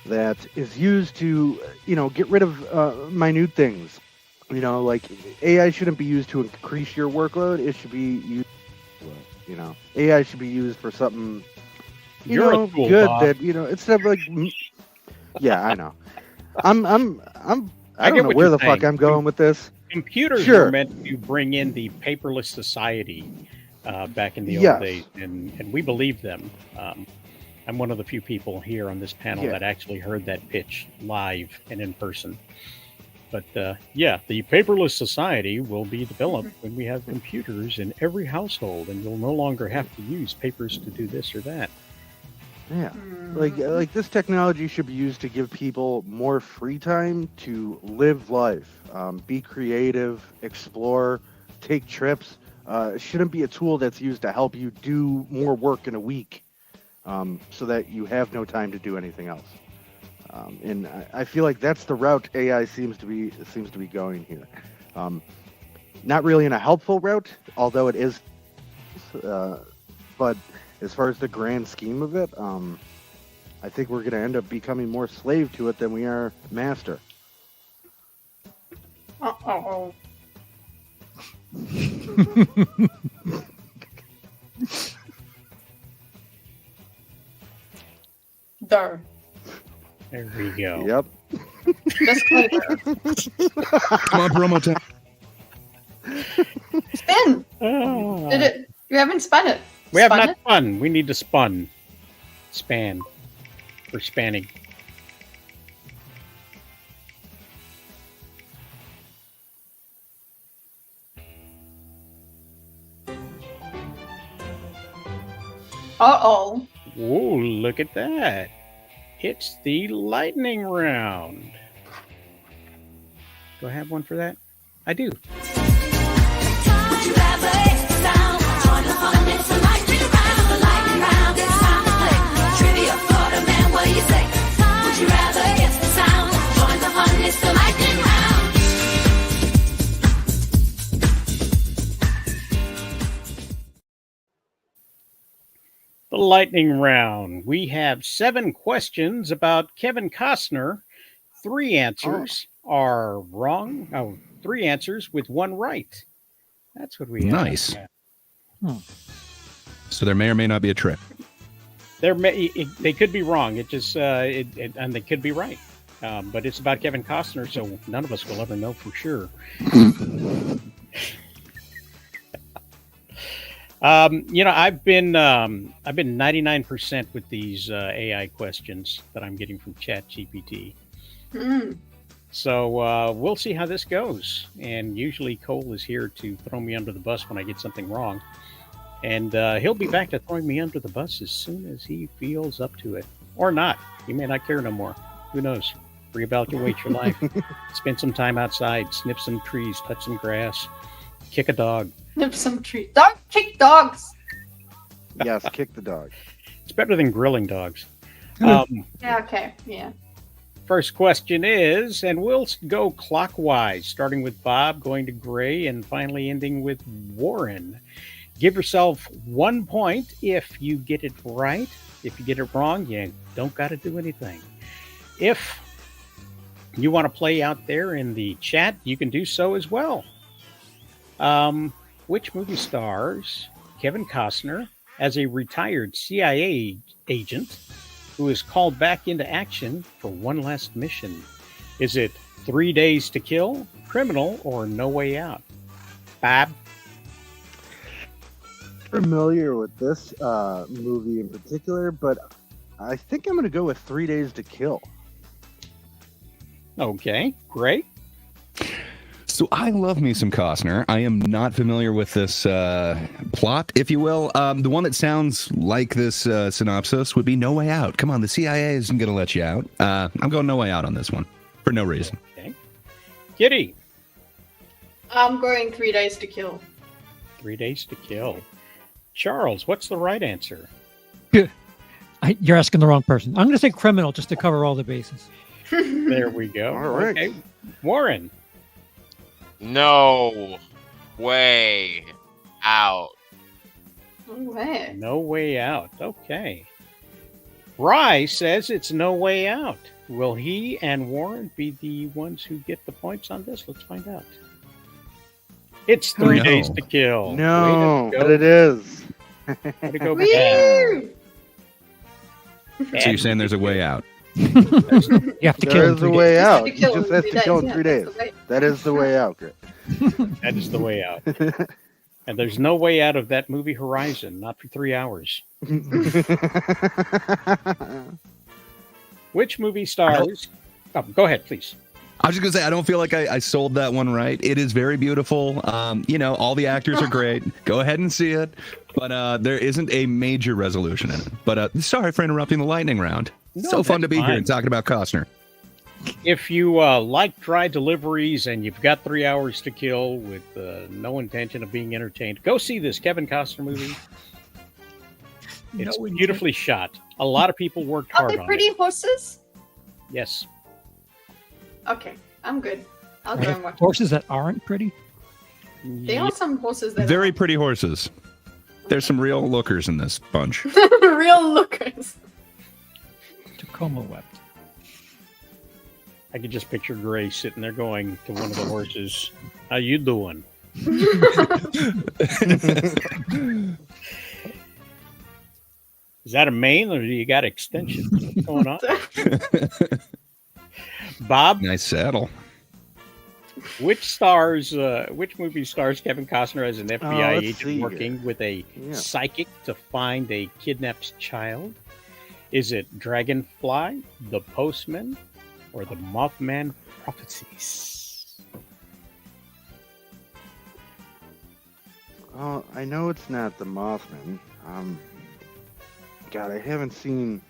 Speaker 3: that is used to, get rid of minute things. Like AI shouldn't be used to increase your workload. It should be used, AI should be used for something,
Speaker 1: You're a tool,
Speaker 3: good
Speaker 1: Bob.
Speaker 3: that, instead of like, yeah, I know. I don't
Speaker 1: get
Speaker 3: know
Speaker 1: what
Speaker 3: where
Speaker 1: you're
Speaker 3: the fuck
Speaker 1: saying.
Speaker 3: I'm going with this.
Speaker 1: Computers
Speaker 3: Sure.
Speaker 1: were meant to bring in the paperless society back in the
Speaker 3: Yes.
Speaker 1: old days, and we believe them. I'm one of the few people here on this panel
Speaker 3: Yeah.
Speaker 1: that actually heard that pitch live and in person. But yeah, the paperless society will be developed when we have computers in every household, and you'll no longer have to use papers to do this or that.
Speaker 3: Yeah, like this technology should be used to give people more free time to live life, be creative, explore, take trips. It shouldn't be a tool that's used to help you do more work in a week, so that you have no time to do anything else. And I feel like that's the route AI seems to be going here. Not really in a helpful route, although it is. But as far as the grand scheme of it, I think we're going to end up becoming more slave to it than we are master.
Speaker 10: Uh-oh. There.
Speaker 1: There we go.
Speaker 3: Yep.
Speaker 10: Just clever.
Speaker 5: Come on, promo time.
Speaker 10: Spin!
Speaker 1: Oh.
Speaker 10: Did it? You haven't spun it.
Speaker 1: We have
Speaker 10: Spun
Speaker 1: not
Speaker 10: it?
Speaker 1: spun. We need to spun. Span. For spanning.
Speaker 10: Uh-oh.
Speaker 1: Whoa, look at that. It's the lightning round. Do I have one for that? I do. The lightning round. We have 7 questions about Kevin Costner. 3 answers are wrong. Oh, 3 answers with 1 right. That's what we have.
Speaker 5: Nice. So there may or may not be a trick.
Speaker 1: They could be wrong. It just and they could be right. But it's about Kevin Costner, so none of us will ever know for sure. I've been 99% with these AI questions that I'm getting from ChatGPT. So we'll see how this goes. And usually Cole is here to throw me under the bus when I get something wrong. And he'll be back to throwing me under the bus as soon as he feels up to it. Or not. He may not care no more. Who knows? Reevaluate your life. Spend some time outside. Snip some trees. Touch some grass. Kick a dog.
Speaker 10: Snip some trees. Don't kick dogs.
Speaker 3: Yes, kick the dog.
Speaker 1: It's better than grilling dogs.
Speaker 10: Yeah, okay. Yeah.
Speaker 1: First question is, and we'll go clockwise, starting with Bob, going to Gray, and finally ending with Warren. Give yourself 1 point if you get it right. If you get it wrong, you don't got to do anything. If you want to play out there in the chat, you can do so as well. Which movie stars Kevin Costner as a retired CIA agent who is called back into action for one last mission? Is it 3 Days to Kill, Criminal, or No Way Out? Bob?
Speaker 3: Familiar with this movie in particular, but I think I'm going to go with 3 Days to Kill.
Speaker 1: Okay, great.
Speaker 5: So I love me some Costner. I am not familiar with this plot, if you will. The one that sounds like this synopsis would be No Way Out. Come on, the CIA isn't going to let you out. I'm going No Way Out on this one for no reason.
Speaker 1: Okay. Kitty?
Speaker 10: I'm going 3 Days to Kill.
Speaker 1: 3 Days to Kill. Charles, what's the right answer?
Speaker 14: You're asking the wrong person. I'm going to say Criminal just to cover all the bases.
Speaker 1: There we go.
Speaker 3: All right.
Speaker 1: Okay. Warren?
Speaker 18: No Way Out.
Speaker 10: No way.
Speaker 1: No Way Out. Okay. Rye says it's No Way Out. Will he and Warren be the ones who get the points on this? Let's find out. It's 3 Days to Kill.
Speaker 3: No,
Speaker 1: Way to
Speaker 3: but
Speaker 1: go.
Speaker 3: it is.
Speaker 1: Way to go,
Speaker 10: Woo!
Speaker 5: So you're saying there's a way out?
Speaker 14: You have to kill
Speaker 3: There
Speaker 14: in
Speaker 3: is
Speaker 14: 3
Speaker 3: a
Speaker 14: days.
Speaker 3: way out.
Speaker 10: to
Speaker 3: He
Speaker 10: kill in
Speaker 3: just has
Speaker 10: 3
Speaker 3: to kill in
Speaker 10: days,
Speaker 3: 3
Speaker 10: yeah,
Speaker 3: days.
Speaker 10: that's the way.
Speaker 3: That is the way out, Grit.
Speaker 1: That is the way out. And there's no way out of that movie Horizon, not for 3 hours. Which movie stars... Oh, go ahead, please.
Speaker 5: I was just gonna say I don't feel like I sold that one right. It is very beautiful. All the actors are great. Go ahead and see it, but there isn't a major resolution in it. But sorry for interrupting the lightning round.
Speaker 1: No,
Speaker 5: So fun
Speaker 1: that's
Speaker 5: to be here
Speaker 1: fine.
Speaker 5: and talking about Costner.
Speaker 1: If you like dry deliveries and you've got 3 hours to kill with no intention of being entertained, go see this Kevin Costner movie. It's beautifully shot. A lot of people worked
Speaker 10: Are
Speaker 1: hard
Speaker 10: they
Speaker 1: on
Speaker 10: pretty
Speaker 1: it.
Speaker 10: horses?
Speaker 1: Yes.
Speaker 10: Okay, I'm good. I'll go and watch it.
Speaker 14: Horses that aren't pretty.
Speaker 10: There are some horses that
Speaker 5: Very pretty horses. There's some real lookers in this bunch.
Speaker 10: are real lookers.
Speaker 14: Tacoma wept.
Speaker 1: I could just picture Gray sitting there going to one of the horses, "How you doing?" Is that a mane or do you got extensions? What's going on? Bob,
Speaker 5: Nice saddle.
Speaker 1: which movie stars Kevin Costner as an FBI
Speaker 3: let's
Speaker 1: agent
Speaker 3: see
Speaker 1: working
Speaker 3: here.
Speaker 1: with a
Speaker 3: Yeah.
Speaker 1: psychic to find a kidnapped child? Is it Dragonfly, The Postman, or The Mothman Prophecies?
Speaker 3: Oh, I know it's not the Mothman. God, I haven't seen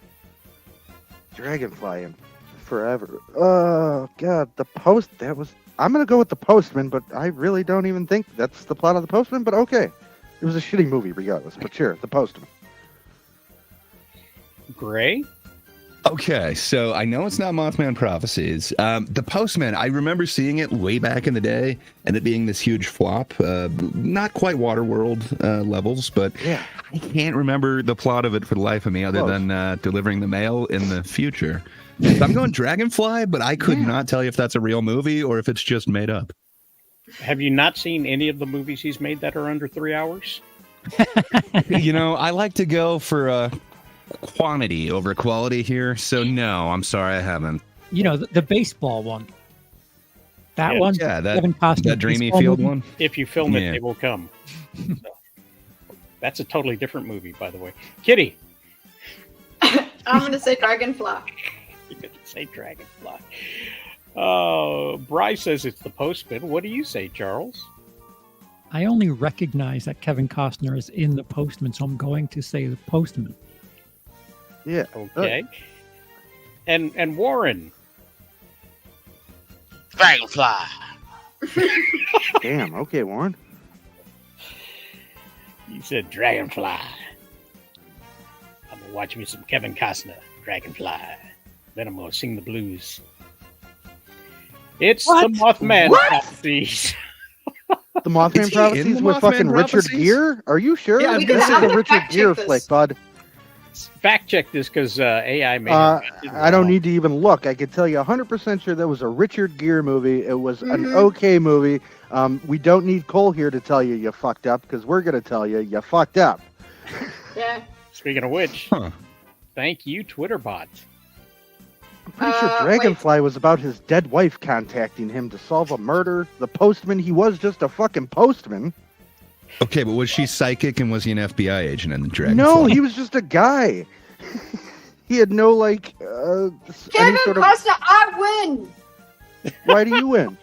Speaker 3: Dragonfly in forever. Oh, God, I'm gonna go with the Postman, but I really don't even think that's the plot of the Postman. But okay, it was a shitty movie regardless. But sure, the Postman.
Speaker 1: Gray?
Speaker 5: Okay, so I know it's not Mothman Prophecies. The Postman, I remember seeing it way back in the day and it being this huge flop. Not quite Waterworld levels, but
Speaker 3: Yeah.
Speaker 5: I can't remember the plot of it for the life of me other
Speaker 3: Close.
Speaker 5: than delivering the mail in the future. So I'm going Dragonfly, but I could not tell you if that's a real movie or if it's just made up.
Speaker 1: Have you not seen any of the movies he's made that are under 3 hours?
Speaker 5: I like to go for quantity over quality here, so no, I'm sorry, I haven't.
Speaker 14: The baseball one. That
Speaker 1: Yeah.
Speaker 14: one.
Speaker 5: Yeah,
Speaker 14: Kevin Costner
Speaker 5: that Dreamy
Speaker 14: baseball
Speaker 5: Field
Speaker 14: movie.
Speaker 5: one.
Speaker 1: If you film it,
Speaker 5: Yeah.
Speaker 1: they will come. So, that's a totally different movie, by the way. Kitty,
Speaker 10: I'm gonna say Dragonfly.
Speaker 1: you could say Dragonfly. Bryce says it's The Postman. What do you say, Charles?
Speaker 14: I only recognize that Kevin Costner is in The Postman, so I'm going to say The Postman.
Speaker 3: Yeah.
Speaker 1: Okay. And Warren.
Speaker 18: Dragonfly.
Speaker 3: Damn. Okay, Warren.
Speaker 1: You said Dragonfly. I'm gonna watch me some Kevin Costner, Dragonfly. Then I'm gonna sing the blues. It's the Mothman Prophecies.
Speaker 3: The Mothman
Speaker 5: Is he in
Speaker 3: Prophecies
Speaker 5: the
Speaker 3: with
Speaker 5: Mothman
Speaker 3: fucking Richard
Speaker 5: Prophecies?
Speaker 3: Gere? Are you sure?
Speaker 1: Yeah, I was
Speaker 3: this
Speaker 1: gonna
Speaker 3: is
Speaker 1: say-
Speaker 3: a Richard
Speaker 10: Fact check
Speaker 3: Gere
Speaker 10: this.
Speaker 3: flick, bud.
Speaker 1: Fact check this because AI made it.
Speaker 3: I don't need to even look. I can tell you 100% sure that was a Richard Gere movie. It was an
Speaker 10: Mhm.
Speaker 3: okay movie. We don't need Cole here to tell you fucked up because we're going to tell you fucked up.
Speaker 10: Yeah.
Speaker 1: Speaking of which, thank you, Twitter bot.
Speaker 3: I'm pretty sure
Speaker 10: wait.
Speaker 3: Dragonfly was about his dead wife contacting him to solve a murder. The postman, he was just a fucking postman.
Speaker 5: Okay, but was she psychic and was he an FBI agent in the Dragonfly?
Speaker 3: No, he was just a guy. He had no, any
Speaker 10: Kevin
Speaker 3: sort of...
Speaker 10: Costner, I win!
Speaker 3: Why do you win?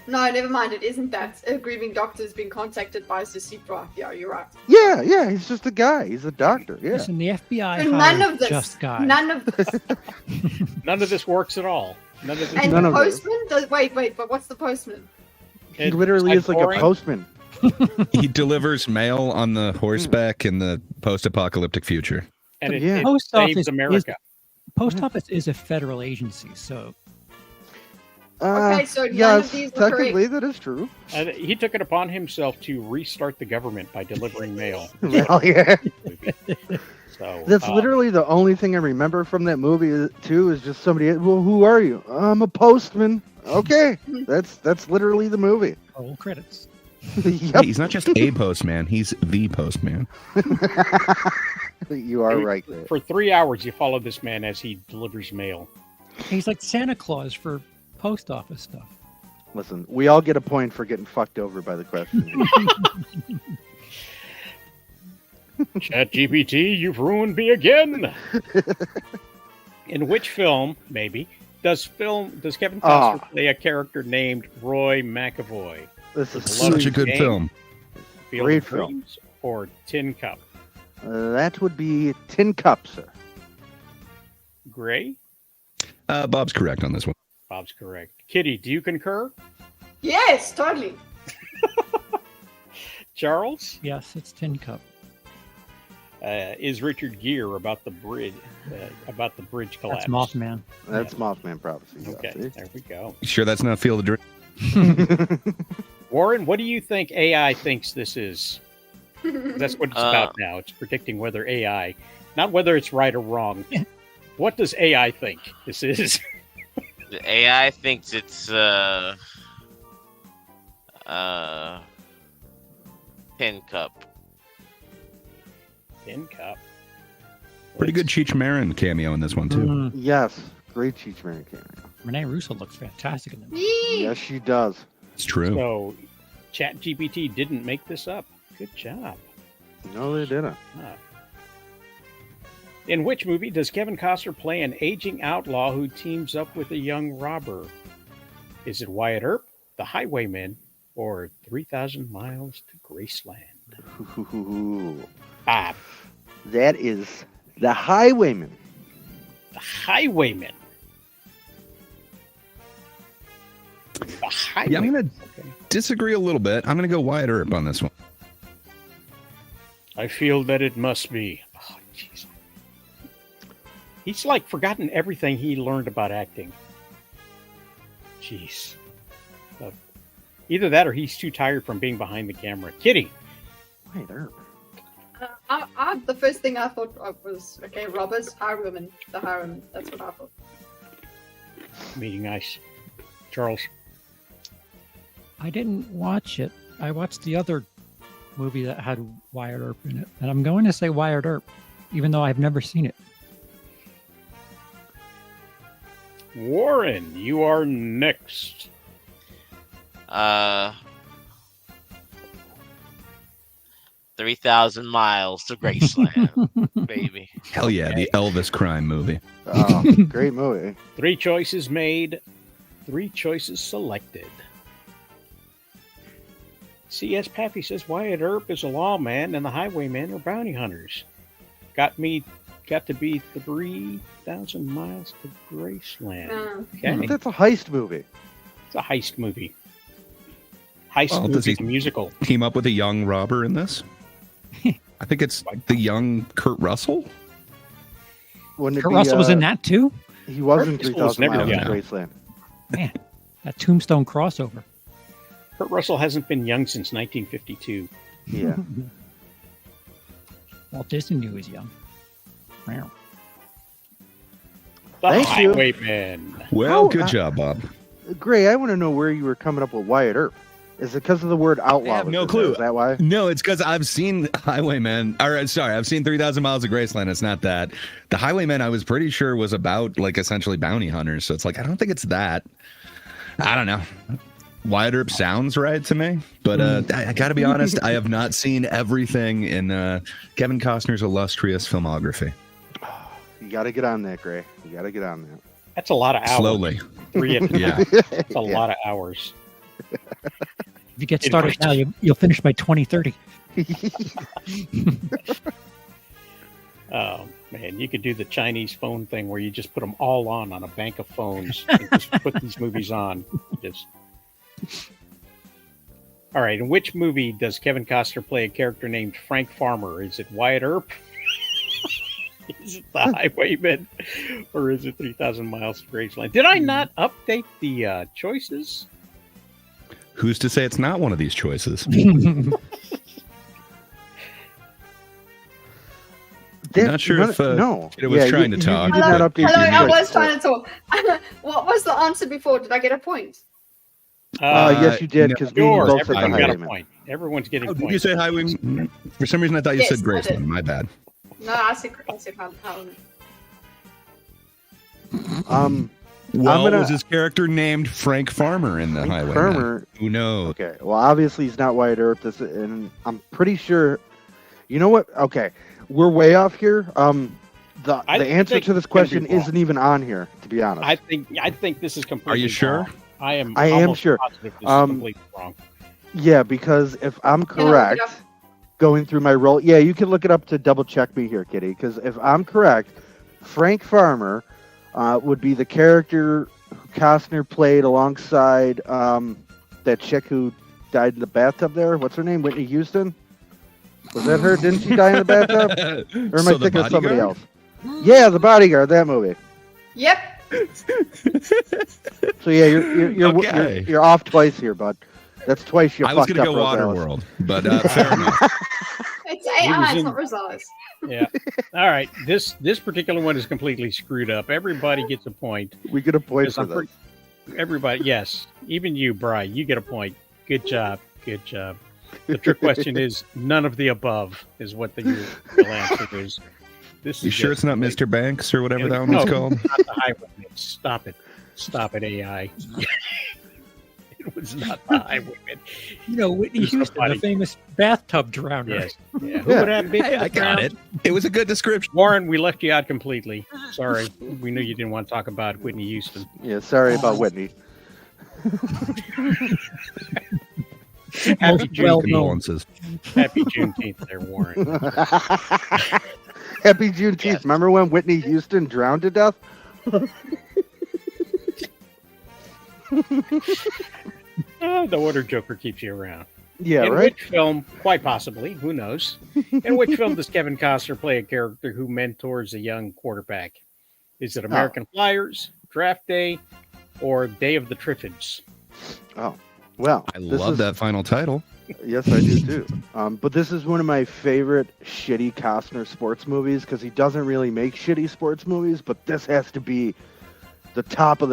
Speaker 10: No, never mind. It isn't that. A grieving doctor has been contacted by Cipra. Yeah, you're right.
Speaker 3: Yeah, he's just a guy. He's a doctor, yeah.
Speaker 14: Listen, the FBI
Speaker 10: But none
Speaker 14: hired
Speaker 10: of this.
Speaker 14: just guys.
Speaker 10: None of this.
Speaker 1: None of this works at all. None of this.
Speaker 10: And
Speaker 3: None
Speaker 10: the
Speaker 3: of it.
Speaker 10: postman? Wait, but what's the postman?
Speaker 3: He literally is like
Speaker 1: boring.
Speaker 3: a postman.
Speaker 5: He delivers mail on the horseback in the post-apocalyptic future.
Speaker 1: And it,
Speaker 3: Yeah.
Speaker 1: it
Speaker 14: Post
Speaker 1: saves
Speaker 14: office
Speaker 1: America.
Speaker 14: Post office is a federal agency, so
Speaker 10: Okay, so none of
Speaker 3: yes,
Speaker 10: these were
Speaker 3: technically
Speaker 10: correct.
Speaker 3: that is true.
Speaker 1: He took it upon himself to restart the government by delivering mail.
Speaker 3: Well, yeah.
Speaker 1: So
Speaker 3: That's literally the only thing I remember from that movie too. Is just somebody. Well, who are you? I'm a postman. Okay, that's literally the movie.
Speaker 14: roll credits.
Speaker 3: Yep.
Speaker 5: He's not just a postman, he's the postman.
Speaker 3: You are right there.
Speaker 1: For 3 hours, you follow this man as he delivers mail.
Speaker 14: He's like Santa Claus for post office stuff.
Speaker 3: Listen, we all get a point for getting fucked over by the question.
Speaker 1: ChatGPT, you've ruined me again. In which film, maybe, Does Kevin
Speaker 3: Ah.
Speaker 1: Costner play a character named Roy McAvoy?
Speaker 3: This is
Speaker 5: Such a good film.
Speaker 1: Field
Speaker 3: Great
Speaker 1: of
Speaker 3: film.
Speaker 1: Dreams or Tin Cup?
Speaker 3: That would be Tin Cup, sir.
Speaker 1: Gray?
Speaker 5: Bob's correct on this one.
Speaker 1: Bob's correct. Kitty, do you concur?
Speaker 10: Yes, totally.
Speaker 1: Charles?
Speaker 14: Yes, it's Tin Cup.
Speaker 1: Is Richard Gere about the bridge collapse?
Speaker 14: That's Mothman.
Speaker 3: That's Mothman Prophecy.
Speaker 1: Okay, there we go.
Speaker 5: You sure that's not Field of Dreams?
Speaker 1: Warren, what do you think AI thinks this is? That's what it's about now. It's predicting whether AI, not whether it's right or wrong. What does AI think this is?
Speaker 18: The AI thinks it's Tin Cup.
Speaker 1: Tin Cup.
Speaker 5: Pretty good Cheech Marin cameo in this one, too.
Speaker 3: Yes, great Cheech Marin cameo.
Speaker 14: Renee Russo looks fantastic in them.
Speaker 3: Yes, she does.
Speaker 5: It's true.
Speaker 1: So, ChatGPT didn't make this up. Good job.
Speaker 3: No, they didn't.
Speaker 1: In which movie does Kevin Costner play an aging outlaw who teams up with a young robber? Is it Wyatt Earp, The Highwayman, or 3,000 Miles to Graceland? Bob.
Speaker 3: That is The Highwayman.
Speaker 1: The Highwayman. The Highwayman.
Speaker 5: Yeah, I'm going to disagree a little bit. I'm going to go Wyatt Earp on this one.
Speaker 1: I feel that it must be. Oh, jeez. He's like forgotten everything he learned about acting. Jeez. Either that or he's too tired from being behind the camera. Kitty.
Speaker 3: Wyatt Earp.
Speaker 10: The first thing I thought of was, okay, robbers, highwaymen, the highwaymen. That's what I thought.
Speaker 1: Meeting nice. Charles.
Speaker 14: I didn't watch it. I watched the other movie that had Wyatt Earp in it, and I'm going to say Wyatt Earp, even though I've never seen it.
Speaker 1: Warren, you are next.
Speaker 18: 3,000 Miles to Graceland, baby.
Speaker 5: Hell yeah, the Elvis crime movie.
Speaker 3: Oh, great movie.
Speaker 1: 3 choices made, 3 choices selected. C.S. Pappy says Wyatt Earp is a lawman and the highwaymen are bounty hunters. Got to be 3,000 miles to Graceland. Okay.
Speaker 3: That's a heist movie.
Speaker 1: It's a heist movie. Heist movie,
Speaker 5: does he
Speaker 1: the musical.
Speaker 5: team up with a young robber in this? I think it's the young Kurt Russell.
Speaker 3: Wouldn't it
Speaker 14: Kurt
Speaker 3: be,
Speaker 14: Russell was in that too?
Speaker 3: He was in
Speaker 1: Kurt Russell's
Speaker 3: 3,000
Speaker 1: never
Speaker 3: Miles to
Speaker 1: young.
Speaker 3: Graceland.
Speaker 14: Man, that Tombstone crossover.
Speaker 1: Kurt Russell hasn't been young since 1952.
Speaker 3: Yeah.
Speaker 14: Walt Disney knew he was young. Wow.
Speaker 1: The
Speaker 3: Thank you.
Speaker 1: Highwayman.
Speaker 5: Well, good job, Bob.
Speaker 3: Gray, I want to know where you were coming up with Wyatt Earp. Is it because of the word outlaw?
Speaker 5: I have no
Speaker 3: was in
Speaker 5: clue.
Speaker 3: there? Is that why?
Speaker 5: No, it's because I've seen Highwayman. Or sorry, I've seen 3,000 Miles of Graceland. It's not that. The Highwayman, I was pretty sure was about like essentially bounty hunters. So it's like I don't think it's that. I don't know. Wyatt Earp sounds right to me, but I got to be honest. I have not seen everything in Kevin Costner's illustrious filmography.
Speaker 3: You got to get on that, Gray. You got to get on that.
Speaker 1: That's a lot of hours.
Speaker 5: Slowly.
Speaker 1: 3 at
Speaker 5: Yeah.
Speaker 1: It's a lot of hours.
Speaker 14: If you get started now, you'll finish by 2030.
Speaker 1: Oh, man. You could do the Chinese phone thing where you just put them all on a bank of phones and just put these movies on. Just. All right. In which movie does Kevin Costner play a character named Frank Farmer? Is it Wyatt Earp? Is it The Highwayman? Or is it 3,000 Miles to Graceland? Did I not update the choices?
Speaker 5: Who's to say it's not one of these choices? I'm not sure if
Speaker 3: no.
Speaker 5: it was trying to talk.
Speaker 3: You did not update
Speaker 10: Hello,
Speaker 3: the
Speaker 10: I was
Speaker 3: choices.
Speaker 10: trying to talk. What was the answer before? Did I get a point?
Speaker 3: Yes, you did, because we
Speaker 1: yours.
Speaker 3: both said the
Speaker 1: Everyone got a
Speaker 3: Highwayman.
Speaker 1: point. Everyone's getting
Speaker 5: Did
Speaker 1: points.
Speaker 5: you say Highwayman? For some reason, I thought you
Speaker 10: Yes,
Speaker 5: said
Speaker 10: I
Speaker 5: Graceland.
Speaker 10: did.
Speaker 5: My bad.
Speaker 10: No, I said how.
Speaker 5: Well,
Speaker 3: gonna-
Speaker 5: was his character named Frank Farmer in the Highwayman?
Speaker 3: Farmer.
Speaker 5: Who knows?
Speaker 3: Okay. Well, obviously he's not Wyatt Earp. And I'm pretty sure. You know what? Okay, we're way off here. the
Speaker 1: I
Speaker 3: answer
Speaker 1: think
Speaker 3: to this
Speaker 1: it's gonna be
Speaker 3: question
Speaker 1: wrong.
Speaker 3: isn't even on here, to be honest.
Speaker 1: I think this is completely.
Speaker 5: Are you sure?
Speaker 1: wrong. I am.
Speaker 3: I am
Speaker 1: almost
Speaker 3: sure.
Speaker 1: positive this is completely wrong.
Speaker 3: Yeah, because if I'm
Speaker 10: Can I look it
Speaker 3: correct,
Speaker 10: up?
Speaker 3: going through my role, yeah, you can look it up to double check me here, Kitty. Because if I'm correct, Frank Farmer would be the character who Costner played alongside that chick who died in the bathtub there. What's her name? Whitney Houston? Was that her? Didn't she die in the bathtub? Or am I thinking of somebody else? Yeah, The Bodyguard, that movie.
Speaker 10: Yep.
Speaker 3: So yeah, you're
Speaker 5: Okay.
Speaker 3: you're off twice here, bud. That's twice you
Speaker 5: I was
Speaker 3: fucked
Speaker 5: gonna
Speaker 3: up,
Speaker 5: go
Speaker 3: Rosales.
Speaker 5: Waterworld, but fair enough.
Speaker 10: It's
Speaker 1: He
Speaker 10: AI,
Speaker 1: was
Speaker 10: it's
Speaker 1: in-
Speaker 10: not Rosales.
Speaker 1: Yeah. All right. This particular one is completely screwed up. Everybody gets a point.
Speaker 3: We get a point
Speaker 1: Because
Speaker 3: for
Speaker 1: I'm
Speaker 3: this.
Speaker 1: Everybody, yes, even you, Bri, you get a point. Good job. Good job. The trick question is none of the above is what the real answer is. This
Speaker 5: You
Speaker 1: is
Speaker 5: sure
Speaker 1: just
Speaker 5: it's not
Speaker 1: like-
Speaker 5: Mr. Banks or whatever that one
Speaker 1: No,
Speaker 5: was called?
Speaker 1: Not the highwayman. Stop it. Stop it, AI. It was not the highwayman.
Speaker 14: You know, Whitney
Speaker 1: It's
Speaker 14: Houston,
Speaker 1: somebody-
Speaker 14: the famous bathtub drowner.
Speaker 1: Yes. Yeah. Who would have been?
Speaker 5: Hey, I got it. It was a good description.
Speaker 1: Warren, we left you out completely. Sorry. We knew you didn't want to talk about Whitney Houston.
Speaker 3: Yeah, sorry about Whitney.
Speaker 1: Happy
Speaker 14: Well
Speaker 1: Juneteenth.
Speaker 5: Condolences.
Speaker 1: Happy Juneteenth there, Warren.
Speaker 3: Happy Juneteenth. Remember when Whitney Houston drowned to death?
Speaker 1: The Water Joker keeps you around.
Speaker 3: Yeah,
Speaker 1: in
Speaker 3: right?
Speaker 1: which film, quite possibly, who knows? In which film does Kevin Costner play a character who mentors a young quarterback? Is it American Flyers, Draft Day, or Day of the Triffids?
Speaker 3: Oh, well.
Speaker 5: I
Speaker 3: this
Speaker 5: love
Speaker 3: is-
Speaker 5: that final title.
Speaker 3: Yes, I do too. But this is one of my favorite shitty Costner sports movies because he doesn't really make shitty sports movies, but this has to be the top of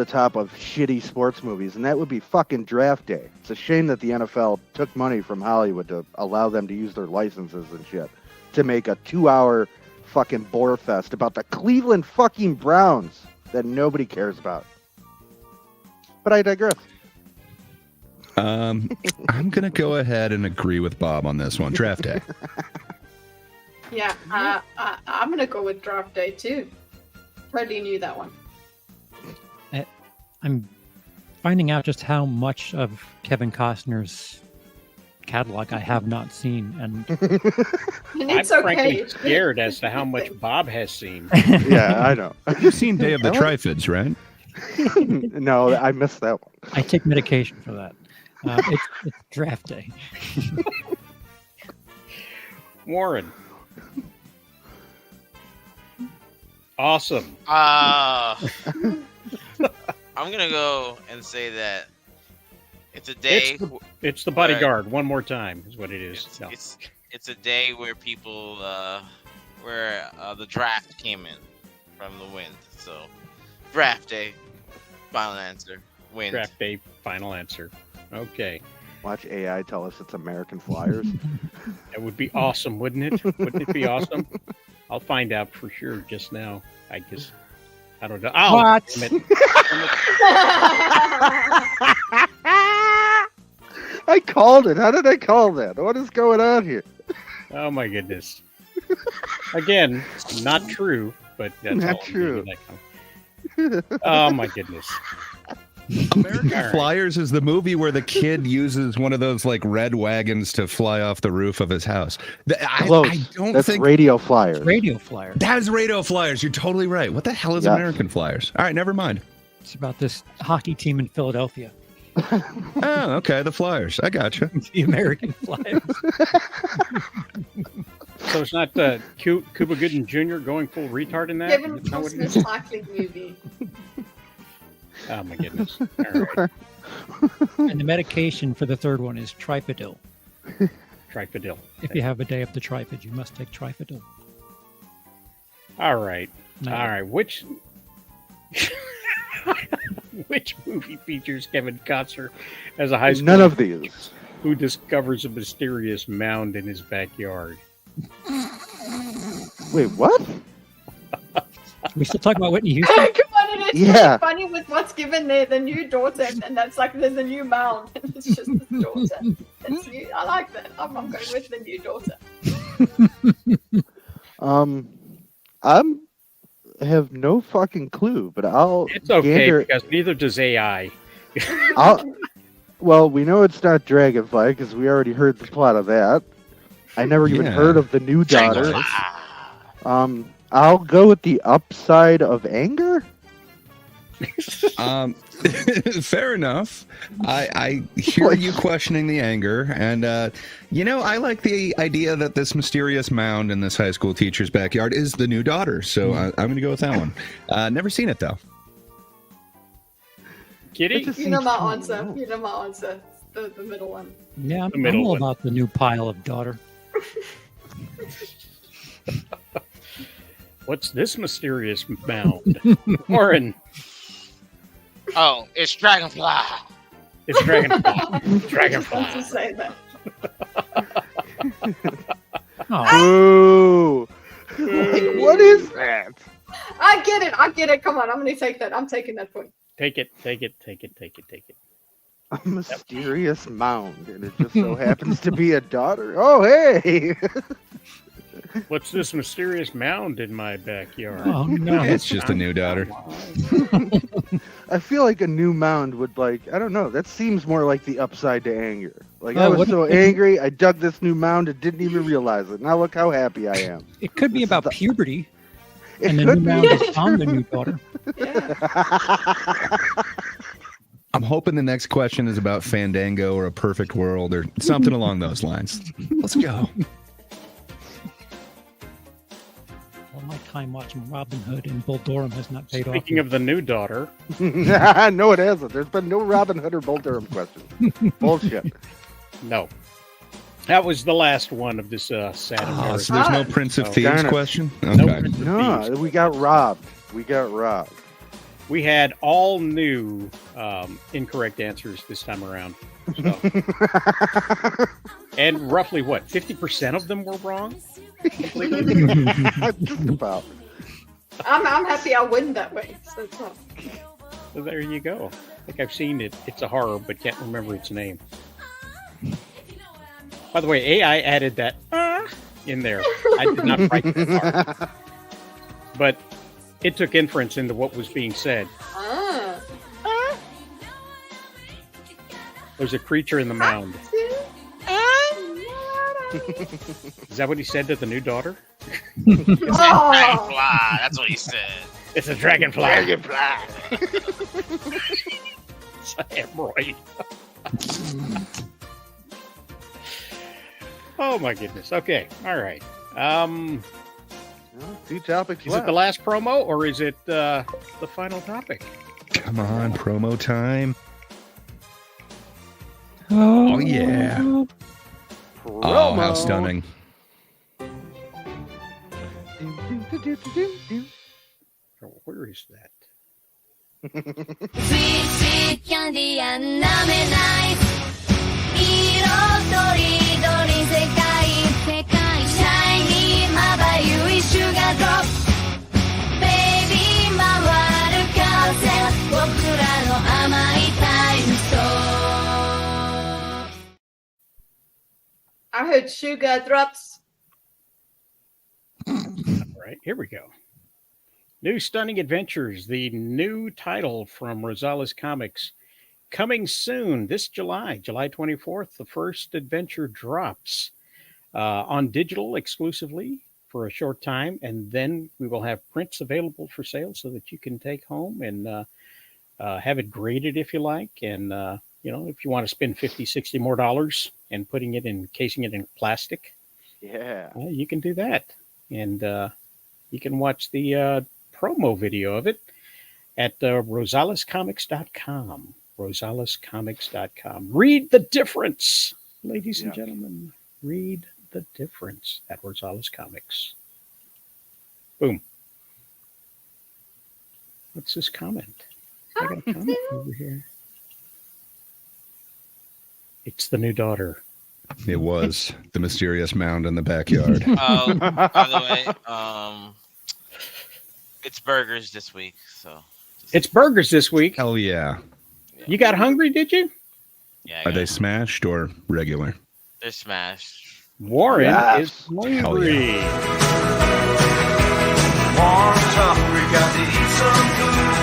Speaker 3: shitty sports movies, and that would be fucking Draft Day. It's a shame that the NFL took money from Hollywood to allow them to use their licenses and shit to make a 2-hour fucking bore fest about the Cleveland fucking Browns that nobody cares about. But I digress.
Speaker 5: I'm gonna go ahead and agree with Bob on this one. Draft Day.
Speaker 10: Yeah, I'm gonna go with Draft Day too. Already knew that one.
Speaker 14: I'm finding out just how much of Kevin Costner's catalog I have not seen, and
Speaker 10: And it's
Speaker 1: I'm
Speaker 10: okay.
Speaker 1: frankly scared as to how much Bob has seen.
Speaker 3: Yeah, I know.
Speaker 5: You've seen Day of the
Speaker 3: I like-
Speaker 5: Triffids, right?
Speaker 3: No, I missed that one.
Speaker 14: I take medication for that. It's Draft Day.
Speaker 1: Warren. Awesome.
Speaker 18: I'm gonna go and say that it's a day.
Speaker 1: It's the bodyguard. One more time is what it is. No.
Speaker 18: It's a day where people where the draft came in from the wind. So draft day. Final answer. Wind.
Speaker 1: Draft Day. Final answer. Okay.
Speaker 3: Watch AI tell us it's American Flyers.
Speaker 1: That would be awesome, wouldn't it? Wouldn't it be awesome? I'll find out for sure just now. I don't know. Oh,
Speaker 14: What?
Speaker 1: damn it.
Speaker 3: I called it. How did I call that? What is going on here?
Speaker 1: Oh my goodness. Again, not true, but that's
Speaker 3: Not
Speaker 1: all I'm
Speaker 3: true.
Speaker 1: giving that count. Oh my goodness.
Speaker 5: American
Speaker 1: All right.
Speaker 5: Flyers is the movie where the kid uses one of those like red wagons to fly off the roof of his house.
Speaker 3: Close.
Speaker 5: I don't
Speaker 3: That's
Speaker 5: think
Speaker 3: Radio Flyers.
Speaker 14: Radio Flyer.
Speaker 5: that is Radio Flyers. You're totally right. What the hell is
Speaker 3: Yeah.
Speaker 5: American Flyers? All right, never mind.
Speaker 14: It's about this hockey team in Philadelphia.
Speaker 5: Oh, okay, the Flyers. I gotcha.
Speaker 14: The American Flyers.
Speaker 1: So it's not Cuba Gooding Jr. going full retard in that?
Speaker 10: Kevin
Speaker 1: That's not what it
Speaker 10: Costner's
Speaker 1: is?
Speaker 10: cycling movie.
Speaker 1: Oh my goodness. All right.
Speaker 14: And the medication for the third one is Trifadil.
Speaker 1: Trifadil.
Speaker 14: If you have a day of the Trifid, you must take Trifadil.
Speaker 1: All right.
Speaker 14: No.
Speaker 1: All right. Which movie features Kevin Costner as a high school
Speaker 3: None of these.
Speaker 1: who discovers a mysterious mound in his backyard?
Speaker 3: Wait, what?
Speaker 14: We still talking about Whitney Houston?
Speaker 10: Come on, and it's
Speaker 3: Yeah.
Speaker 10: really funny with what's given the new daughter, and that's like there's a new mound, and it's just the daughter. It's new. I like that. I'm going with the new daughter.
Speaker 3: I'm have no fucking clue, but I'll.
Speaker 1: It's okay
Speaker 3: gander-
Speaker 1: because neither does AI.
Speaker 3: Well, we know it's not Dragonfly because we already heard the plot of that. I never even heard of the new daughter. I'll go with the upside of anger.
Speaker 5: Fair enough. I hear you questioning the anger, and I like the idea that this mysterious mound in this high school teacher's backyard is the new daughter. So I'm going to go with that one. Never seen it though.
Speaker 1: Kitty,
Speaker 10: You know my answer. You know my answer. The middle one.
Speaker 14: Yeah,
Speaker 1: The
Speaker 14: I'm
Speaker 1: middle
Speaker 14: all
Speaker 1: one.
Speaker 14: about the new pile of daughter.
Speaker 1: What's this mysterious mound? Warren.
Speaker 18: Oh, it's Dragonfly.
Speaker 1: It's Dragonfly.
Speaker 10: Just
Speaker 1: Dragonfly.
Speaker 10: to say that.
Speaker 3: Ooh. Like, what is that?
Speaker 10: I get it. I get it. Come on. I'm going to take that. I'm taking that point.
Speaker 1: Take it.
Speaker 3: A mysterious mound, and it just so happens to be a daughter. Oh, hey!
Speaker 1: What's this mysterious mound in my backyard?
Speaker 14: Oh no,
Speaker 5: It's just a new daughter.
Speaker 3: I feel like a new mound would, like, I don't know, that seems more like the upside to anger. Like, I
Speaker 14: Oh,
Speaker 3: was
Speaker 14: what
Speaker 3: so
Speaker 14: if-
Speaker 3: angry, I dug this new mound and didn't even realize it. Now look how happy I am.
Speaker 14: It could be
Speaker 3: This is
Speaker 14: about
Speaker 3: the-
Speaker 14: puberty,
Speaker 3: It
Speaker 14: and the new
Speaker 3: could
Speaker 14: mound
Speaker 3: be.
Speaker 14: is found the new daughter.
Speaker 5: I'm hoping the next question is about Fandango or A Perfect World or something along those lines. Let's go.
Speaker 14: All my time watching Robin Hood and Bull Durham has not paid off.
Speaker 1: Speaking of the new daughter,
Speaker 3: No, it hasn't. There's been no Robin Hood or Bull Durham question. Bullshit.
Speaker 1: no. That was the last one of this sad
Speaker 5: Oh, so there's no Prince of Thieves
Speaker 3: darn it.
Speaker 5: question?
Speaker 1: No
Speaker 5: Okay.
Speaker 1: Prince of
Speaker 3: No,
Speaker 1: Thieves.
Speaker 3: we got robbed.
Speaker 1: We had all new incorrect answers this time around. So. And roughly what, 50% of them were wrong?
Speaker 3: Just about.
Speaker 10: I'm happy I win that way. So it's not.
Speaker 1: So there you go. I think I've seen it. It's a horror, but can't remember its name. By the way, AI added that in there. I did not write that part. But it took inference into what was being said. There's a creature in the mound. Is that what he said to the new daughter?
Speaker 18: It's a dragonfly. That's what he said.
Speaker 1: It's a dragonfly.
Speaker 18: Dragonfly.
Speaker 1: It's a hemorrhoid. Oh my goodness. Okay. All right.
Speaker 3: Two topics
Speaker 1: Is
Speaker 3: left.
Speaker 1: it the last promo or is it the final topic?
Speaker 5: Come on, promo time.
Speaker 14: Oh,
Speaker 5: yeah. Oh, how stunning.
Speaker 1: Oh, where is that?
Speaker 2: Sweet, sweet candy and 舐めない色とりどり世界シャイニーまばゆいシュガードロップベイビー回る風僕らの甘いタイムソー
Speaker 10: I heard sugar drops.
Speaker 1: All right, here we go. New Stunning Adventures, the new title from Rosales Comics. Coming soon, this July 24th, the first adventure drops on digital exclusively for a short time, and then we will have prints available for sale so that you can take home and have it graded if you like. And, if you want to spend $50, $60 more and casing it in plastic, you can do that. And you can watch the promo video of it at rosalescomics.com. rosalescomics.com. Read the difference, ladies and gentlemen. Read the difference at Rosales Comics. Boom. What's this comment? I got a comment over here. It's the new daughter.
Speaker 5: It was the mysterious mound in the backyard.
Speaker 18: By the way, it's burgers this week, so
Speaker 1: It's burgers this week.
Speaker 5: Hell yeah.
Speaker 1: You got hungry, did you?
Speaker 18: Yeah.
Speaker 5: Are they smashed or regular?
Speaker 18: They're smashed.
Speaker 1: Warren
Speaker 5: Yes.
Speaker 1: is hungry.
Speaker 5: Hell
Speaker 8: Warren's hungry, got to eat some food.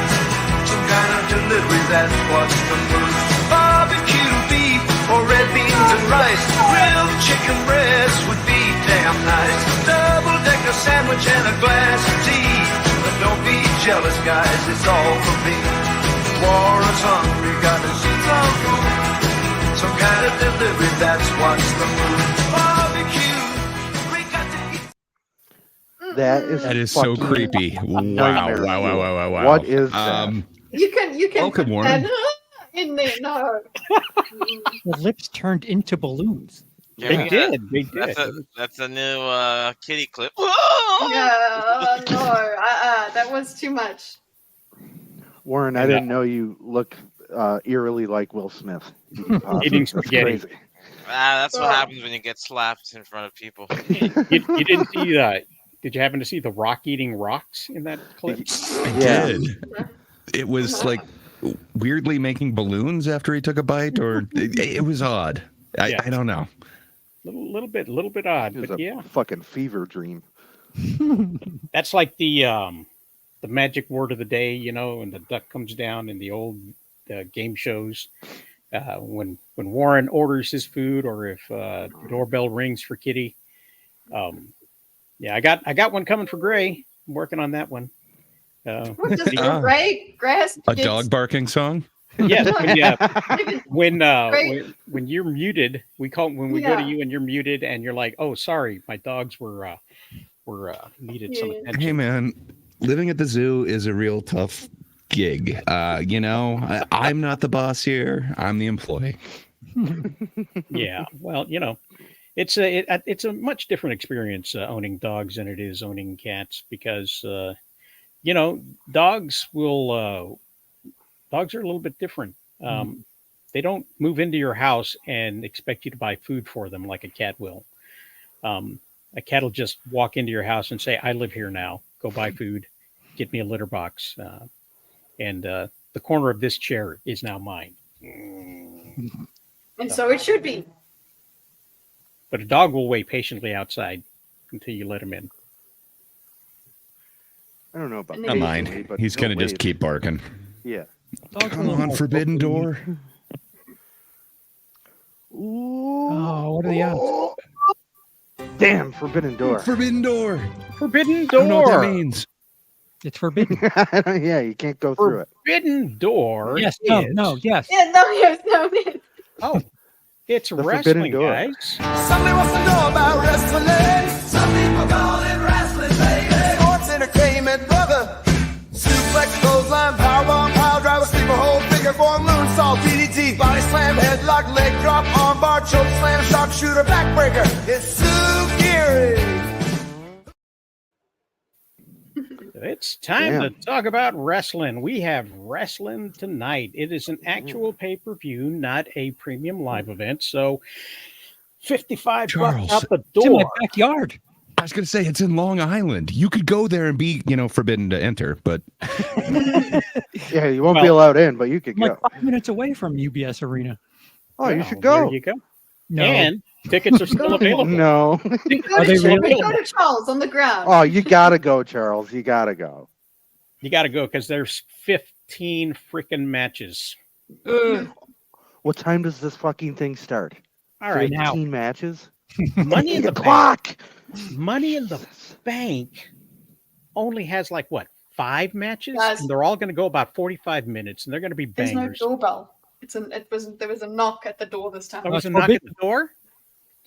Speaker 8: Some kind of delivery, that's what's the mood. Barbecue beef or red beans and rice. Grilled chicken breast would be damn nice. Double-decker sandwich and a glass of tea. But don't be jealous, guys, it's all for me. Warren's hungry, got to see some food. Some kind of delivery, that's what's the mood. Barbecue, we got to eat.
Speaker 5: That is so creepy. Wow.
Speaker 3: What is that?
Speaker 10: You can
Speaker 5: Welcome,
Speaker 10: put
Speaker 5: Warren.
Speaker 10: that in there. No.
Speaker 14: The lips turned into balloons.
Speaker 1: They did. They did.
Speaker 18: That's a new kitty clip.
Speaker 10: Yeah, no. That was too much.
Speaker 3: Warren, I didn't know you look eerily like Will Smith.
Speaker 1: Eating
Speaker 3: That's
Speaker 1: spaghetti.
Speaker 3: crazy.
Speaker 18: That's what happens when you get slapped in front of people.
Speaker 1: You didn't see that? Did you happen to see the rock eating rocks in that clip?
Speaker 5: I did. It was like weirdly making balloons after he took a bite, or it was odd. I don't know.
Speaker 1: Little bit odd,
Speaker 3: It was
Speaker 1: but
Speaker 3: a
Speaker 1: yeah.
Speaker 3: fucking fever dream.
Speaker 1: That's like the magic word of the day, you know, and the duck comes down in the old game shows. When Warren orders his food, or if the doorbell rings for Kitty. Yeah, I got one coming for Gray. I'm working on that one.
Speaker 10: What does Gray has
Speaker 5: A dog barking song?
Speaker 1: Yes, when you're muted, we go to you and you're muted, and you're like, "Oh, sorry, my dogs were needed some attention."
Speaker 5: Hey, man, living at the zoo is a real tough gig. I'm not the boss here. I'm the employee.
Speaker 1: Yeah, well, it's a much different experience owning dogs than it is owning cats, because dogs are a little bit different. They don't move into your house and expect you to buy food for them like a cat will. A cat will just walk into your house and say, "I live here now. Go buy food. Get me a litter box. And the corner of this chair is now mine."
Speaker 10: And so it should be.
Speaker 1: But a dog will wait patiently outside until you let him in.
Speaker 3: I don't know about
Speaker 5: Not mine. He's going to just keep barking.
Speaker 3: Yeah.
Speaker 5: Come on, Forbidden Door.
Speaker 14: Oh, what are the odds?
Speaker 3: Damn, Forbidden Door.
Speaker 5: Forbidden Door.
Speaker 1: Forbidden
Speaker 5: I don't know what
Speaker 1: Door.
Speaker 5: that means.
Speaker 14: It's forbidden.
Speaker 3: Yeah, you can't go through it.
Speaker 1: Forbidden Door.
Speaker 14: Yes,
Speaker 1: is-
Speaker 14: yes.
Speaker 10: Yeah, no.
Speaker 1: Oh, it's
Speaker 3: The
Speaker 1: wrestling,
Speaker 3: Forbidden Door.
Speaker 1: guys.
Speaker 8: Somebody wants to know about wrestling. Some people call it wrestling, baby. Sports entertainment, brother. Suplex, clothesline, powerbomb, pile driver, sleeper hold, figure four, moonsault, DDT, body slam, headlock, leg drop, armbar, choke slam, sharpshooter, backbreaker. It's Tsukiri.
Speaker 1: It's time
Speaker 3: Damn.
Speaker 1: to talk about wrestling. We have wrestling tonight. It is an actual pay-per-view, not a premium live event. So $55
Speaker 5: Charles,
Speaker 1: out the
Speaker 14: It's in my
Speaker 1: door.
Speaker 14: backyard.
Speaker 5: I was going to say, it's in Long Island. You could go there and be, forbidden to enter, but
Speaker 3: Yeah, you won't be
Speaker 1: Well,
Speaker 3: allowed in, but you could
Speaker 14: I'm like
Speaker 3: go.
Speaker 14: 5 minutes away from UBS Arena.
Speaker 3: Oh, you
Speaker 1: Well,
Speaker 3: should go.
Speaker 1: There you go.
Speaker 14: No.
Speaker 1: And tickets are still available.
Speaker 3: No.
Speaker 10: Go
Speaker 14: Are they
Speaker 10: to,
Speaker 14: really?
Speaker 10: go to Charles on the ground.
Speaker 3: Oh, you gotta go, Charles. You gotta go.
Speaker 1: You got to go because there's 15 freaking matches.
Speaker 3: What time does this fucking thing start?
Speaker 1: All right,
Speaker 3: 15 matches?
Speaker 1: Money in the
Speaker 3: clock.
Speaker 1: Bank. Money in the Bank only has 5 matches,
Speaker 10: Guys.
Speaker 1: and they're all going to go about 45 minutes, and they're going to be
Speaker 10: There's no
Speaker 1: bangers.
Speaker 10: doorbell. There was a knock at the door this time.
Speaker 1: There was a knock at the door.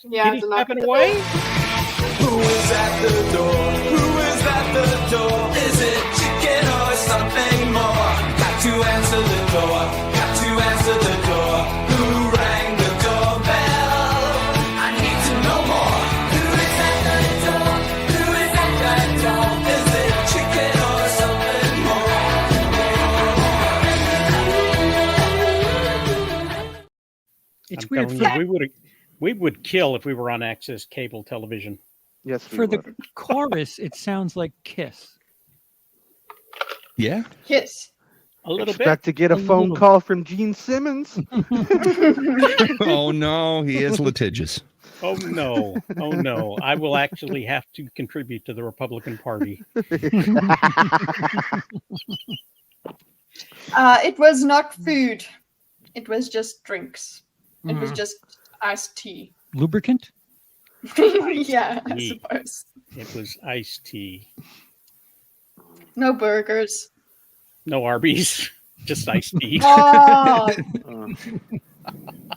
Speaker 10: Yeah,
Speaker 1: Kitty
Speaker 10: it's a knock at
Speaker 1: stepping
Speaker 10: the
Speaker 1: away.
Speaker 10: door.
Speaker 8: Who is at the door? Who is at the door? Is it chicken or something more? Got to answer the door. Got to answer the door. Who rang the doorbell? I need to know more. Who is at the door? Who is at the door? Is it chicken or something more?
Speaker 14: It's
Speaker 1: I'm
Speaker 14: weird.
Speaker 1: telling you, we would kill if we were on Access cable television.
Speaker 3: Yes,
Speaker 14: For the chorus, it sounds like Kiss.
Speaker 5: yeah.
Speaker 10: Kiss.
Speaker 1: A little
Speaker 3: Expect
Speaker 1: bit.
Speaker 3: to get a phone call from Gene Simmons.
Speaker 5: Oh, no, he is litigious.
Speaker 1: Oh no! Oh no! I will actually have to contribute to the Republican Party.
Speaker 10: It was not food. It was just drinks. It was
Speaker 14: Mm.
Speaker 10: just iced tea.
Speaker 14: Lubricant?
Speaker 10: Yeah, I
Speaker 1: Tea.
Speaker 10: suppose.
Speaker 1: It was iced tea.
Speaker 10: No burgers.
Speaker 1: No Arby's, just iced tea.
Speaker 10: Oh,
Speaker 3: Oh,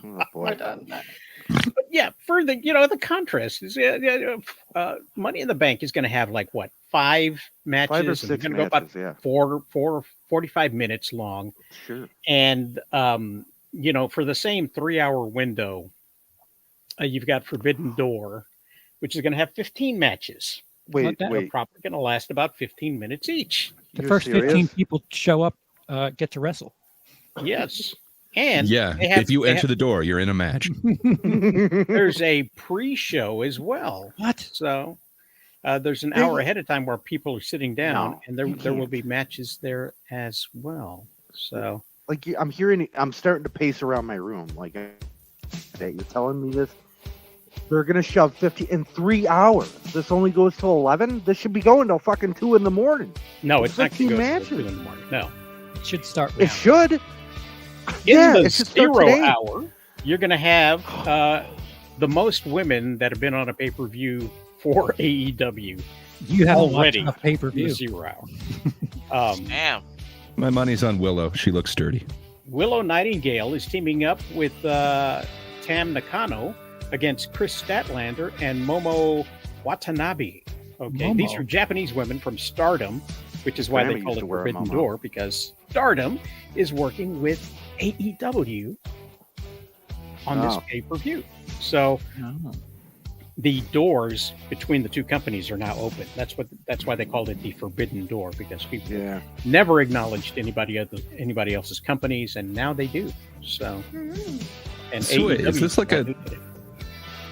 Speaker 10: we're
Speaker 3: boy.
Speaker 10: done.
Speaker 1: But yeah, for the contrast is Money in the Bank is going to have like what 5 matches?
Speaker 3: 5 or
Speaker 1: and
Speaker 3: 6
Speaker 1: they're going to go about
Speaker 3: matches,
Speaker 1: 45 minutes long,
Speaker 3: Sure.
Speaker 1: and for the same 3-hour window, you've got Forbidden Door, which is going to have 15 matches.
Speaker 3: Wait,
Speaker 1: They're
Speaker 3: wait.
Speaker 1: probably going to last about 15 minutes each.
Speaker 14: The
Speaker 3: You're
Speaker 14: first 15
Speaker 3: serious?
Speaker 14: people show up get to wrestle.
Speaker 1: Yes, and
Speaker 5: Yeah, if you enter the door, you're in a match.
Speaker 1: there's a pre-show as well.
Speaker 14: What?
Speaker 1: So there's an hour ahead of time where people are sitting down,
Speaker 3: No,
Speaker 1: and
Speaker 3: you
Speaker 1: there will
Speaker 3: can't.
Speaker 1: be matches there as well. So
Speaker 3: Like I'm starting to pace around my room. Like that you're telling me this. They're gonna shove 50 in 3 hours. This only goes till 11. This should be going till fucking 2 in the morning.
Speaker 1: no, it's not going
Speaker 3: 15
Speaker 1: to go
Speaker 3: matches.
Speaker 1: till 2 in the morning. No,
Speaker 14: It should start
Speaker 3: It
Speaker 14: now.
Speaker 3: should.
Speaker 1: in
Speaker 3: Yeah,
Speaker 1: the
Speaker 3: it should start
Speaker 1: 0
Speaker 3: today.
Speaker 1: hour, you're going to have the most women that have been on a pay-per-view for AEW
Speaker 14: You haven't
Speaker 1: already
Speaker 14: watched a
Speaker 1: in
Speaker 14: pay-per-view.
Speaker 1: the 0 hour.
Speaker 18: Damn.
Speaker 5: My money's on Willow. She looks sturdy.
Speaker 1: Willow Nightingale is teaming up with Tam Nakano against Chris Statlander and Momo Watanabe. Okay, these
Speaker 14: Momo.
Speaker 1: are Japanese women from Stardom, which is why
Speaker 3: Grandma
Speaker 1: they call
Speaker 3: used
Speaker 1: it
Speaker 3: to wear a
Speaker 1: Forbidden
Speaker 3: Momo.
Speaker 1: Door, because Stardom is working with AEW on this
Speaker 3: Oh.
Speaker 1: pay-per-view. So
Speaker 14: Oh.
Speaker 1: the doors between the two companies are now open. That's why they called it the Forbidden Door, because people
Speaker 3: Yeah.
Speaker 1: never acknowledged anybody else's companies, and now they do. So, and
Speaker 5: So wait, is
Speaker 1: AEW
Speaker 5: this like a-
Speaker 1: did it.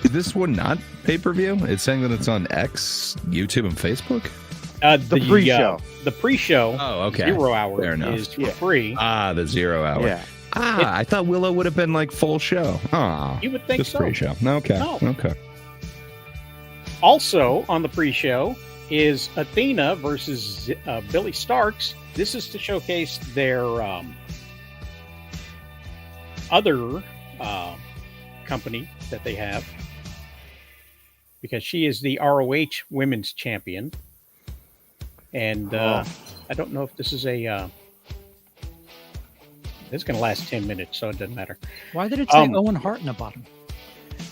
Speaker 5: Is this one not pay per view? It's saying that it's on X, YouTube, and Facebook.
Speaker 3: The pre-show.
Speaker 1: The pre-show.
Speaker 5: Oh, okay.
Speaker 1: 0 hour
Speaker 5: Fair enough.
Speaker 1: is for
Speaker 3: Yeah.
Speaker 1: free.
Speaker 5: Ah, the 0 hour.
Speaker 3: Yeah.
Speaker 5: I thought Willow would have been like full show. Ah,
Speaker 1: You would think
Speaker 5: just
Speaker 1: so.
Speaker 5: pre-show. Okay.
Speaker 1: No.
Speaker 5: Okay.
Speaker 1: Also on the pre-show is Athena versus Billy Starks. This is to showcase their other company that they have, because she is the ROH Women's Champion. And I don't know if this is a... This is going to last 10 minutes, so it doesn't matter.
Speaker 14: Why did it say Owen Hart in the bottom?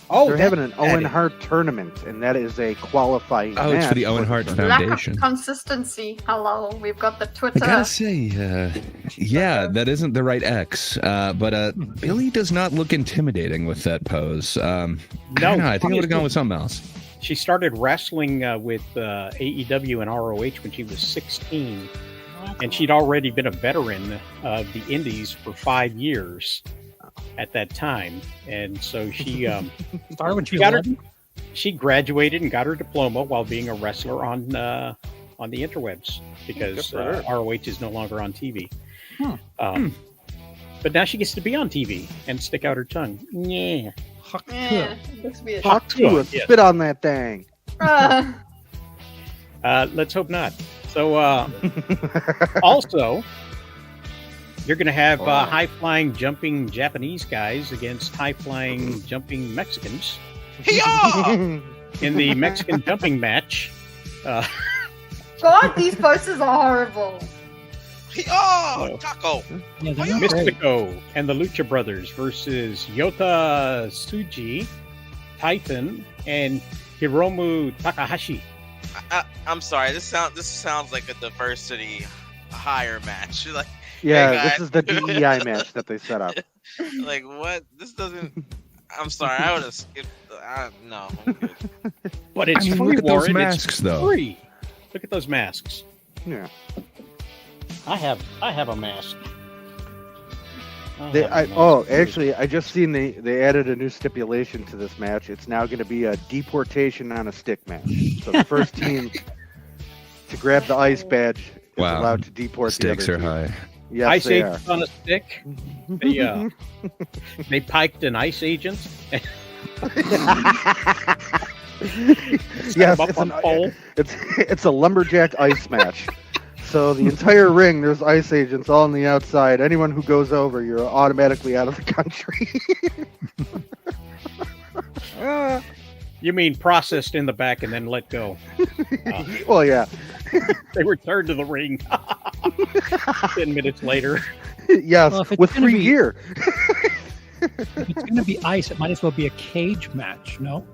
Speaker 1: Oh,
Speaker 3: They're
Speaker 1: that-
Speaker 3: having an
Speaker 1: that
Speaker 3: Owen
Speaker 1: is-
Speaker 3: Hart tournament, and that is a qualifying.
Speaker 5: Oh, it's for
Speaker 3: match
Speaker 5: the Owen Hart
Speaker 3: the-
Speaker 10: Lack
Speaker 5: Foundation.
Speaker 10: of consistency. Hello, we've got the
Speaker 5: I
Speaker 10: Twitter.
Speaker 5: gotta say, yeah, that isn't the right X. But Billy does not look intimidating with that pose. I don't know. I think I would have gone with something else.
Speaker 1: She started wrestling with AEW and ROH when she was 16, and she'd already been a veteran of the Indies for 5 years at that time. And so she
Speaker 14: Started when she was
Speaker 1: got her,
Speaker 14: 11?
Speaker 1: she graduated and got her diploma while being a wrestler on the interwebs, because
Speaker 3: Good for her.
Speaker 1: ROH is no longer on TV.
Speaker 14: Huh.
Speaker 1: But now she gets to be on TV and stick out her tongue. Yeah.
Speaker 10: Yeah, looks weird.
Speaker 3: Talk to us.
Speaker 1: Yes.
Speaker 3: Spit on that thing.
Speaker 1: Let's hope not. So, also, you're going to have high-flying, jumping Japanese guys against high-flying, jumping Mexicans in the Mexican jumping match.
Speaker 10: God, these posters are horrible.
Speaker 18: Oh, Taco.
Speaker 14: Yeah, they're not great.
Speaker 1: Mystico and the Lucha Brothers versus Yota Tsuji, Titan, and Hiromu Takahashi.
Speaker 18: I'm sorry. This sounds like a diversity hire match. Like,
Speaker 3: Yeah,
Speaker 18: hey,
Speaker 3: this
Speaker 18: guys.
Speaker 3: is the DEI match that they set up.
Speaker 18: Like, what? This doesn't. I'm sorry. I would have skipped. No. I'm good.
Speaker 1: But it's
Speaker 5: I mean,
Speaker 1: free,
Speaker 5: look at those
Speaker 1: Warren.
Speaker 5: masks,
Speaker 1: It's
Speaker 5: though.
Speaker 1: free. Look at those masks.
Speaker 3: Yeah.
Speaker 1: I have a mask.
Speaker 3: Actually, I just seen they added a new stipulation to this match. It's now going to be a deportation on a stick match. So the first team to grab the ice badge is
Speaker 5: Wow.
Speaker 3: allowed to deport
Speaker 5: Stakes
Speaker 3: the
Speaker 5: are
Speaker 3: other team.
Speaker 5: high.
Speaker 3: Yes,
Speaker 1: Ice
Speaker 3: they are.
Speaker 1: agents on a stick. They piked an ice agent
Speaker 3: Yes,
Speaker 1: up on pole.
Speaker 3: it's a lumberjack ice match. So the entire ring, there's ice agents all on the outside. Anyone who goes over, you're automatically out of the country.
Speaker 1: You mean processed in the back and then let go?
Speaker 3: Well, yeah.
Speaker 1: They returned to the ring 10 minutes later.
Speaker 3: Yes,
Speaker 14: Well, if it's
Speaker 3: with
Speaker 14: gonna
Speaker 3: free
Speaker 14: be-
Speaker 3: gear.
Speaker 14: If it's going to be ice, it might as well be a cage match, no?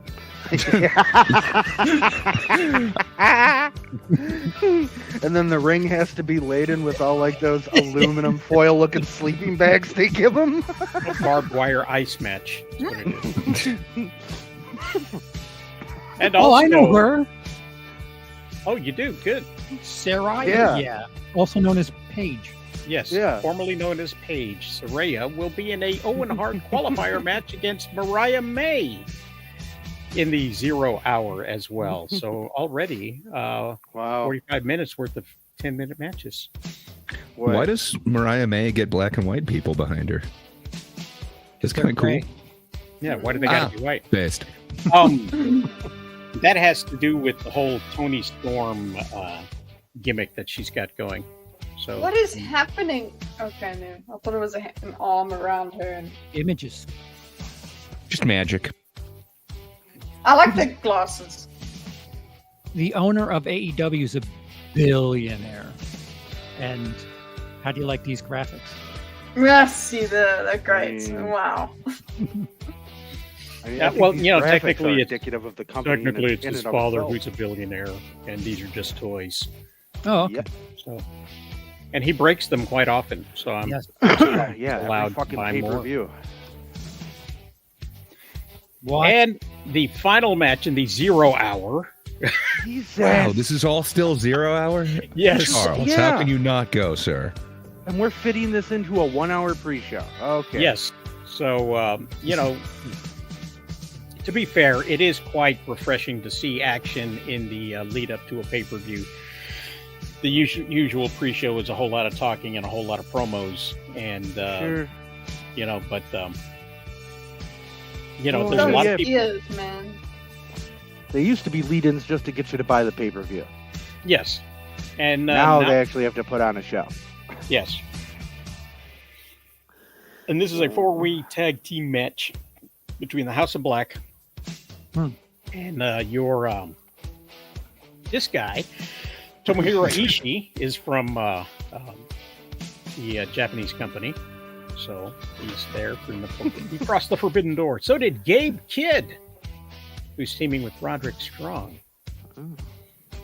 Speaker 3: And then the ring has to be laden with all like those aluminum foil looking sleeping bags they give them.
Speaker 1: A barbed wire ice match. That's what it is. And
Speaker 14: Oh, I know
Speaker 1: also-
Speaker 14: her.
Speaker 1: Oh, you do? Good.
Speaker 14: Saraya.
Speaker 3: Yeah.
Speaker 14: Also known as Paige.
Speaker 1: Yes,
Speaker 3: Yeah.
Speaker 1: formerly known as Paige. Saraya will be in a Owen Hart qualifier match against Mariah May in the 0 hour as well. So already,
Speaker 3: Wow.
Speaker 1: 45 minutes worth of 10-minute matches.
Speaker 5: Why does Mariah May get black and white people behind her? It's kind of cool.
Speaker 14: Great.
Speaker 1: Yeah, why do they got to be white?
Speaker 5: Based.
Speaker 1: That has to do with the whole Tony Storm gimmick that she's got going. So
Speaker 10: What is happening? Okay, no. I thought it was an arm around her. And
Speaker 14: Images.
Speaker 5: Just magic.
Speaker 10: I like the glasses.
Speaker 14: The owner of AEW is a billionaire. And how do you like these graphics?
Speaker 10: Yes, see, they're great.
Speaker 3: I mean-
Speaker 10: Wow.
Speaker 3: I mean,
Speaker 1: Yeah,
Speaker 3: I think
Speaker 1: well,
Speaker 3: these
Speaker 1: you know,
Speaker 3: graphics
Speaker 1: technically
Speaker 3: are
Speaker 1: it's
Speaker 3: indicative of the company.
Speaker 1: Technically, it's
Speaker 3: in
Speaker 1: his
Speaker 3: and of
Speaker 1: father
Speaker 3: itself.
Speaker 1: who's a billionaire, and these are just toys.
Speaker 14: Oh, okay.
Speaker 3: Yep.
Speaker 1: So, and he breaks them quite often. So I'm
Speaker 14: Yes.
Speaker 3: Yeah,
Speaker 1: allowed
Speaker 3: every
Speaker 1: to
Speaker 3: fucking
Speaker 1: buy more.
Speaker 3: pay-per-view.
Speaker 14: What?
Speaker 1: And the final match in the 0 hour.
Speaker 5: Wow, this is all still 0 hour?
Speaker 1: Yes.
Speaker 5: Charles,
Speaker 3: Yeah.
Speaker 5: how can you not go, sir?
Speaker 3: And we're fitting this into a 1 hour pre-show. Okay.
Speaker 1: Yes. So, you know, to be fair, it is quite refreshing to see action in the lead up to a pay-per-view. The usual pre-show is a whole lot of talking and a whole lot of promos, and
Speaker 3: Sure.
Speaker 1: you know, but you know,
Speaker 3: Well,
Speaker 1: there's a lot
Speaker 3: yeah.
Speaker 1: of people.
Speaker 10: Ears, man.
Speaker 3: They used to be lead-ins just to get you to buy the pay-per-view.
Speaker 1: Yes, and
Speaker 3: Now they actually have to put on a show.
Speaker 1: yes, and this is a 4-way tag team match between the House of Black and your this guy. Tomohiro Ishii is from the Japanese company, so he's there from he crossed the forbidden door. So did Gabe Kidd, who's teaming with Roderick Strong.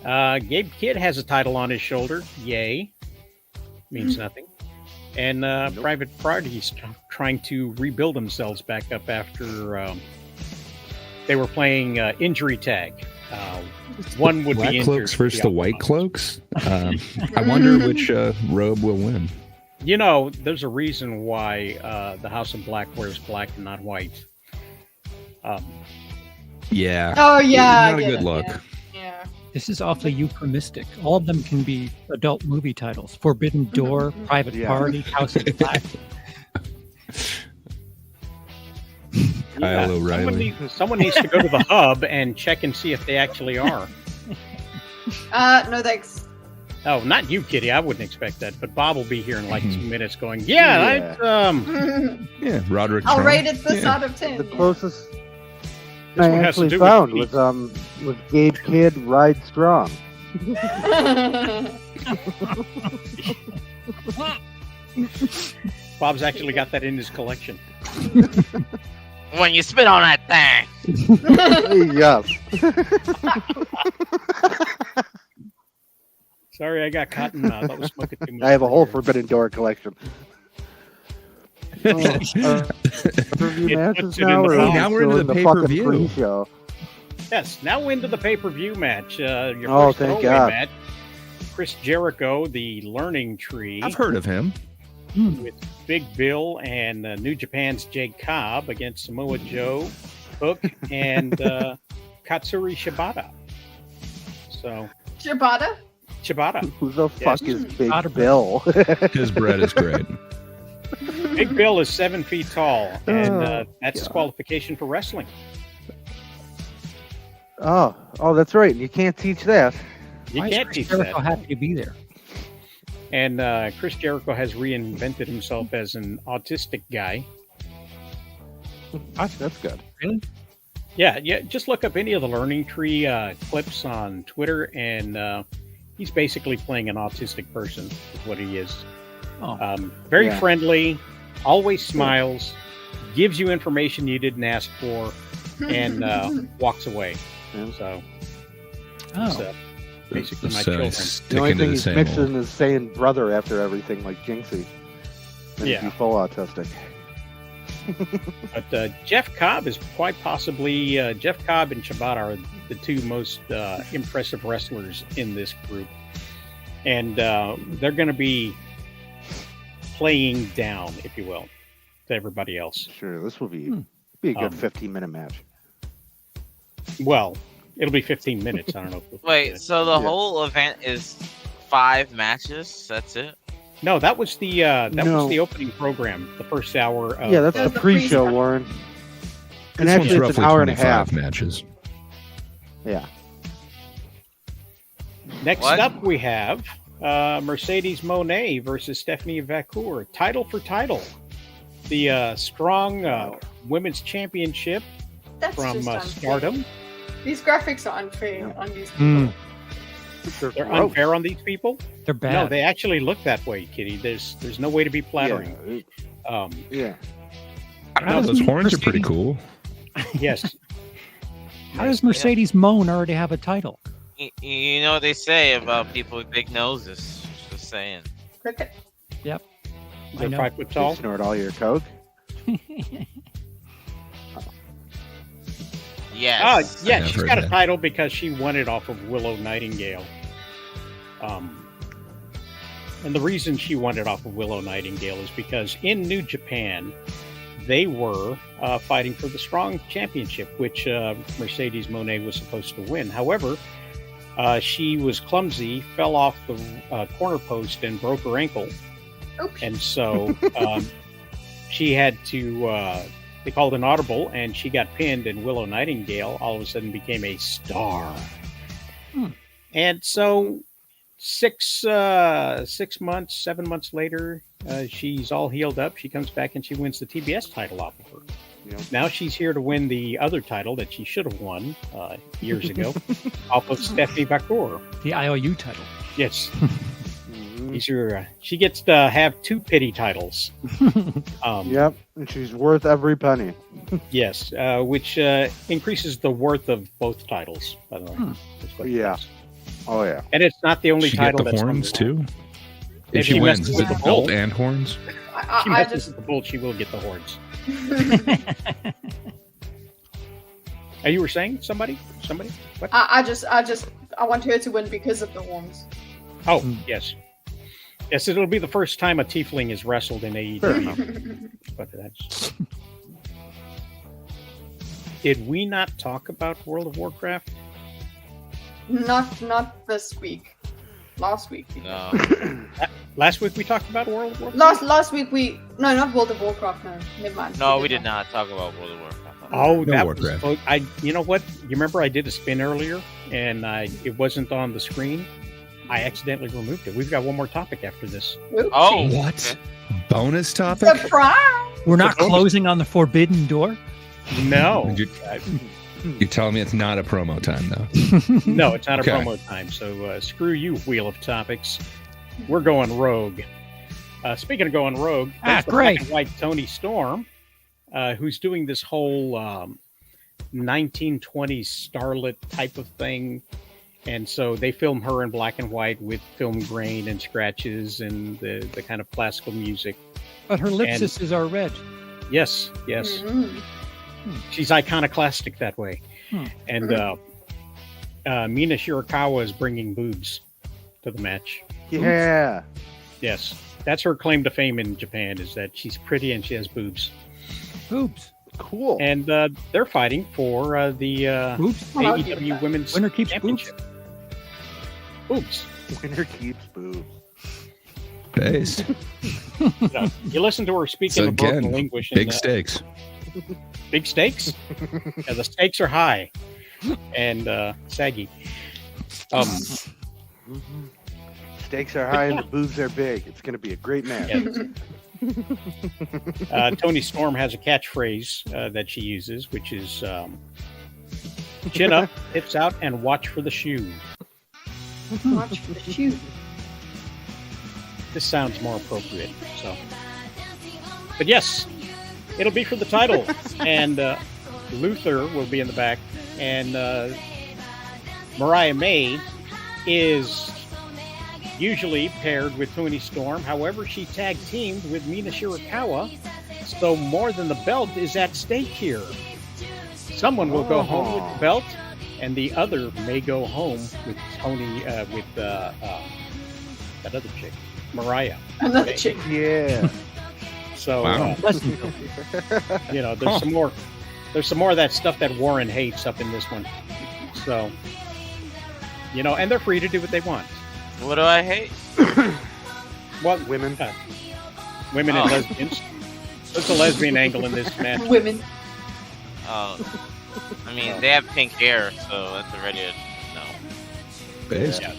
Speaker 1: Gabe Kidd has a title on his shoulder. Yay. Means nothing. And Private Party's trying to rebuild themselves back up after they were playing injury tag. One would
Speaker 5: Black
Speaker 1: be injured.
Speaker 5: cloaks versus the white cloaks. I wonder which robe will win.
Speaker 1: You know, there's a reason why the House of Black wears black and not white.
Speaker 5: Yeah.
Speaker 10: Oh, yeah,
Speaker 5: Not
Speaker 10: I
Speaker 5: a
Speaker 10: get
Speaker 5: good
Speaker 10: it,
Speaker 5: look.
Speaker 10: Yeah.
Speaker 14: This is awfully euphemistic. All of them can be adult movie titles. Forbidden Door, Private
Speaker 3: Yeah.
Speaker 14: Party, House of Black.
Speaker 5: Kyle O'Reilly.
Speaker 1: Someone needs to go to the hub and check and see if they actually are.
Speaker 10: No thanks.
Speaker 1: Oh, not you, Kitty. I wouldn't expect that. But Bob will be here in like 2 minutes going, yeah.
Speaker 5: Yeah, Roderick
Speaker 10: I'll
Speaker 5: Strong.
Speaker 10: rate it this
Speaker 5: Yeah.
Speaker 10: out of 10.
Speaker 3: The closest
Speaker 1: This
Speaker 3: I
Speaker 1: one has to
Speaker 3: actually
Speaker 1: do with
Speaker 3: found
Speaker 1: me.
Speaker 3: was Gabe Kidd Ride Strong.
Speaker 1: Bob's actually got that in his collection.
Speaker 18: When you spit on that thing.
Speaker 3: Yes.
Speaker 1: Sorry, I got caught in I was smoking too much.
Speaker 3: I have a whole Forbidden Door collection. Pay-per-view matches
Speaker 1: puts it in
Speaker 3: now,
Speaker 1: the
Speaker 3: or
Speaker 1: box.
Speaker 5: Now we're
Speaker 3: still
Speaker 5: into
Speaker 3: in
Speaker 5: the
Speaker 3: fucking
Speaker 5: pay-per-view.
Speaker 3: pre-show?
Speaker 1: Yes, now into the pay-per-view match. Your
Speaker 3: Oh,
Speaker 1: first
Speaker 3: thank
Speaker 1: throwaway
Speaker 3: God.
Speaker 1: match. Chris Jericho, the Learning Tree,
Speaker 5: I've heard of him.
Speaker 1: with Big Bill and New Japan's Jake Cobb against Samoa Joe, Hook, and Katsuri Shibata. So
Speaker 10: Shibata?
Speaker 1: Shibata.
Speaker 3: Who the fuck is Big
Speaker 14: Otter
Speaker 3: Bill?
Speaker 5: His bread is great.
Speaker 1: Big Bill is 7 feet tall, and
Speaker 3: Oh,
Speaker 1: that's
Speaker 3: God.
Speaker 1: disqualification for wrestling.
Speaker 3: Oh, that's right. You can't teach that.
Speaker 1: You
Speaker 14: Why is
Speaker 1: can't
Speaker 14: Chris
Speaker 1: teach
Speaker 14: Jericho
Speaker 1: that.
Speaker 14: happy to be there?
Speaker 1: And Chris Jericho has reinvented himself as an autistic guy.
Speaker 3: That's good.
Speaker 14: Really?
Speaker 1: Yeah. Just look up any of the Learning Tree clips on Twitter, and he's basically playing an autistic person. Is what he is.
Speaker 14: Oh.
Speaker 1: Very
Speaker 3: Yeah.
Speaker 1: friendly, always smiles, gives you information you didn't ask for, and walks away. So,
Speaker 14: Oh.
Speaker 1: basically my
Speaker 5: So
Speaker 1: children.
Speaker 3: The only
Speaker 5: sticking to
Speaker 3: thing
Speaker 5: the
Speaker 3: he's
Speaker 5: same
Speaker 3: mixing
Speaker 5: old.
Speaker 3: is saying brother after everything, like Jinxie. And
Speaker 1: Yeah.
Speaker 3: he'd be full autistic.
Speaker 1: But Jeff Cobb is quite possibly Jeff Cobb and Shibata are the two most impressive wrestlers in this group, and they're going to be playing down, if you will, to everybody else.
Speaker 3: Sure, this will be a good 15-minute match.
Speaker 1: Well, it'll be 15 minutes. I don't know. If
Speaker 18: Wait, so the whole event is 5 matches? That's it?
Speaker 1: No, that was the
Speaker 3: No.
Speaker 1: was the opening program, the first hour. Of,
Speaker 3: Yeah, that's the pre-show, Warren. And
Speaker 5: This one's
Speaker 3: actually, it's an
Speaker 5: roughly
Speaker 3: hour and a
Speaker 5: 25
Speaker 3: half.
Speaker 5: matches.
Speaker 3: Yeah.
Speaker 1: Next
Speaker 18: What?
Speaker 1: up, we have Mercedes Moné versus Stephanie Vacour, title for title. The strong women's championship
Speaker 10: That's
Speaker 1: from
Speaker 10: just unfair.
Speaker 1: Stardom.
Speaker 10: These graphics are unfair on these people.
Speaker 14: Hmm.
Speaker 1: They're unfair on these people.
Speaker 14: They're bad.
Speaker 1: No, they actually look that way, Kitty. There's no way to be flattering.
Speaker 3: Yeah.
Speaker 5: I don't know. Those horns are pretty cool.
Speaker 1: Yes.
Speaker 14: How does Mercedes Moan already have a title?
Speaker 18: You know what they say about people with big noses. Just saying.
Speaker 10: Cricket.
Speaker 14: Yep.
Speaker 1: They're
Speaker 14: I know.
Speaker 1: 5 foot tall.
Speaker 3: You snort all your coke.
Speaker 18: Yes.
Speaker 1: Yeah,
Speaker 5: I've
Speaker 1: she's
Speaker 5: heard
Speaker 1: got a
Speaker 5: that.
Speaker 1: title because she won it off of Willow Nightingale. And the reason she won it off of Willow Nightingale is because in New Japan, they were fighting for the Strong Championship, which Mercedes Moné was supposed to win. However, she was clumsy, fell off the corner post, and broke her ankle.
Speaker 10: Oops.
Speaker 1: And so she had to, they called an audible, and she got pinned, and Willow Nightingale all of a sudden became a star. And so 7 months later, she's all healed up. She comes back and she wins the TBS title off of her.
Speaker 3: Yep.
Speaker 1: Now she's here to win the other title that she should have won years ago off of Stephanie Vacour.
Speaker 14: The IOU title.
Speaker 1: Yes. These are, she gets to have 2 pity titles.
Speaker 3: Yep, and she's worth every penny.
Speaker 1: Yes, which increases the worth of both titles, by the way. That's what it
Speaker 3: Yeah.
Speaker 1: does.
Speaker 3: Oh, yeah.
Speaker 1: And it's not the only
Speaker 5: She
Speaker 1: title
Speaker 5: get the
Speaker 1: that's
Speaker 5: horns
Speaker 1: number one.
Speaker 5: too.
Speaker 1: If
Speaker 5: If she
Speaker 1: she
Speaker 5: wins,
Speaker 1: messes
Speaker 5: is it
Speaker 1: with
Speaker 5: the
Speaker 1: the bull-
Speaker 5: belt and horns?
Speaker 1: She
Speaker 10: I
Speaker 1: messes
Speaker 10: just
Speaker 1: with the bull, she will get the horns. You were saying somebody? What?
Speaker 10: I want her to win because of the horns.
Speaker 1: Oh, yes. Yes, it'll be the first time a tiefling is wrestled in AEW. But that's... Did we not talk about World of Warcraft?
Speaker 10: Not this week. Last week. we did.
Speaker 18: No.
Speaker 1: Last week we talked about World of Warcraft?
Speaker 10: Last week we not World of Warcraft. No, never mind.
Speaker 18: No, we did not talk about World of Warcraft.
Speaker 1: Oh,
Speaker 5: No
Speaker 1: that
Speaker 5: Warcraft.
Speaker 1: was... you know what? You remember I did a spin earlier, and it wasn't on the screen? I accidentally removed it. We've got one more topic after this.
Speaker 18: Oh,
Speaker 5: What? Bonus topic?
Speaker 10: Surprise!
Speaker 14: We're not closing on the forbidden door.
Speaker 1: No.
Speaker 5: You're telling me it's not a promo time, though?
Speaker 1: No, it's not
Speaker 5: Okay.
Speaker 1: a promo time. So screw you, Wheel of Topics. We're going rogue. Speaking of going rogue, there's the
Speaker 14: great.
Speaker 1: black and white Tony Storm, who's doing this whole 1920s starlet type of thing. And so they film her in black and white with film grain and scratches and the kind of classical music.
Speaker 14: But her lipses are red.
Speaker 1: Yes.
Speaker 10: Mhm.
Speaker 1: She's iconoclastic that way. And Mina Shirakawa is bringing boobs to the match.
Speaker 3: Yeah.
Speaker 1: Yes. That's her claim to fame in Japan, is that she's pretty and she has boobs.
Speaker 14: Boobs.
Speaker 3: Cool.
Speaker 1: And they're fighting for the
Speaker 14: Boobs.
Speaker 10: Well, I'll give it
Speaker 1: AEW
Speaker 10: that.
Speaker 1: Women's
Speaker 14: Winner keeps
Speaker 1: Championship. Boobs.
Speaker 3: Winner keeps boobs.
Speaker 5: Based.
Speaker 1: You listen to her speaking
Speaker 5: So
Speaker 1: of broken
Speaker 5: again,
Speaker 1: language.
Speaker 5: big stakes.
Speaker 1: Big stakes? Yeah, the stakes are high. and saggy.
Speaker 3: Stakes are high and the boobs are big. It's going to be a great match.
Speaker 1: Tony Storm has a catchphrase that she uses, which is chin up, hips out, and watch for the shoe.
Speaker 10: Watch for the shoe.
Speaker 1: This sounds more appropriate. So, but yes, it'll be for the title, and Luther will be in the back, and Mariah May is usually paired with Tony Storm. However, she tag teamed with Mina Shirakawa, so more than the belt is at stake here. Someone will go home with the belt, and the other may go home with Tony, with that other chick, Mariah.
Speaker 10: Another chick.
Speaker 3: Yeah.
Speaker 1: So,
Speaker 5: Wow.
Speaker 1: you know, there's some more. There's some more of that stuff that Warren hates up in this one. So, you know, and they're free to do what they want.
Speaker 18: What do I hate?
Speaker 1: Well,
Speaker 3: Women.
Speaker 1: Women and lesbians. There's a lesbian angle in this match.
Speaker 10: Women.
Speaker 18: I mean, they have pink hair, so that's already a no.
Speaker 5: Based.
Speaker 1: Yeah.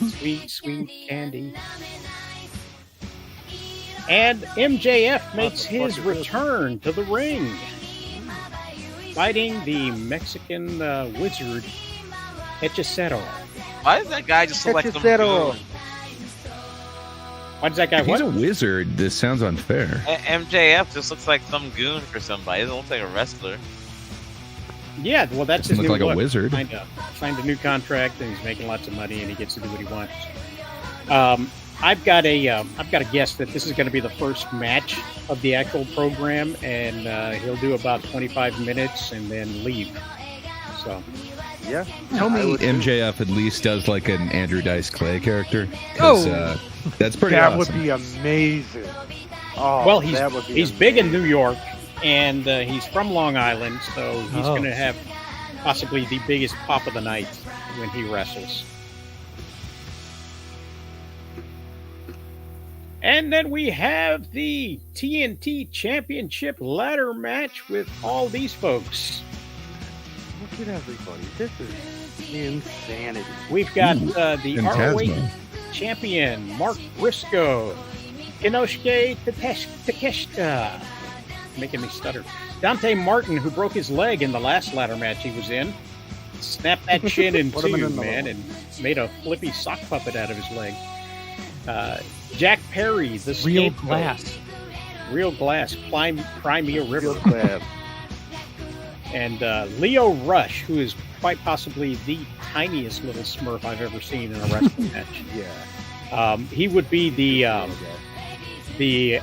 Speaker 1: Sweet, sweet candy. And MJF makes his return to the ring, fighting the Mexican wizard, Hechicero.
Speaker 18: Why does that guy just look like some
Speaker 3: Hechicero.
Speaker 18: goon?
Speaker 1: Why does that guy
Speaker 5: He's
Speaker 1: what?
Speaker 5: a wizard. This sounds unfair.
Speaker 18: MJF just looks like some goon for somebody. He doesn't look like a wrestler.
Speaker 1: Yeah, well, that's
Speaker 5: Doesn't
Speaker 1: his
Speaker 5: look
Speaker 1: new
Speaker 5: like a
Speaker 1: look.
Speaker 5: wizard.
Speaker 1: Signed a new contract, and he's making lots of money, and he gets to do what he wants. I've got a guess that this is going to be the first match of the actual program, and he'll do about 25 minutes and then leave. So,
Speaker 3: Yeah.
Speaker 5: Tell me MJF at least does like an Andrew Dice Clay character. 'Cause, that's pretty
Speaker 3: That
Speaker 5: awesome.
Speaker 3: would be amazing. Oh,
Speaker 1: well,
Speaker 3: that would be
Speaker 1: he's
Speaker 3: amazing.
Speaker 1: big in New York, and he's from Long Island, so he's going to have possibly the biggest pop of the night when he wrestles. And then we have the TNT Championship ladder match with all these folks.
Speaker 3: Look at everybody. This is insanity.
Speaker 1: We've got
Speaker 5: Ooh,
Speaker 1: the
Speaker 5: Phantasmo.
Speaker 1: ROH champion, Mark Briscoe, Inosuke Takeshita, making me stutter. Dante Martin, who broke his leg in the last ladder match he was in, snapped that shin in
Speaker 3: Put him in
Speaker 1: two,
Speaker 3: another
Speaker 1: man,
Speaker 3: one.
Speaker 1: and made a flippy sock puppet out of his leg. Jack Perry, the
Speaker 14: Real
Speaker 1: scapegoat.
Speaker 14: glass.
Speaker 1: Real glass, Crimea River.
Speaker 3: Real glass.
Speaker 1: And Leo Rush, who is quite possibly the tiniest little Smurf I've ever seen in a wrestling match.
Speaker 3: Yeah.
Speaker 1: He would be the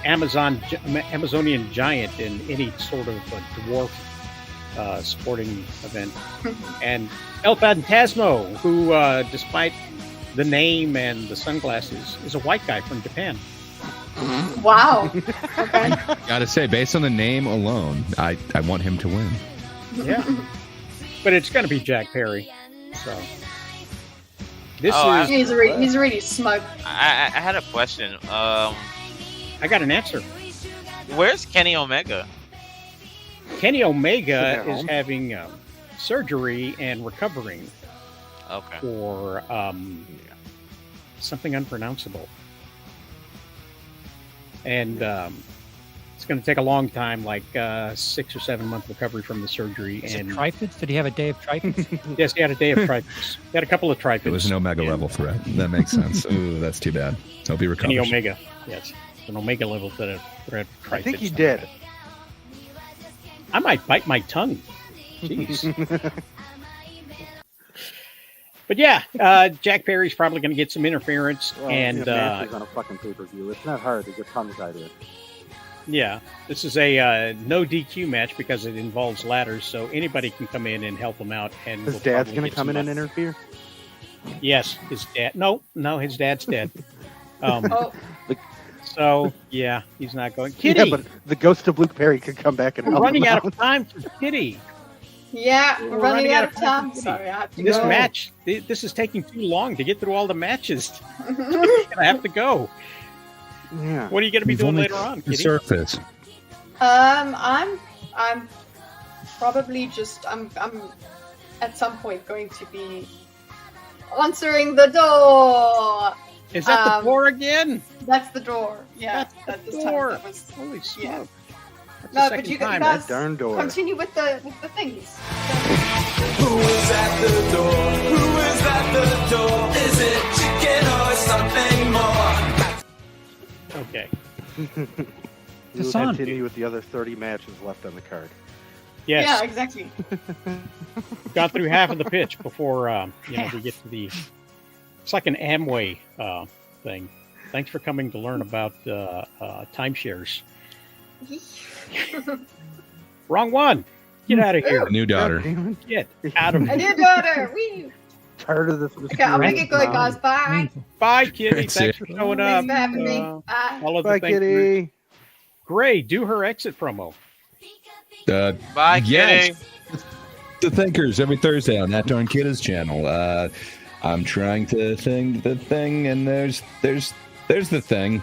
Speaker 1: Amazonian giant in any sort of dwarf sporting event. And El Phantasmo, who, despite the name and the sunglasses, is a white guy from Japan.
Speaker 10: Wow. Okay.
Speaker 5: Gotta say, based on the name alone, I want him to win.
Speaker 1: Yeah. But it's going to be Jack Perry. So this
Speaker 18: Oh,
Speaker 1: is.
Speaker 10: He's already smoked.
Speaker 18: I had a question.
Speaker 1: I got an answer.
Speaker 18: Where's Kenny Omega?
Speaker 1: Kenny Omega
Speaker 3: Sitting at
Speaker 1: is
Speaker 3: home.
Speaker 1: having surgery and recovering
Speaker 18: Okay.
Speaker 1: for something unpronounceable. And it's going to take a long time, like 6 or 7 month recovery from the surgery.
Speaker 14: Is
Speaker 1: and
Speaker 14: it Trifid? Did he have a day of Trifid?
Speaker 1: yes, he had a day of trifids. He had a couple of trifids.
Speaker 5: It was an Omega level threat. That makes sense. Ooh, that's too bad. Hope he recovers.
Speaker 1: Kenny Omega. Yes, an Omega level threat of trifids.
Speaker 3: I think he did.
Speaker 1: I might bite my tongue. Jeez. But yeah, Jack Perry's probably going to get some interference,
Speaker 3: Well,
Speaker 1: and
Speaker 3: matches on a fucking pay-per-view. It's not hard to get tongue tied in.
Speaker 1: yeah, this is a no DQ match because it involves ladders, so anybody can come in and help him out. And
Speaker 3: His
Speaker 1: we'll
Speaker 3: dad's
Speaker 1: probably
Speaker 3: going to
Speaker 1: get
Speaker 3: come in
Speaker 1: some
Speaker 3: and interfere?
Speaker 1: Yes, his dad. No, his dad's dead.
Speaker 10: Oh.
Speaker 1: So yeah, he's not going.
Speaker 3: Yeah,
Speaker 1: Kitty,
Speaker 3: but the ghost of Luke Perry could come back and
Speaker 1: we're
Speaker 3: help
Speaker 1: running
Speaker 3: him
Speaker 1: out of time for Kitty.
Speaker 10: Yeah, we're running out of time.
Speaker 1: for Kitty.
Speaker 10: Sorry, I have to
Speaker 1: This
Speaker 10: go.
Speaker 1: match, this is taking too long to get through all the matches. I have to go.
Speaker 3: Yeah.
Speaker 1: What are you going to be
Speaker 5: We've
Speaker 1: doing
Speaker 5: only
Speaker 1: later on,
Speaker 5: the
Speaker 1: Kitty?
Speaker 5: surface.
Speaker 10: I'm probably just I'm at some point going to be answering the door.
Speaker 1: Is that the door again?
Speaker 10: That's the door. Yeah,
Speaker 1: That's
Speaker 10: this
Speaker 1: the
Speaker 10: time
Speaker 1: door.
Speaker 10: that was.
Speaker 1: Holy smoke!
Speaker 10: Yeah.
Speaker 1: That's
Speaker 10: No,
Speaker 1: the
Speaker 10: but you
Speaker 1: second time.
Speaker 10: guys
Speaker 3: darn door.
Speaker 10: continue with the things.
Speaker 8: Who is at the door? Who is at the door? Is it chicken or something more?
Speaker 1: Okay.
Speaker 3: We will
Speaker 14: Hassan.
Speaker 3: continue with the other 30 matches left on the card.
Speaker 1: Yes.
Speaker 10: Yeah, exactly.
Speaker 1: Got through half of the pitch before we get to the. It's like an Amway thing. Thanks for coming to learn about timeshares. Wrong one. Get out of here.
Speaker 5: New daughter.
Speaker 1: Get out of
Speaker 10: A
Speaker 1: here.
Speaker 10: new daughter. Wee.
Speaker 3: Tired of this.
Speaker 10: Okay, I'll make it good, guys. Bye.
Speaker 1: Bye, Kitty.
Speaker 5: That's
Speaker 1: Thanks
Speaker 5: it.
Speaker 1: for showing up.
Speaker 10: Thanks for having me. Bye.
Speaker 1: All of the
Speaker 3: Bye,
Speaker 1: things.
Speaker 3: Kitty.
Speaker 1: Gray, do her exit promo.
Speaker 18: Bye,
Speaker 5: yes.
Speaker 18: Kitty.
Speaker 5: The Thinkers every Thursday on That Darn Kidda's channel. I'm trying to think the thing, and there's the thing.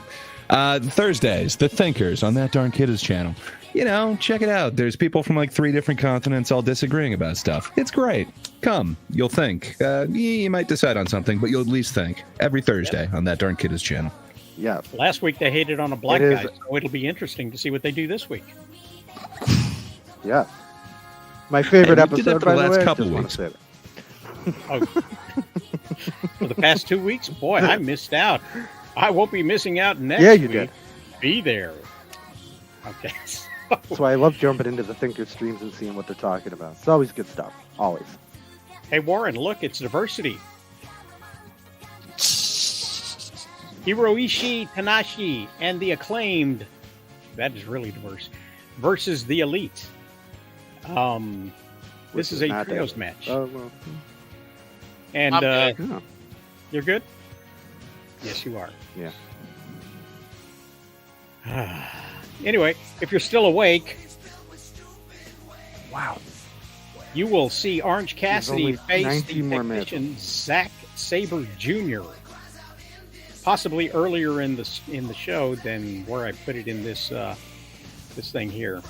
Speaker 5: Thursdays, The Thinkers on That Darn Kidda's channel. You know, check it out. There's people from like 3 different continents all disagreeing about stuff. It's great. Come, you'll think. You might decide on something, but you'll at least think. Every Thursday on That Darn Kidda's channel.
Speaker 3: Yeah.
Speaker 1: Last week they hated on a black
Speaker 3: It
Speaker 1: guy,
Speaker 3: is-
Speaker 1: so it'll be interesting to see what they do this week.
Speaker 3: Yeah. My favorite
Speaker 5: Hey, we did that
Speaker 3: episode,
Speaker 5: for
Speaker 3: by
Speaker 5: the
Speaker 3: the
Speaker 5: last
Speaker 3: way. I
Speaker 5: couple
Speaker 3: just wanna
Speaker 5: weeks.
Speaker 3: say that.
Speaker 1: Oh. For the past 2 weeks, boy, I missed out. I won't be missing out next
Speaker 3: Yeah, you
Speaker 1: week.
Speaker 3: did.
Speaker 1: Be there. Okay.
Speaker 3: That's why I love jumping into the Thinker streams and seeing what they're talking about. It's always good stuff. Always.
Speaker 1: Hey, Warren, look, it's diversity. Hiroishi Tanashi and the Acclaimed, that is really diverse, versus the Elite. This is a
Speaker 3: not
Speaker 1: trios
Speaker 3: diverse.
Speaker 1: match.
Speaker 3: Oh, well.
Speaker 1: And
Speaker 18: I'm good.
Speaker 3: Yeah.
Speaker 1: you're good? Yes, you are.
Speaker 3: Yeah.
Speaker 1: Anyway, if you're still awake, wow, you will see Orange Cassidy
Speaker 3: only
Speaker 1: face the
Speaker 3: 19 more
Speaker 1: technician Zack Sabre Jr. Possibly earlier in the show than where I put it in this this thing here.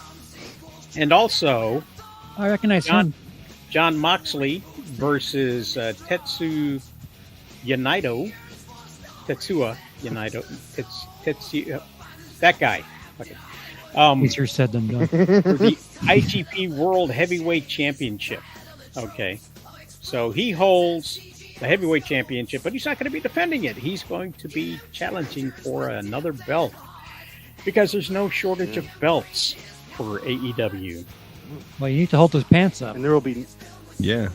Speaker 1: And also,
Speaker 14: I recognize him.
Speaker 1: John Moxley versus Tetsuya Unido. That guy. Okay.
Speaker 14: Easier said than done.
Speaker 1: For the IGP World Heavyweight Championship. Okay. So he holds the heavyweight championship, but he's not going to be defending it. He's going to be challenging for another belt because there's no shortage of belts for AEW.
Speaker 14: Well, you need to hold his pants up.
Speaker 3: And there will be
Speaker 5: Yeah.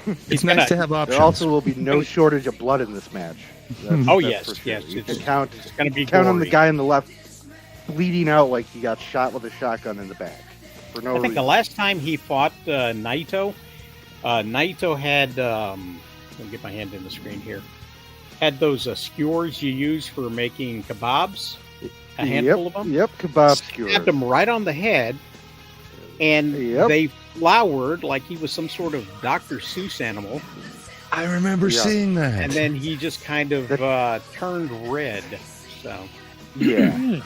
Speaker 1: He's
Speaker 5: It's nice
Speaker 1: gonna-
Speaker 5: to have
Speaker 3: there
Speaker 5: options.
Speaker 3: also will be no shortage of blood in this match.
Speaker 1: Oh,
Speaker 3: that's
Speaker 1: yes,
Speaker 3: for sure.
Speaker 1: yes,
Speaker 3: You
Speaker 1: it's
Speaker 3: can count.
Speaker 1: gonna be
Speaker 3: count on the
Speaker 1: gory.
Speaker 3: guy on the left bleeding out like he got shot with a shotgun in the back for no
Speaker 1: I think
Speaker 3: reason.
Speaker 1: the last time he fought Naito, Naito had, let me get my hand in the screen here, had those skewers you use for making kebabs, a handful of them.
Speaker 3: Yep, kebab skewers.
Speaker 1: Stabbed him right on the head, and
Speaker 3: Yep.
Speaker 1: they flowered like he was some sort of Dr. Seuss animal,
Speaker 5: I remember
Speaker 3: Yeah.
Speaker 5: seeing that.
Speaker 1: and then he just kind of turned red. So,
Speaker 3: Yeah.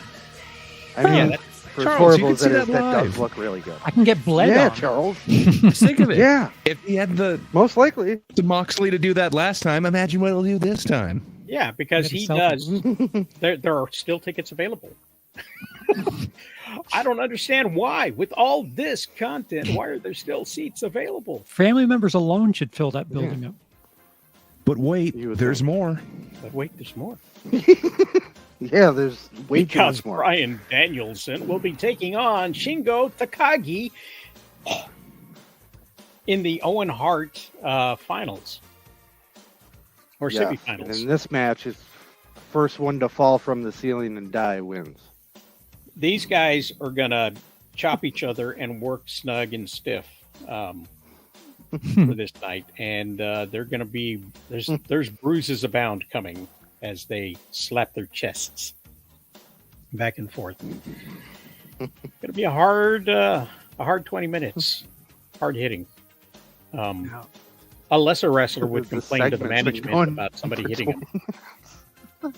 Speaker 3: I mean,
Speaker 1: Yeah, that-
Speaker 3: for as
Speaker 5: Charles,
Speaker 3: horrible
Speaker 5: you can
Speaker 3: as
Speaker 5: see
Speaker 3: that is,
Speaker 5: that
Speaker 3: that does
Speaker 5: live.
Speaker 3: look really good.
Speaker 14: I can get bled
Speaker 3: Yeah,
Speaker 14: on.
Speaker 3: Charles.
Speaker 5: Think of it.
Speaker 3: Yeah,
Speaker 5: If he had the
Speaker 3: most likely.
Speaker 5: Moxley to do that last time, imagine what he'll do this time.
Speaker 1: yeah, because
Speaker 14: Get a
Speaker 1: he
Speaker 14: selfie.
Speaker 1: does. There are still tickets available. I don't understand why, with all this content, why are there still seats available?
Speaker 14: Family members alone should fill that building up.
Speaker 5: But wait,
Speaker 3: You would
Speaker 5: there's
Speaker 3: think.
Speaker 5: more.
Speaker 1: But wait, there's more.
Speaker 3: Yeah, there's way too
Speaker 1: Because
Speaker 3: much more.
Speaker 1: Bryan Danielson will be taking on Shingo Takagi in the Owen Hart finals or
Speaker 3: Yeah. And
Speaker 1: semifinals.
Speaker 3: in this match, is first one to fall from the ceiling and die wins.
Speaker 1: These guys are gonna chop each other and work snug and stiff for this night, and they're gonna be there's bruises abound coming as they slap their chests back and forth. Gonna be a hard 20 minutes, hard hitting. A lesser wrestler would
Speaker 3: The
Speaker 1: complain to the
Speaker 3: segment's been
Speaker 1: management
Speaker 3: going
Speaker 1: about somebody
Speaker 3: for
Speaker 1: hitting
Speaker 3: 20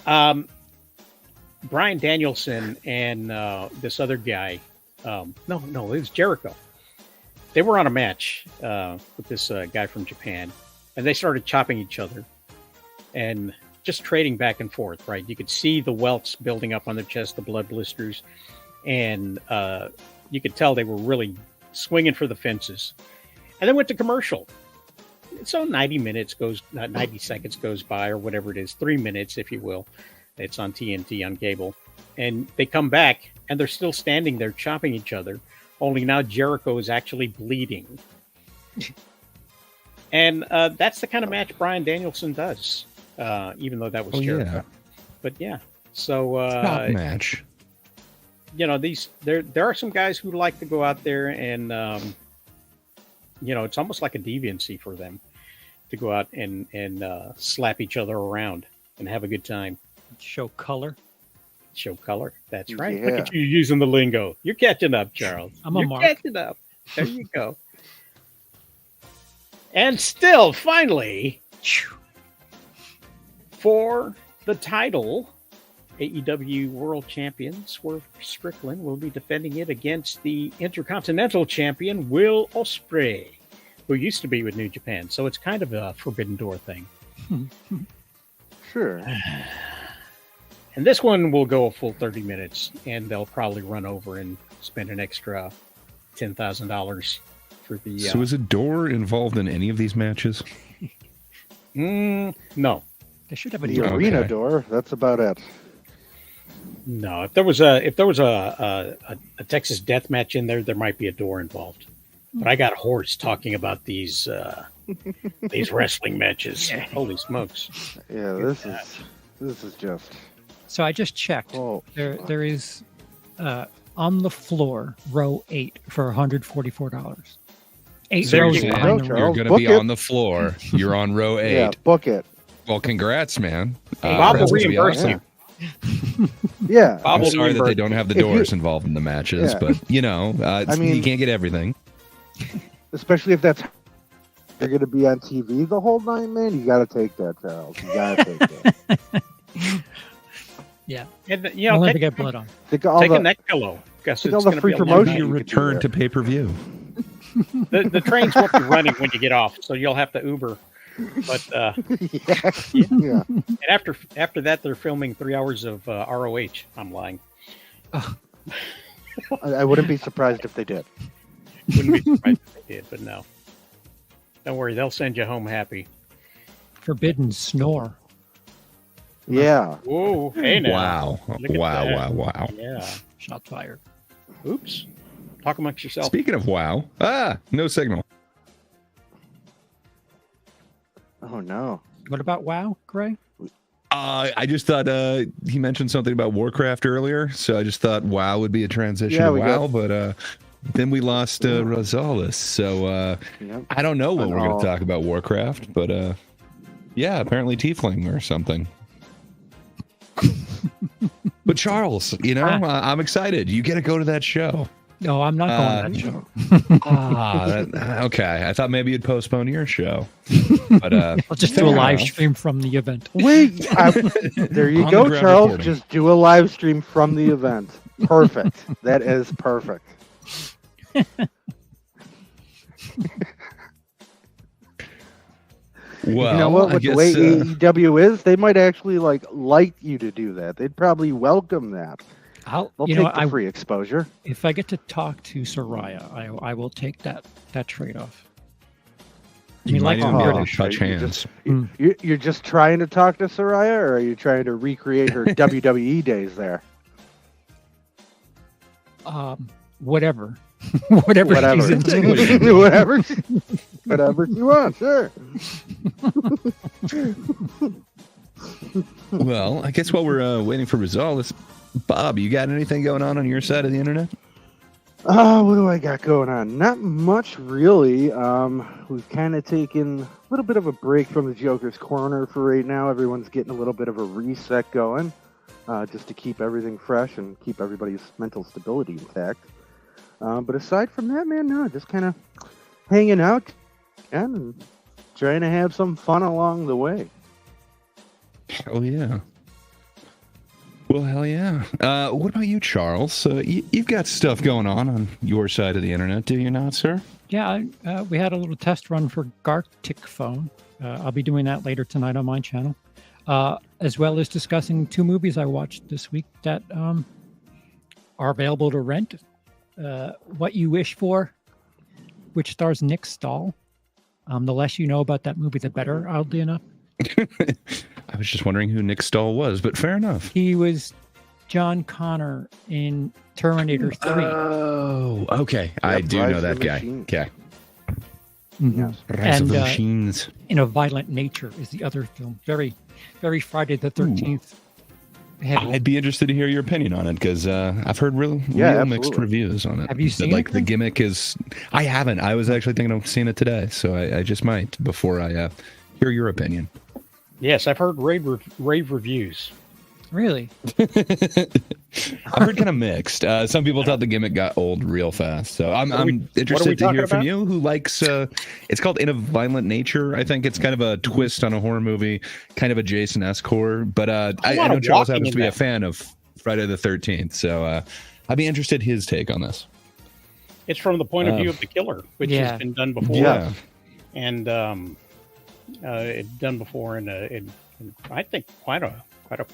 Speaker 1: him. Bryan Danielson and this other guy, No, it was Jericho. They were on a match with this guy from Japan, and they started chopping each other and just trading back and forth, right? You could see the welts building up on their chest, the blood blisters, and you could tell they were really swinging for the fences. And then went to commercial. So 90 seconds goes by, or whatever it is, 3 minutes, if you will. It's on TNT on cable. And they come back, and they're still standing there chopping each other, only now Jericho is actually bleeding. And that's the kind of match Bryan Danielson does, even though that was Jericho.
Speaker 5: Yeah.
Speaker 1: But yeah, so
Speaker 5: Top match.
Speaker 1: You know, there are some guys who like to go out there and you know, it's almost like a deviancy for them to go out and slap each other around and have a good time.
Speaker 14: Show color.
Speaker 1: Show color. That's right.
Speaker 3: Yeah.
Speaker 1: Look at you using the lingo. You're catching up, Charles.
Speaker 14: I'm a
Speaker 1: You're
Speaker 14: mark.
Speaker 1: catching up. There you go. And still, finally, for the title, AEW World Champion Swerve Strickland will be defending it against the Intercontinental Champion Will Ospreay, who used to be with New Japan. So it's kind of a Forbidden Door thing.
Speaker 3: Sure.
Speaker 1: And this one will go a full 30 minutes, and they'll probably run over and spend an extra $10,000 for the.
Speaker 5: So is a door involved in any of these matches?
Speaker 1: No.
Speaker 14: They should have a
Speaker 3: The
Speaker 14: door.
Speaker 3: arena
Speaker 5: Okay.
Speaker 3: door. That's about it.
Speaker 1: No, if there was a Texas death match in there, there might be a door involved. But I got horse talking about these wrestling matches. Holy smokes!
Speaker 3: Yeah, this is just.
Speaker 14: So I just checked.
Speaker 3: Oh,
Speaker 14: There is on the floor, row 8 for $144. 8
Speaker 1: There
Speaker 14: rows
Speaker 1: you go,
Speaker 14: behind the
Speaker 3: Charles.
Speaker 14: row.
Speaker 5: You're going to
Speaker 3: Book
Speaker 5: be
Speaker 3: it.
Speaker 5: on the floor. You're on row 8.
Speaker 3: Yeah, book it.
Speaker 5: Well, congrats, man.
Speaker 1: Bob will
Speaker 5: that's gonna be
Speaker 1: reimburse
Speaker 5: awesome.
Speaker 1: you.
Speaker 3: Yeah.
Speaker 1: Bob
Speaker 5: I'm
Speaker 1: will
Speaker 5: sorry that they
Speaker 1: reimburse
Speaker 5: don't have the
Speaker 3: If you-
Speaker 5: doors involved in the matches,
Speaker 3: Yeah.
Speaker 5: but you know,
Speaker 3: mean-
Speaker 5: you can't get everything.
Speaker 3: Especially if that's you're going to be on TV the whole night, man. You got to take that, Charles. You got to take that.
Speaker 14: Yeah.
Speaker 1: And you
Speaker 14: I'll
Speaker 1: know,
Speaker 14: never
Speaker 1: take,
Speaker 14: get blood on.
Speaker 3: Think of all
Speaker 1: take a
Speaker 3: the,
Speaker 1: neck pillow. Guess
Speaker 3: think
Speaker 1: it's
Speaker 3: all the
Speaker 1: going to
Speaker 3: free
Speaker 1: be a long
Speaker 3: promotion
Speaker 1: night.
Speaker 5: You
Speaker 3: you could do
Speaker 5: return
Speaker 3: there.
Speaker 5: to pay per view.
Speaker 1: The trains won't be running when you get off, so you'll have to Uber. But
Speaker 3: Yeah.
Speaker 1: and after that, they're filming 3 hours of ROH. I'm lying.
Speaker 3: I wouldn't be surprised if they did.
Speaker 1: Wouldn't be surprised if they did, but no. Don't worry, they'll send you home happy.
Speaker 14: Forbidden snore.
Speaker 3: Yeah.
Speaker 1: Whoa, hey now.
Speaker 5: Wow.
Speaker 1: Look at
Speaker 5: Wow,
Speaker 1: that.
Speaker 5: wow.
Speaker 1: Yeah.
Speaker 14: Shot fired.
Speaker 1: Oops. Talk amongst yourself.
Speaker 5: Speaking of wow, no signal.
Speaker 3: Oh no.
Speaker 14: What about WoW, Gray?
Speaker 5: I just thought he mentioned something about Warcraft earlier, so I just thought WoW would be a transition
Speaker 3: Yeah,
Speaker 5: to
Speaker 3: we
Speaker 5: WoW,
Speaker 3: got-
Speaker 5: but then we lost Rosales, so
Speaker 3: Yep.
Speaker 5: I don't know what
Speaker 3: I
Speaker 5: we're going
Speaker 3: know.
Speaker 5: to talk about Warcraft, but yeah, apparently Tiefling or something. But Charles, you know, I'm excited. You get to go to that show.
Speaker 14: No, I'm not going to that show.
Speaker 5: Okay. I thought maybe you'd postpone your show, but
Speaker 14: I'll just do a
Speaker 5: fair
Speaker 14: live
Speaker 5: enough.
Speaker 14: stream from the event.
Speaker 3: Wait. There you
Speaker 5: On
Speaker 3: go,
Speaker 5: the ground
Speaker 3: Charles.
Speaker 5: recording.
Speaker 3: Just do a live stream from the event. Perfect. That is perfect.
Speaker 5: Well,
Speaker 3: you know what?
Speaker 5: I
Speaker 3: With the
Speaker 5: guess,
Speaker 3: way AEW is, they might actually like you to do that. They'd probably welcome that. They'll take the free exposure.
Speaker 14: If I get to talk to Soraya, I will take that trade off. I
Speaker 5: you
Speaker 14: mean,
Speaker 5: might
Speaker 14: like
Speaker 5: even be able to
Speaker 3: British,
Speaker 5: touch
Speaker 3: right? You
Speaker 5: hands.
Speaker 3: You're just trying to talk to Soraya, or are you trying to recreate her WWE days there?
Speaker 14: Whatever. whatever she's into.
Speaker 3: whatever she wants, sure.
Speaker 5: Well, I guess while we're waiting for results, Bob, you got anything going on your side of the internet?
Speaker 3: What do I got going on? Not much, really. We've kind of taken a little bit of a break from the Joker's Corner for right now. Everyone's getting a little bit of a reset going, just to keep everything fresh and keep everybody's mental stability intact. But aside from that, man, no, just kind of hanging out and trying to have some fun along the way.
Speaker 5: Oh, yeah. Well, hell yeah. What about you, Charles? You've got stuff going on your side of the internet, do you not, sir?
Speaker 14: Yeah, we had a little test run for Gartic Phone. I'll be doing that later tonight on my channel, as well as discussing 2 movies I watched this week that are available to rent. What You Wish For, which stars Nick Stahl. The less you know about that movie, the better, oddly enough.
Speaker 5: I was just wondering who Nick Stahl was, but fair enough.
Speaker 14: He was John Connor in Terminator 3.
Speaker 5: Oh, okay. I do
Speaker 3: Rise
Speaker 5: know
Speaker 3: of
Speaker 5: that
Speaker 3: the
Speaker 5: guy.
Speaker 3: Machines.
Speaker 5: Okay.
Speaker 14: Mhm.
Speaker 5: Rise of the
Speaker 14: And,
Speaker 5: Machines.
Speaker 14: In a Violent Nature is the other film. Very, very Friday the 13th. Heavy.
Speaker 5: I'd be interested to hear your opinion on it because I've heard real mixed
Speaker 3: absolutely.
Speaker 5: reviews on it.
Speaker 14: Have you
Speaker 5: That,
Speaker 14: seen
Speaker 5: like
Speaker 14: it?
Speaker 5: the gimmick is? I haven't. I was actually thinking of seeing it today, so I just might before I hear your opinion.
Speaker 1: Yes, I've heard rave reviews.
Speaker 14: Really?
Speaker 5: I've heard kind of mixed. Some people thought the gimmick got old real fast, so I'm interested to hear from you. Who likes? It's called In a Violent Nature. I think it's kind of a twist on a horror movie, kind of a Jason-esque horror. But I know Charles happens to be a fan of Friday the 13th, so I'd be interested his take on this.
Speaker 1: It's from the point of view of the killer, which has been done before.
Speaker 5: Yeah.
Speaker 1: And it's done before in I think quite a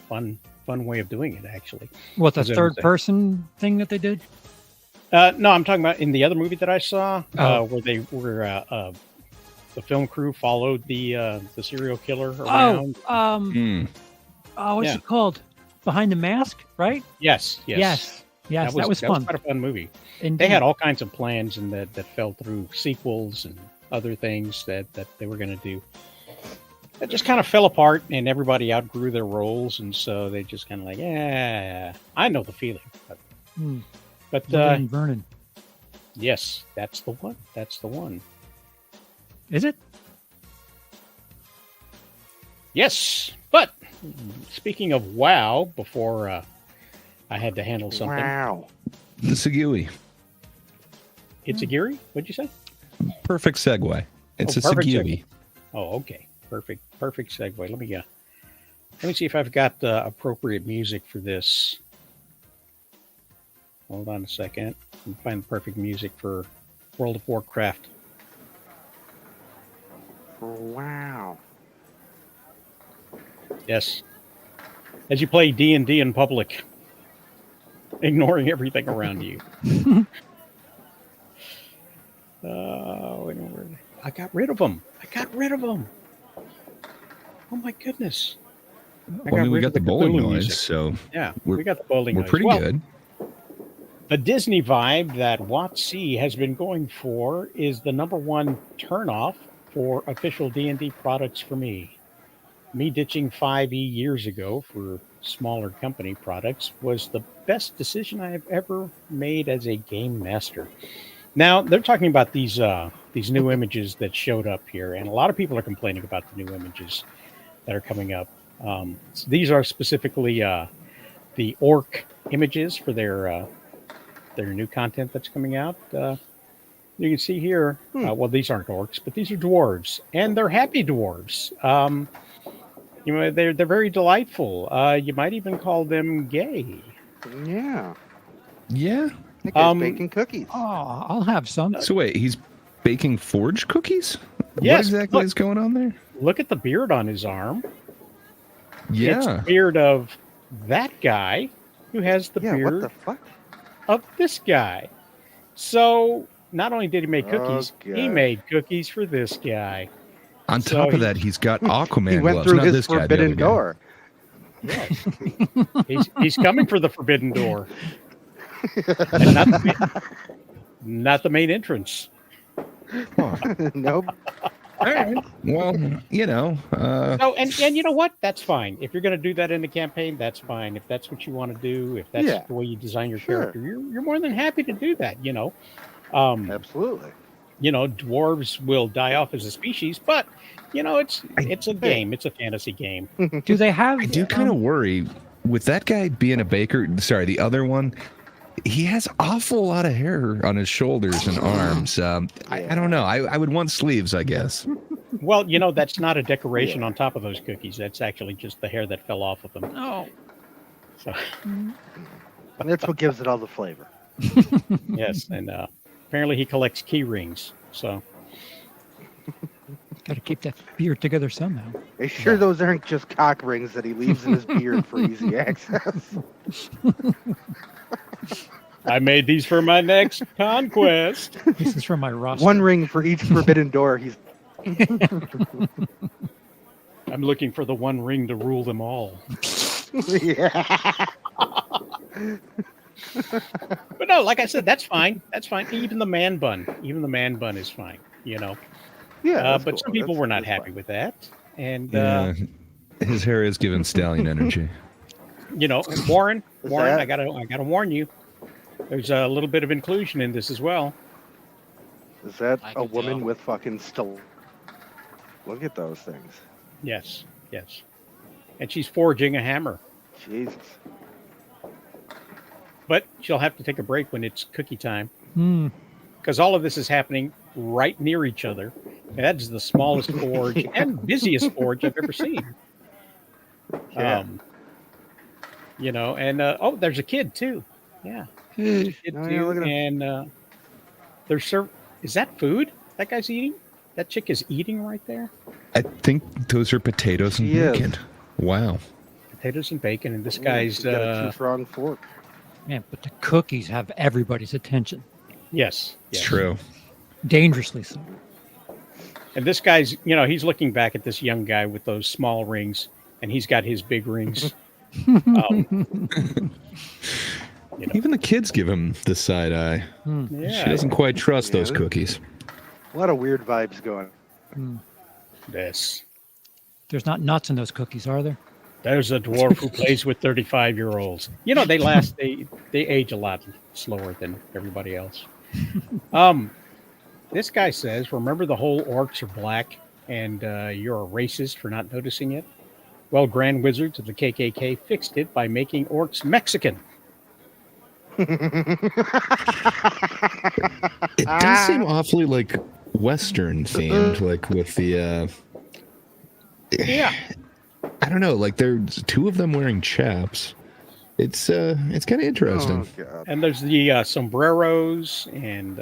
Speaker 1: fun way of doing it, actually.
Speaker 14: What, the
Speaker 1: As I was
Speaker 14: third
Speaker 1: saying.
Speaker 14: person thing that they did?
Speaker 1: No, I'm talking about in the other movie that I saw,
Speaker 14: Oh.
Speaker 1: where they were the film crew followed the serial killer around.
Speaker 14: What's
Speaker 1: Yeah.
Speaker 14: it called? Behind the Mask, right?
Speaker 1: Yes.
Speaker 14: Yes. That was fun.
Speaker 1: Quite a fun movie.
Speaker 14: Indeed.
Speaker 1: They had all kinds of plans and that fell through, sequels and other things that they were going to do. It just kind of fell apart, and everybody outgrew their roles, and so they just kind of like, yeah, I know the feeling. But
Speaker 14: Vernon.
Speaker 1: yes, that's the one. That's the one.
Speaker 14: Is it?
Speaker 1: Yes, but speaking of WoW, before I had to handle something.
Speaker 3: Wow.
Speaker 5: The Segui.
Speaker 1: It's a Geary? What'd you say?
Speaker 5: Perfect segue. It's a
Speaker 1: perfect
Speaker 5: Segui.
Speaker 1: segue. Oh, okay. Perfect segue. Let me see if I've got appropriate music for this. Hold on a second. Let me find the perfect music for World of Warcraft.
Speaker 3: Wow.
Speaker 1: Yes. As you play D&D in public, ignoring everything around you. I got rid of them. Oh my goodness.
Speaker 5: Well, we got the bowling noise,
Speaker 1: music.
Speaker 5: so
Speaker 1: Yeah, we got the bowling
Speaker 5: we're
Speaker 1: noise.
Speaker 5: pretty
Speaker 1: Well,
Speaker 5: good.
Speaker 1: The Disney vibe that WotC has been going for is the #1 turnoff for official D&D products for me. Me ditching 5e years ago for smaller company products was the best decision I have ever made as a game master. Now, they're talking about these new images that showed up here, and a lot of people are complaining about the new images that are coming up. So these are specifically the orc images for their new content that's coming out. You can see here, well, these aren't orcs, but these are dwarves, and they're happy dwarves. They're very delightful. You might even call them gay.
Speaker 3: Yeah.
Speaker 5: Yeah.
Speaker 3: That guy's baking cookies.
Speaker 14: Oh, I'll have some.
Speaker 5: So wait, he's baking forge cookies? What
Speaker 1: Yes,
Speaker 5: exactly
Speaker 1: look.
Speaker 5: is going on there?
Speaker 1: Look at the beard on his arm. It's
Speaker 5: Yeah.
Speaker 1: the beard of that guy who has the
Speaker 3: Yeah, what
Speaker 1: beard
Speaker 3: the fuck?
Speaker 1: of this guy. So not only did he make cookies, he
Speaker 3: God.
Speaker 1: made cookies for this guy.
Speaker 5: On
Speaker 1: So
Speaker 5: top of that, he's got Aquaman
Speaker 3: He went
Speaker 5: gloves.
Speaker 3: through
Speaker 5: Not
Speaker 3: his
Speaker 5: this guy, the
Speaker 3: forbidden
Speaker 5: other guy.
Speaker 3: door.
Speaker 1: He's coming for the forbidden door. And not the main entrance.
Speaker 3: Nope.
Speaker 5: All right. Well,
Speaker 1: No, and you know what? That's fine. If you're going to do that in the campaign, that's fine. If that's what you want to do, if that's
Speaker 3: Yeah.
Speaker 1: the way you design your
Speaker 3: Sure.
Speaker 1: character, you're more than happy to do that.
Speaker 3: Absolutely.
Speaker 1: Dwarves will die off as a species, but it's a game. It's a fantasy game.
Speaker 14: Do they have?
Speaker 5: I do kind of worry with that guy being a baker. Sorry, the other one. He has awful lot of hair on his shoulders and arms. I don't know. I would want sleeves, I guess.
Speaker 1: Well, that's not a decoration on top of those cookies. That's actually just the hair that fell off of them.
Speaker 14: Oh.
Speaker 1: So
Speaker 3: That's what gives it all the flavor.
Speaker 1: yes, and apparently he collects key rings. So
Speaker 14: Got to keep that beard together somehow.
Speaker 3: Are you sure those aren't just cock rings that he leaves in his beard for easy access?
Speaker 1: I made these for my next conquest.
Speaker 14: This is from my roster.
Speaker 3: One ring for each forbidden door. He's.
Speaker 1: I'm looking for the one ring to rule them all.
Speaker 3: Yeah.
Speaker 1: But no, like I said, that's fine. That's fine. Even the man bun is fine. You know.
Speaker 3: Yeah.
Speaker 1: But some people were not happy with that, and
Speaker 5: his hair is giving Stallion energy.
Speaker 1: You know, Warren,
Speaker 3: that-
Speaker 1: I gotta warn you. There's a little bit of inclusion in this as well.
Speaker 3: Is that
Speaker 18: I
Speaker 3: a
Speaker 18: can
Speaker 3: woman
Speaker 18: tell.
Speaker 3: with fucking still? Look at those things.
Speaker 1: Yes, yes. And she's forging a hammer.
Speaker 3: Jesus.
Speaker 1: But she'll have to take a break when it's cookie time.
Speaker 14: Hmm.
Speaker 1: Because all of this is happening right near each other. And that's the smallest forge and busiest forge I've ever seen.
Speaker 3: Yeah.
Speaker 1: You know, and oh, there's a kid too. Yeah. There's a kid
Speaker 3: Oh, yeah,
Speaker 1: too.
Speaker 3: look at him.
Speaker 1: And there's is that food that guy's eating? That chick is eating right there?
Speaker 5: I think those are potatoes and
Speaker 3: She is.
Speaker 5: bacon. Wow.
Speaker 1: Potatoes and bacon, and this
Speaker 3: Yeah,
Speaker 1: guy's
Speaker 3: she's got a two-pronged fork.
Speaker 14: Man, but the cookies have everybody's attention.
Speaker 1: yes.
Speaker 5: It's
Speaker 1: yes.
Speaker 5: true.
Speaker 14: Dangerously so.
Speaker 1: And this guy's, you know, he's looking back at this young guy with those small rings, and he's got his big rings. You know.
Speaker 5: Even the kids give him the side eye.
Speaker 1: Yeah.
Speaker 5: She doesn't quite trust those
Speaker 3: Yeah.
Speaker 5: cookies.
Speaker 3: A lot of weird vibes going.
Speaker 1: This.
Speaker 14: There's not nuts in those cookies, are there?
Speaker 1: There's a dwarf who plays with 35-year-olds. You know, they age a lot slower than everybody else. This guy says, remember the whole orcs are black and you're a racist for not noticing it? Well, Grand Wizards of the KKK fixed it by making orcs Mexican.
Speaker 5: It does seem awfully like Western themed, like with the
Speaker 1: Yeah.
Speaker 5: I don't know, like there's two of them wearing chaps. It's kind of interesting.
Speaker 3: Oh, God.
Speaker 1: And there's the sombreros and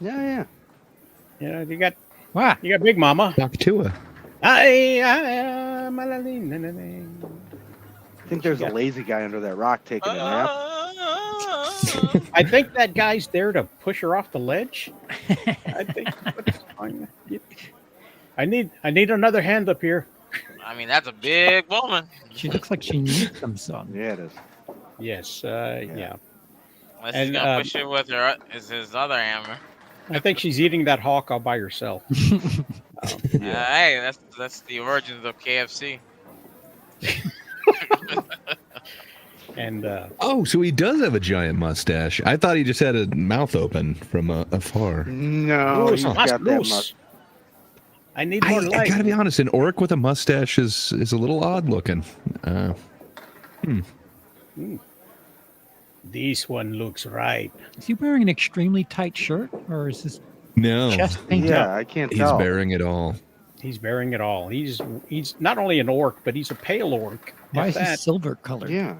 Speaker 3: Yeah.
Speaker 1: you know, you got
Speaker 14: Wow.
Speaker 1: Big Mama.
Speaker 5: Noctua.
Speaker 3: I think there's a lazy guy under that rock taking a nap.
Speaker 1: I think that guy's there to push her off the ledge. I think. I need another hand up here.
Speaker 18: I mean, that's a big woman.
Speaker 14: She looks like she needs some sun.
Speaker 3: Yeah, it is.
Speaker 1: Yes, yeah.
Speaker 18: Unless
Speaker 1: And,
Speaker 18: he's gonna push it with her is his other hammer.
Speaker 1: I think she's eating that hawk all by herself.
Speaker 18: Hey, that's the origins of KFC.
Speaker 1: And
Speaker 5: Oh, so he does have a giant mustache. I thought he just had a mouth open from afar.
Speaker 3: No,
Speaker 1: loose,
Speaker 3: he's got that
Speaker 1: loose.
Speaker 3: much.
Speaker 1: I need more
Speaker 5: I
Speaker 1: light.
Speaker 5: gotta be honest, an orc with a mustache is a little odd looking.
Speaker 1: This one looks ripe.
Speaker 14: Is he wearing an extremely tight shirt, or is his
Speaker 5: No,
Speaker 14: chest painted
Speaker 3: Yeah,
Speaker 14: up?
Speaker 3: I can't
Speaker 5: he's
Speaker 3: tell.
Speaker 5: bearing it all.
Speaker 1: He's bearing it all. He's not only an orc, but he's a pale orc.
Speaker 14: Why
Speaker 1: At
Speaker 14: is he
Speaker 1: that.
Speaker 14: silver colored?
Speaker 3: Yeah.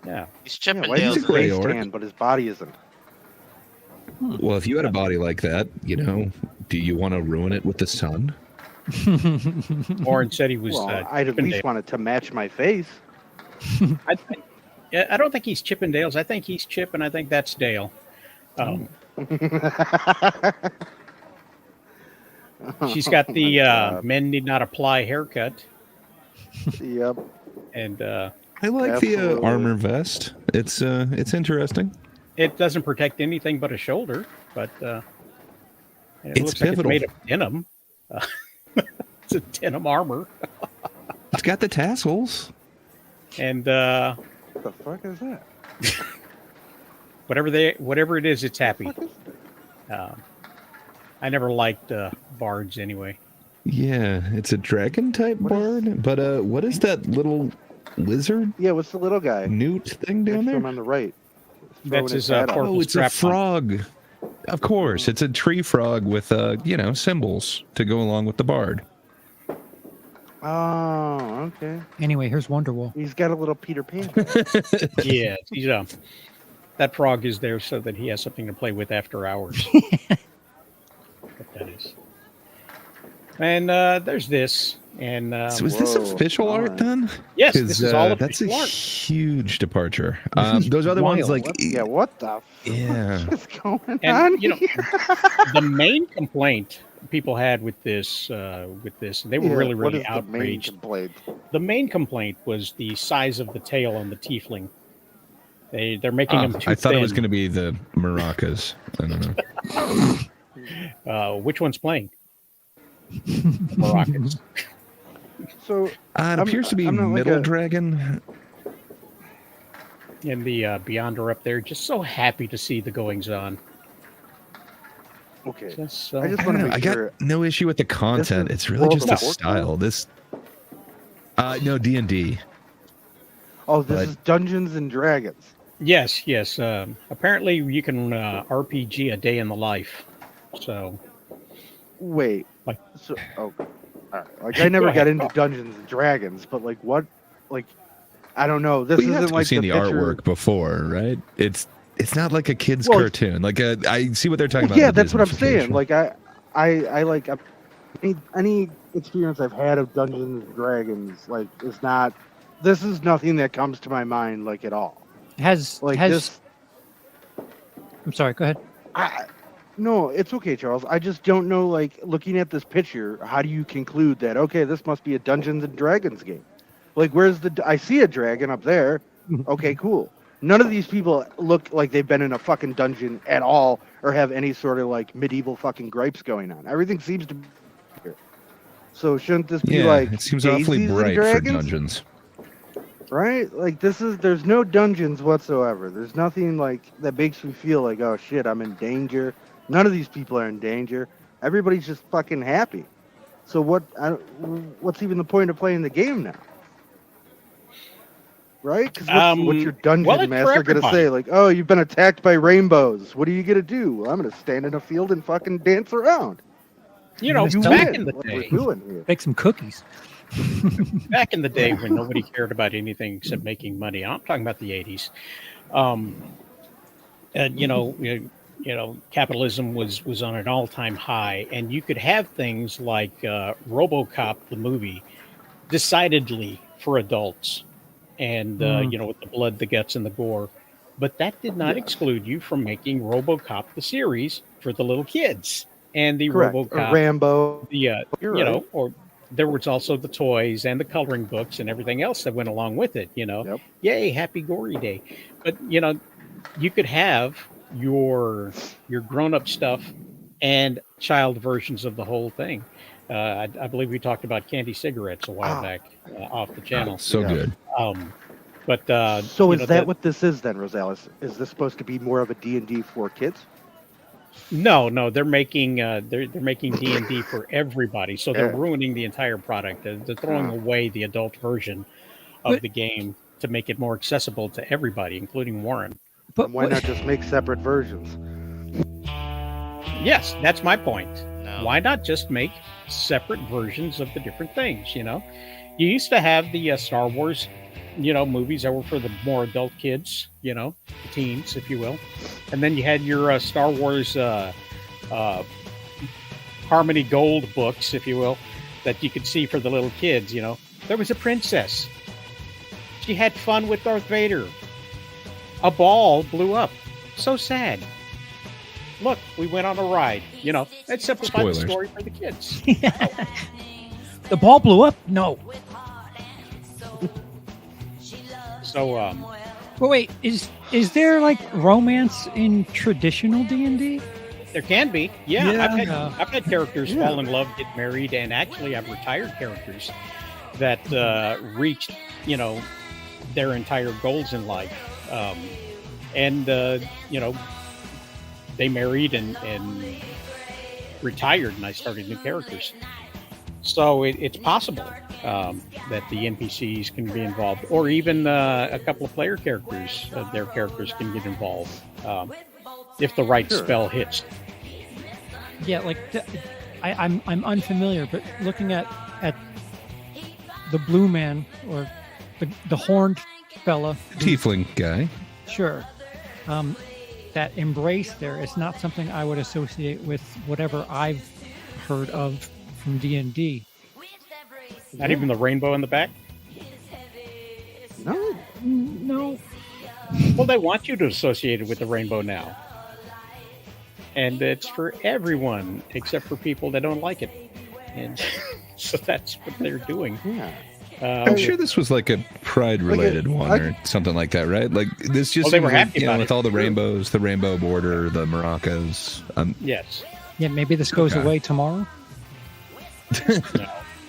Speaker 1: Yeah.
Speaker 18: He's
Speaker 3: Yeah, why is
Speaker 18: Chippendales.
Speaker 3: his
Speaker 5: gray
Speaker 3: face
Speaker 5: orc.
Speaker 3: tan, but his body isn't?
Speaker 5: Well, if you had a body like that, you know, do you want to ruin it with the sun?
Speaker 1: Warren said he was.
Speaker 3: Well, I'd at least
Speaker 1: Chippendale.
Speaker 3: want it to match my face.
Speaker 1: I don't think he's Chippendales. I think he's Chip, and I think that's Dale. She's got the
Speaker 3: God.
Speaker 1: men need not apply haircut,
Speaker 3: Yep.
Speaker 1: and
Speaker 5: I like
Speaker 3: Absolutely.
Speaker 5: the armor vest. It's interesting.
Speaker 1: it doesn't protect anything but a shoulder. But it
Speaker 5: It's
Speaker 1: looks like
Speaker 5: pivotal.
Speaker 1: it's made of denim. It's a denim armor,
Speaker 5: It's got the tassels.
Speaker 1: and
Speaker 3: What the fuck is that?
Speaker 1: whatever it is, it's happy. I never liked bards anyway.
Speaker 5: Yeah, it's a dragon type bard. But what is that little lizard
Speaker 3: Yeah, what's the little guy?
Speaker 5: newt thing
Speaker 3: Next
Speaker 5: down
Speaker 3: to him
Speaker 5: there?
Speaker 3: on the right.
Speaker 1: That's
Speaker 3: Throwing
Speaker 1: his
Speaker 3: his hat up.
Speaker 1: portable
Speaker 5: Oh, it's a
Speaker 1: strap on.
Speaker 5: frog. Of course, it's a tree frog with symbols to go along with the bard.
Speaker 3: Oh, okay.
Speaker 14: Anyway, here's Wonderwall.
Speaker 3: He's got a little Peter Pan.
Speaker 1: Yeah, he's that frog is there so that he has something to play with after hours. What that is. And there's this. And
Speaker 5: So is this official art then?
Speaker 1: Yes, this is all
Speaker 5: that's a
Speaker 1: official art.
Speaker 5: huge departure. Those other ones, like
Speaker 3: Yeah, what the
Speaker 5: yeah,
Speaker 3: fuck is going on?
Speaker 1: And you know,
Speaker 3: here?
Speaker 1: the main complaint people had with this, they were
Speaker 3: Yeah,
Speaker 1: really,
Speaker 3: what
Speaker 1: really
Speaker 3: is the main
Speaker 1: outraged.
Speaker 3: complaint?
Speaker 1: The main complaint was the size of the tail on the tiefling. They're making him too
Speaker 5: I thought
Speaker 1: thin.
Speaker 5: it was going to be the maracas. I don't know.
Speaker 1: Which one's playing? Maracas.
Speaker 3: So
Speaker 5: It appears to be
Speaker 3: I'm not like
Speaker 5: Middle
Speaker 3: a-
Speaker 5: Dragon.
Speaker 1: And the Beyonder up there, just so happy to see the goings on.
Speaker 3: Okay.
Speaker 1: Just so
Speaker 3: I just
Speaker 5: I
Speaker 3: want
Speaker 5: don't
Speaker 3: to
Speaker 5: know. I
Speaker 3: make
Speaker 5: got
Speaker 3: sure.
Speaker 5: no issue with the content.
Speaker 3: is
Speaker 5: It's really
Speaker 3: World
Speaker 5: just
Speaker 3: of
Speaker 5: a
Speaker 3: Warcraft?
Speaker 5: style. This, no D&D.
Speaker 3: Oh, this
Speaker 5: But-
Speaker 3: is Dungeons and Dragons.
Speaker 1: Yes. Apparently, you can RPG a day in the life. So,
Speaker 3: Wait.
Speaker 1: Like-
Speaker 3: So, oh, all right. Like I never
Speaker 1: Go ahead.
Speaker 3: got into Dungeons and Dragons, but like what? Like, I don't know. This
Speaker 5: Well, you have
Speaker 3: isn't
Speaker 5: to
Speaker 3: like
Speaker 5: have seen the
Speaker 3: picture.
Speaker 5: artwork before, right? It's not like a kid's
Speaker 3: Well,
Speaker 5: cartoon. Like I see what they're talking
Speaker 3: Well,
Speaker 5: about.
Speaker 3: yeah,
Speaker 5: the
Speaker 3: that's what I'm saying.
Speaker 5: Disney-fication.
Speaker 3: Like I like any experience I've had of Dungeons and Dragons, like is not. This is nothing that comes to my mind like at all.
Speaker 14: Has
Speaker 3: Like
Speaker 14: has
Speaker 3: this.
Speaker 14: I'm sorry, go ahead.
Speaker 3: No, it's okay, Charles. I just don't know. Like looking at this picture, how do you conclude that? Okay, this must be a Dungeons and Dragons game. Like, where's the? I see a dragon up there. Okay, cool. None of these people look like they've been in a fucking dungeon at all, or have any sort of like medieval fucking gripes going on. Everything seems to be here. So shouldn't this be
Speaker 5: yeah,
Speaker 3: like?
Speaker 5: it seems awfully
Speaker 3: Daisies and
Speaker 5: bright for
Speaker 3: Dragons?
Speaker 5: dungeons.
Speaker 3: Right? Like there's no dungeons whatsoever. There's nothing like that makes me feel like, oh shit, I'm in danger. None of these people are in danger. Everybody's just fucking happy. So what's even the point of playing the game now? Right? Because what's your dungeon
Speaker 1: well, it's for
Speaker 3: master gonna
Speaker 1: everybody.
Speaker 3: say? Like, oh, you've been attacked by rainbows. What are you gonna do? Well, I'm gonna stand in a field and fucking dance around.
Speaker 1: you know,
Speaker 14: You
Speaker 1: back
Speaker 3: win.
Speaker 1: in the
Speaker 3: What
Speaker 1: day,
Speaker 3: we're doing here.
Speaker 14: Make some cookies.
Speaker 1: back in the day when nobody cared about anything except making money. I'm talking about the 80s. And you know, capitalism was on an all-time high, and you could have things like RoboCop the movie, decidedly for adults, and you know, with the blood, the guts, and the gore. But that did not exclude you from making RoboCop the series for the little kids, and the
Speaker 3: Correct.
Speaker 1: RoboCop
Speaker 3: Or Rambo.
Speaker 1: the
Speaker 3: You're
Speaker 1: you
Speaker 3: right.
Speaker 1: know, or there was also the toys and the coloring books and everything else that went along with it, you know.
Speaker 3: Yep.
Speaker 1: Yay, happy gory day. But you know, you could have your grown-up stuff and child versions of the whole thing. I believe we talked about candy cigarettes a while back off the channel.
Speaker 5: So good.
Speaker 1: But
Speaker 3: So
Speaker 1: you
Speaker 3: is
Speaker 1: know,
Speaker 3: that what this is then, Rosales? Is this supposed to be more of a D&D for kids?
Speaker 1: No, they're making they're making D&D for everybody. So they're
Speaker 3: Yeah.
Speaker 1: ruining the entire product. They're throwing away the adult version of the game to make it more accessible to everybody, including Warren.
Speaker 3: But why not just make separate versions?
Speaker 1: Yes, that's my point. Why not just make separate versions of the different things? You know, you used to have the Star Wars, you know, movies that were for the more adult kids, you know, the teens, if you will, and then you had your Star Wars Harmony Gold books, if you will, that you could see for the little kids. You know, there was a princess. She had fun with Darth Vader. A ball blew up. So sad. Look, we went on a ride. You know, that simplified the
Speaker 5: Spoilers.
Speaker 1: story for the kids.
Speaker 14: The ball blew up? No.
Speaker 1: So,
Speaker 14: Well, wait, is there like romance in traditional D&D?
Speaker 1: there can be. Yeah,
Speaker 14: Yeah.
Speaker 1: I've had characters fall in love, get married, and actually I've retired characters that reached, you know, their entire goals in life. And you know, they married and retired, and I started new characters. So it's possible that the NPCs can be involved, or even a couple of player characters, their characters can get involved if the right spell hits.
Speaker 14: Yeah, like I'm unfamiliar, but looking at the blue man or the horned fella,
Speaker 5: Tiefling guy.
Speaker 14: sure. That embrace there is not something I would associate with whatever I've heard of from D&D.
Speaker 1: Not even the rainbow in the back?
Speaker 14: No.
Speaker 1: Well, they want you to associate it with the rainbow now. And it's for everyone, except for people that don't like it. And so that's what they're doing.
Speaker 3: Yeah.
Speaker 5: I'm sure this was like a Pride-related one or something like that, right? Like this just
Speaker 1: they were
Speaker 5: seems like,
Speaker 1: happy about
Speaker 5: with
Speaker 1: it.
Speaker 5: all the rainbows, the rainbow border, the maracas.
Speaker 1: Yes.
Speaker 14: Yeah, maybe this goes
Speaker 5: Okay.
Speaker 14: away tomorrow.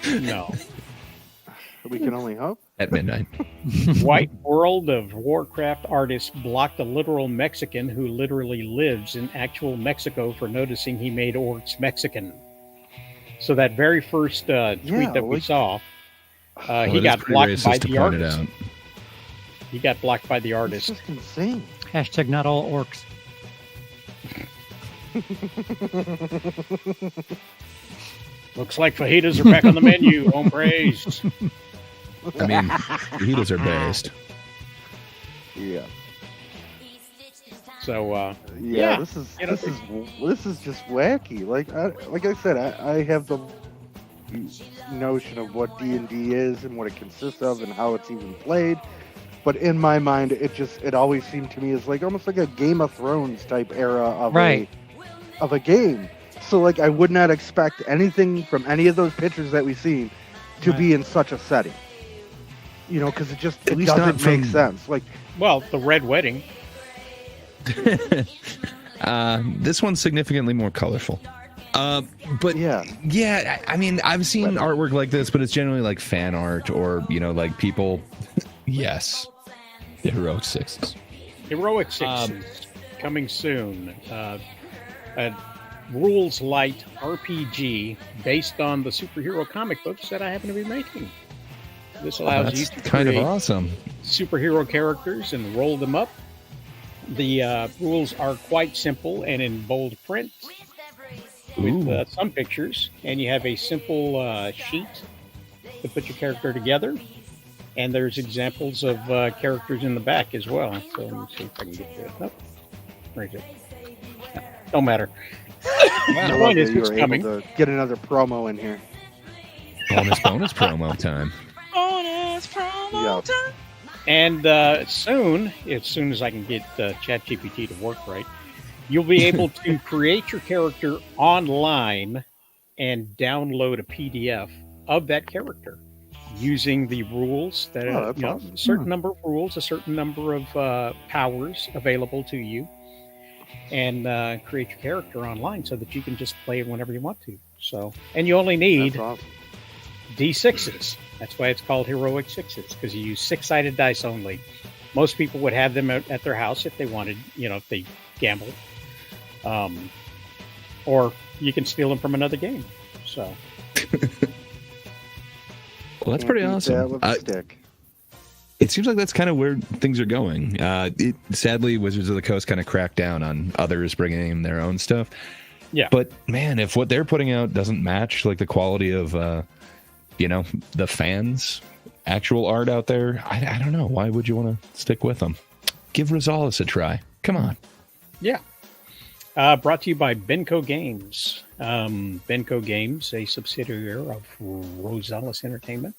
Speaker 1: No.
Speaker 3: We can only hope.
Speaker 5: At midnight.
Speaker 1: White World of Warcraft artist blocked a literal Mexican who literally lives in actual Mexico for noticing he made orcs Mexican. So that very first tweet that we saw, he got blocked by the artist. He got blocked by the artist.
Speaker 3: This is insane.
Speaker 14: Hashtag not all orcs.
Speaker 1: Looks like fajitas are back on the menu. Hombres.
Speaker 5: I mean, fajitas are based.
Speaker 3: Yeah.
Speaker 1: So
Speaker 3: yeah, this is just wacky. Like I said, I have the notion of what D&D is and what it consists of and how it's even played. But in my mind, it always seemed to me as like almost like a Game of Thrones type era of a game. So like I would not expect anything from any of those pictures that we've seen to be in such a setting. You know, because it doesn't make sense. Like,
Speaker 1: well, the Red Wedding.
Speaker 5: This one's significantly more colorful. But yeah, I mean, I've seen artwork like this, but it's generally like fan art or, like people. Yes. The Heroic Sixes.
Speaker 1: Heroic Sixes coming soon. A rules light RPG based on the superhero comic books that I happen to be making. This allows you to
Speaker 5: kind of
Speaker 1: create
Speaker 5: awesome
Speaker 1: superhero characters and roll them up. The rules are quite simple and in bold print with some pictures, and you have a simple sheet to put your character together. And there's examples of characters in the back as well. So let me see if I can get to it. Nope. Where is it? No, don't matter. The point is, it's coming.
Speaker 3: To get another promo in here.
Speaker 5: Bonus promo time.
Speaker 18: Bonus promo time.
Speaker 1: And soon, as soon as I can get ChatGPT to work right, you'll be able to create your character online and download a PDF of that character using the rules that a certain number of rules, a certain number of powers available to you, and create your character online so that you can just play it whenever you want to. So, and you only need D6s. That's why it's called Heroic Sixes, because you use 6-sided dice only. Most people would have them at their house if they wanted, if they gamble. Or you can steal them from another game. So.
Speaker 5: Well, that's pretty awesome. It seems like that's kind of where things are going. Sadly, Wizards of the Coast kind of cracked down on others bringing in their own stuff.
Speaker 1: Yeah.
Speaker 5: But man, if what they're putting out doesn't match like the quality of, the fans' actual art out there, I don't know. Why would you want to stick with them? Give Rosales a try. Come on.
Speaker 1: Yeah. Brought to you by Benco Games. Benco Games, a subsidiary of Rosales Entertainment.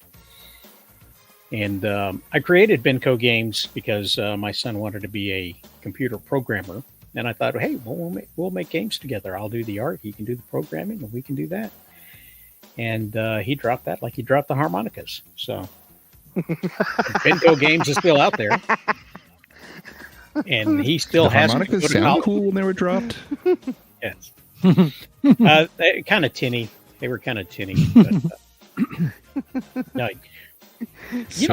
Speaker 1: And I created Benco Games because my son wanted to be a computer programmer. And I thought, hey, we'll make games together. I'll do the art, he can do the programming, and we can do that. And he dropped that like he dropped the harmonicas. So Benco Games is still out there. And he still has
Speaker 5: harmonicas sound cool when they were dropped.
Speaker 1: Yes. They kind of tinny. They were kind of tinny. But, no,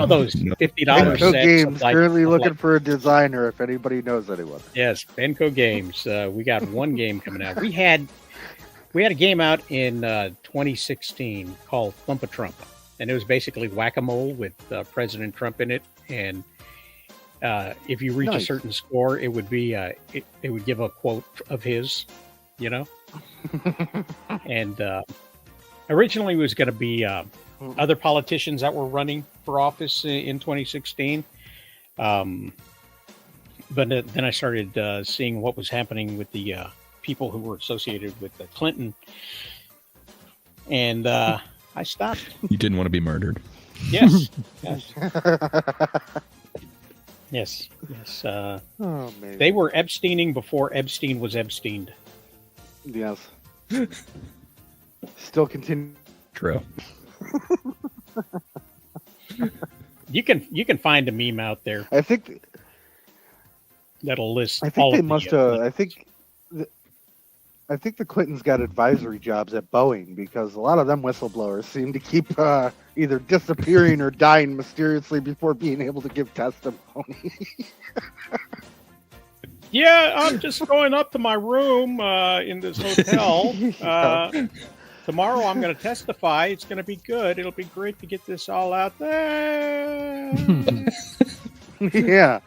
Speaker 1: those $50
Speaker 3: Benco
Speaker 1: sets.
Speaker 3: Games currently looking for a designer. If anybody knows anyone.
Speaker 1: Yes, Benco Games. We got one game coming out. We had a game out in 2016 called Thump a Trump, and it was basically whack-a-mole with President Trump in it. And if you reach a certain score, it would be it would give a quote of his, And originally it was going to be other politicians that were running for office in 2016. But then I started seeing what was happening with the people who were associated with Clinton, and I stopped.
Speaker 5: You didn't want to be murdered.
Speaker 1: Yes, yes, yes, yes.
Speaker 3: Oh, man.
Speaker 1: They were Epsteining before Epstein was Epsteined.
Speaker 3: Yes. Still continue.
Speaker 5: True.
Speaker 1: You can find a meme out there.
Speaker 3: I think
Speaker 1: that'll list.
Speaker 3: I think they must. I think the Clintons got advisory jobs at Boeing because a lot of them whistleblowers seem to keep either disappearing or dying mysteriously before being able to give testimony.
Speaker 1: Yeah, I'm just going up to my room in this hotel. Tomorrow I'm going to testify. It's going to be good. It'll be great to get this all out there.
Speaker 3: Yeah.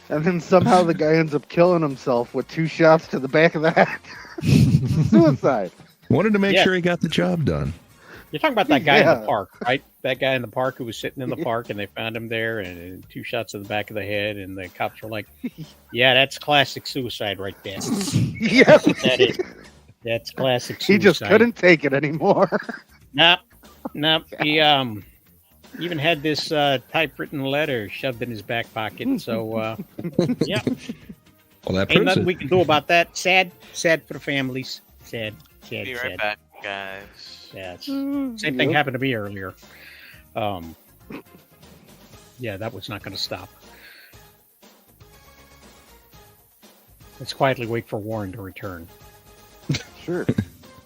Speaker 3: And then somehow the guy ends up killing himself with 2 shots to the back of the head. Suicide.
Speaker 5: Wanted to make sure he got the job done.
Speaker 1: You're talking about that guy in the park, right? That guy in the park who was sitting in the park and they found him there and 2 shots to the back of the head. And the cops were like, yeah, that's classic suicide right there.
Speaker 3: Yeah.
Speaker 1: That is. That's classic suicide.
Speaker 3: He just couldn't take it anymore.
Speaker 1: Nope. He even had this typewritten letter shoved in his back pocket. So, yeah.
Speaker 5: Well, that
Speaker 1: ain't
Speaker 5: proves
Speaker 1: nothing
Speaker 5: it.
Speaker 1: we can do about that. Sad for the families. Sad.
Speaker 18: Be right back, guys.
Speaker 1: Yeah, same thing happened to me earlier. Yeah, that was not going to stop. Let's quietly wait for Warren to return.
Speaker 3: Sure.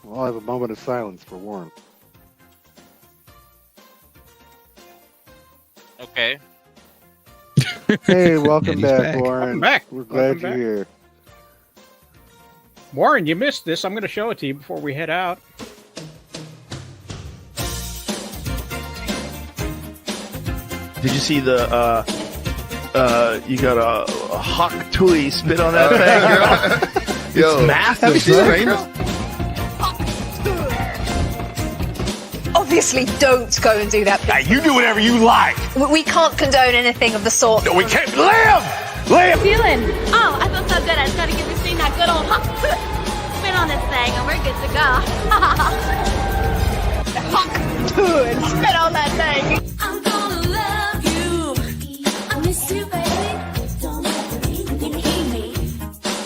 Speaker 3: I'll have a moment of silence for Warren.
Speaker 18: Okay.
Speaker 3: Hey, welcome back,
Speaker 1: back.
Speaker 3: Warren.
Speaker 1: Welcome back.
Speaker 3: We're glad
Speaker 1: Welcome
Speaker 3: you're
Speaker 1: back.
Speaker 3: here.
Speaker 1: Warren, you missed this. I'm going to show it to you before we head out.
Speaker 11: Did you see the you got a hawk tui spit on that thing, girl?
Speaker 6: Yo,
Speaker 11: It's massive.
Speaker 6: have you seen the
Speaker 11: son.
Speaker 6: famous?
Speaker 12: Obviously, don't go and do that.
Speaker 6: Now, you do whatever you like.
Speaker 12: We can't condone anything of the sort.
Speaker 6: No, we can't. Liam! Liam!
Speaker 12: Feeling?
Speaker 19: Oh, I feel so good. I just gotta give this thing that good old spin on this thing, and we're good to go.
Speaker 12: Good. Spit on that thing.
Speaker 2: I'm gonna love you. I miss you, baby. You need me.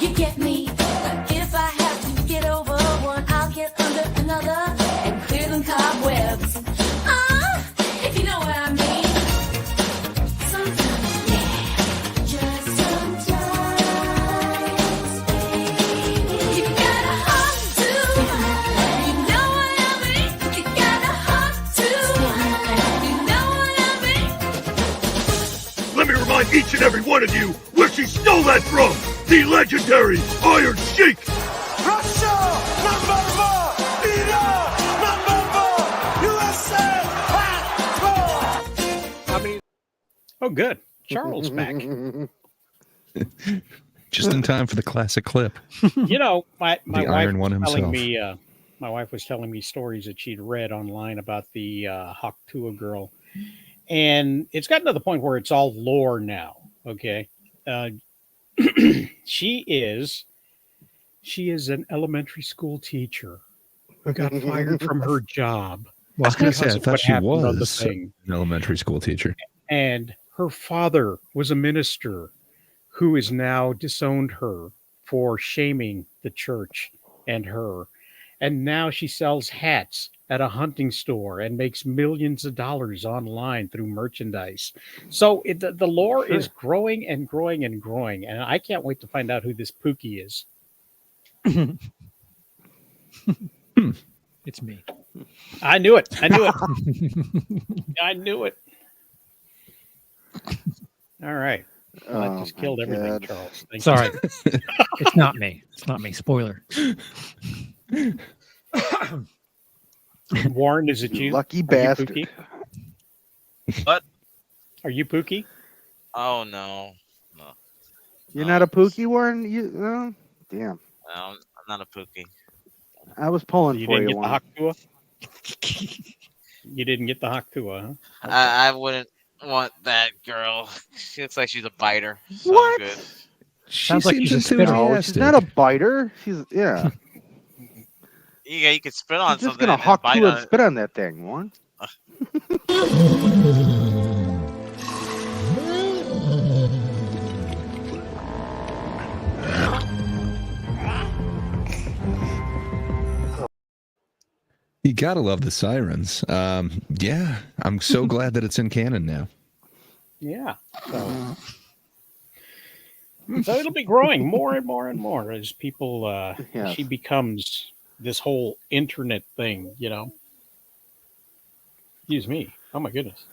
Speaker 2: You get me. But if I have to get over one, I'll get under another and clear them cobwebs. If you know what I mean. Sometimes, yeah. Just sometimes, baby. You got a heart to mine. You know what I mean. You got a heart to mine. You know what I mean.
Speaker 7: Let me remind each and every one of you where she stole that from. The legendary Iron Sheik.
Speaker 6: Russia! Number 4! Iran! Number 4! USA!
Speaker 1: Oh, good. Charles back.
Speaker 5: Just in time for the classic clip.
Speaker 1: You know, my
Speaker 5: The
Speaker 1: wife
Speaker 5: Iron One
Speaker 1: was telling
Speaker 5: himself.
Speaker 1: me, my wife was telling me stories that she'd read online about the Haktua girl, and it's gotten to the point where it's all lore now. Okay, she is an elementary school teacher who got fired from her job.
Speaker 5: I was going to say,
Speaker 1: because
Speaker 5: I
Speaker 1: of
Speaker 5: thought
Speaker 1: what
Speaker 5: she
Speaker 1: happened on the
Speaker 5: was
Speaker 1: thing.
Speaker 5: an elementary school teacher.
Speaker 1: And her father was a minister who has now disowned her for shaming the church and her. And now she sells hats at a hunting store and makes millions of dollars online through merchandise. So the lore is growing and growing and growing. And I can't wait to find out who this Pookie is.
Speaker 14: It's me.
Speaker 1: I knew it. I knew it. I knew it. All right. Well, that just killed everything, Charles. Thank
Speaker 14: Sorry.
Speaker 1: you.
Speaker 14: It's not me. It's not me. Spoiler.
Speaker 1: Warren, is it you?
Speaker 3: Lucky
Speaker 1: Are you
Speaker 3: bastard.
Speaker 1: Pookie?
Speaker 18: What?
Speaker 1: Are you Pookie?
Speaker 18: Oh no,
Speaker 3: You're not a Pookie, Warren? Damn.
Speaker 18: I'm not a Pookie.
Speaker 3: I was pulling
Speaker 1: You
Speaker 3: for
Speaker 1: didn't
Speaker 3: you,
Speaker 1: get the
Speaker 3: Warren.
Speaker 1: Haktua? You didn't get the Haktua, huh?
Speaker 18: I wouldn't want that girl. She looks like she's a biter. So
Speaker 3: What?
Speaker 18: I'm good.
Speaker 14: Sounds like she's a spitter.
Speaker 3: No, she's not a biter. She's yeah.
Speaker 18: Yeah, you could spit on
Speaker 3: She's just
Speaker 18: something
Speaker 3: gonna
Speaker 18: and then
Speaker 3: hawk
Speaker 18: bite
Speaker 3: to
Speaker 18: on
Speaker 3: and
Speaker 18: it.
Speaker 3: spit on that thing, one.
Speaker 5: You gotta love the sirens. Yeah, I'm so glad that it's in canon now.
Speaker 1: Yeah. So it'll be growing more and more and more as people.
Speaker 3: Yes.
Speaker 1: She becomes this whole internet thing. Excuse me. Oh my goodness.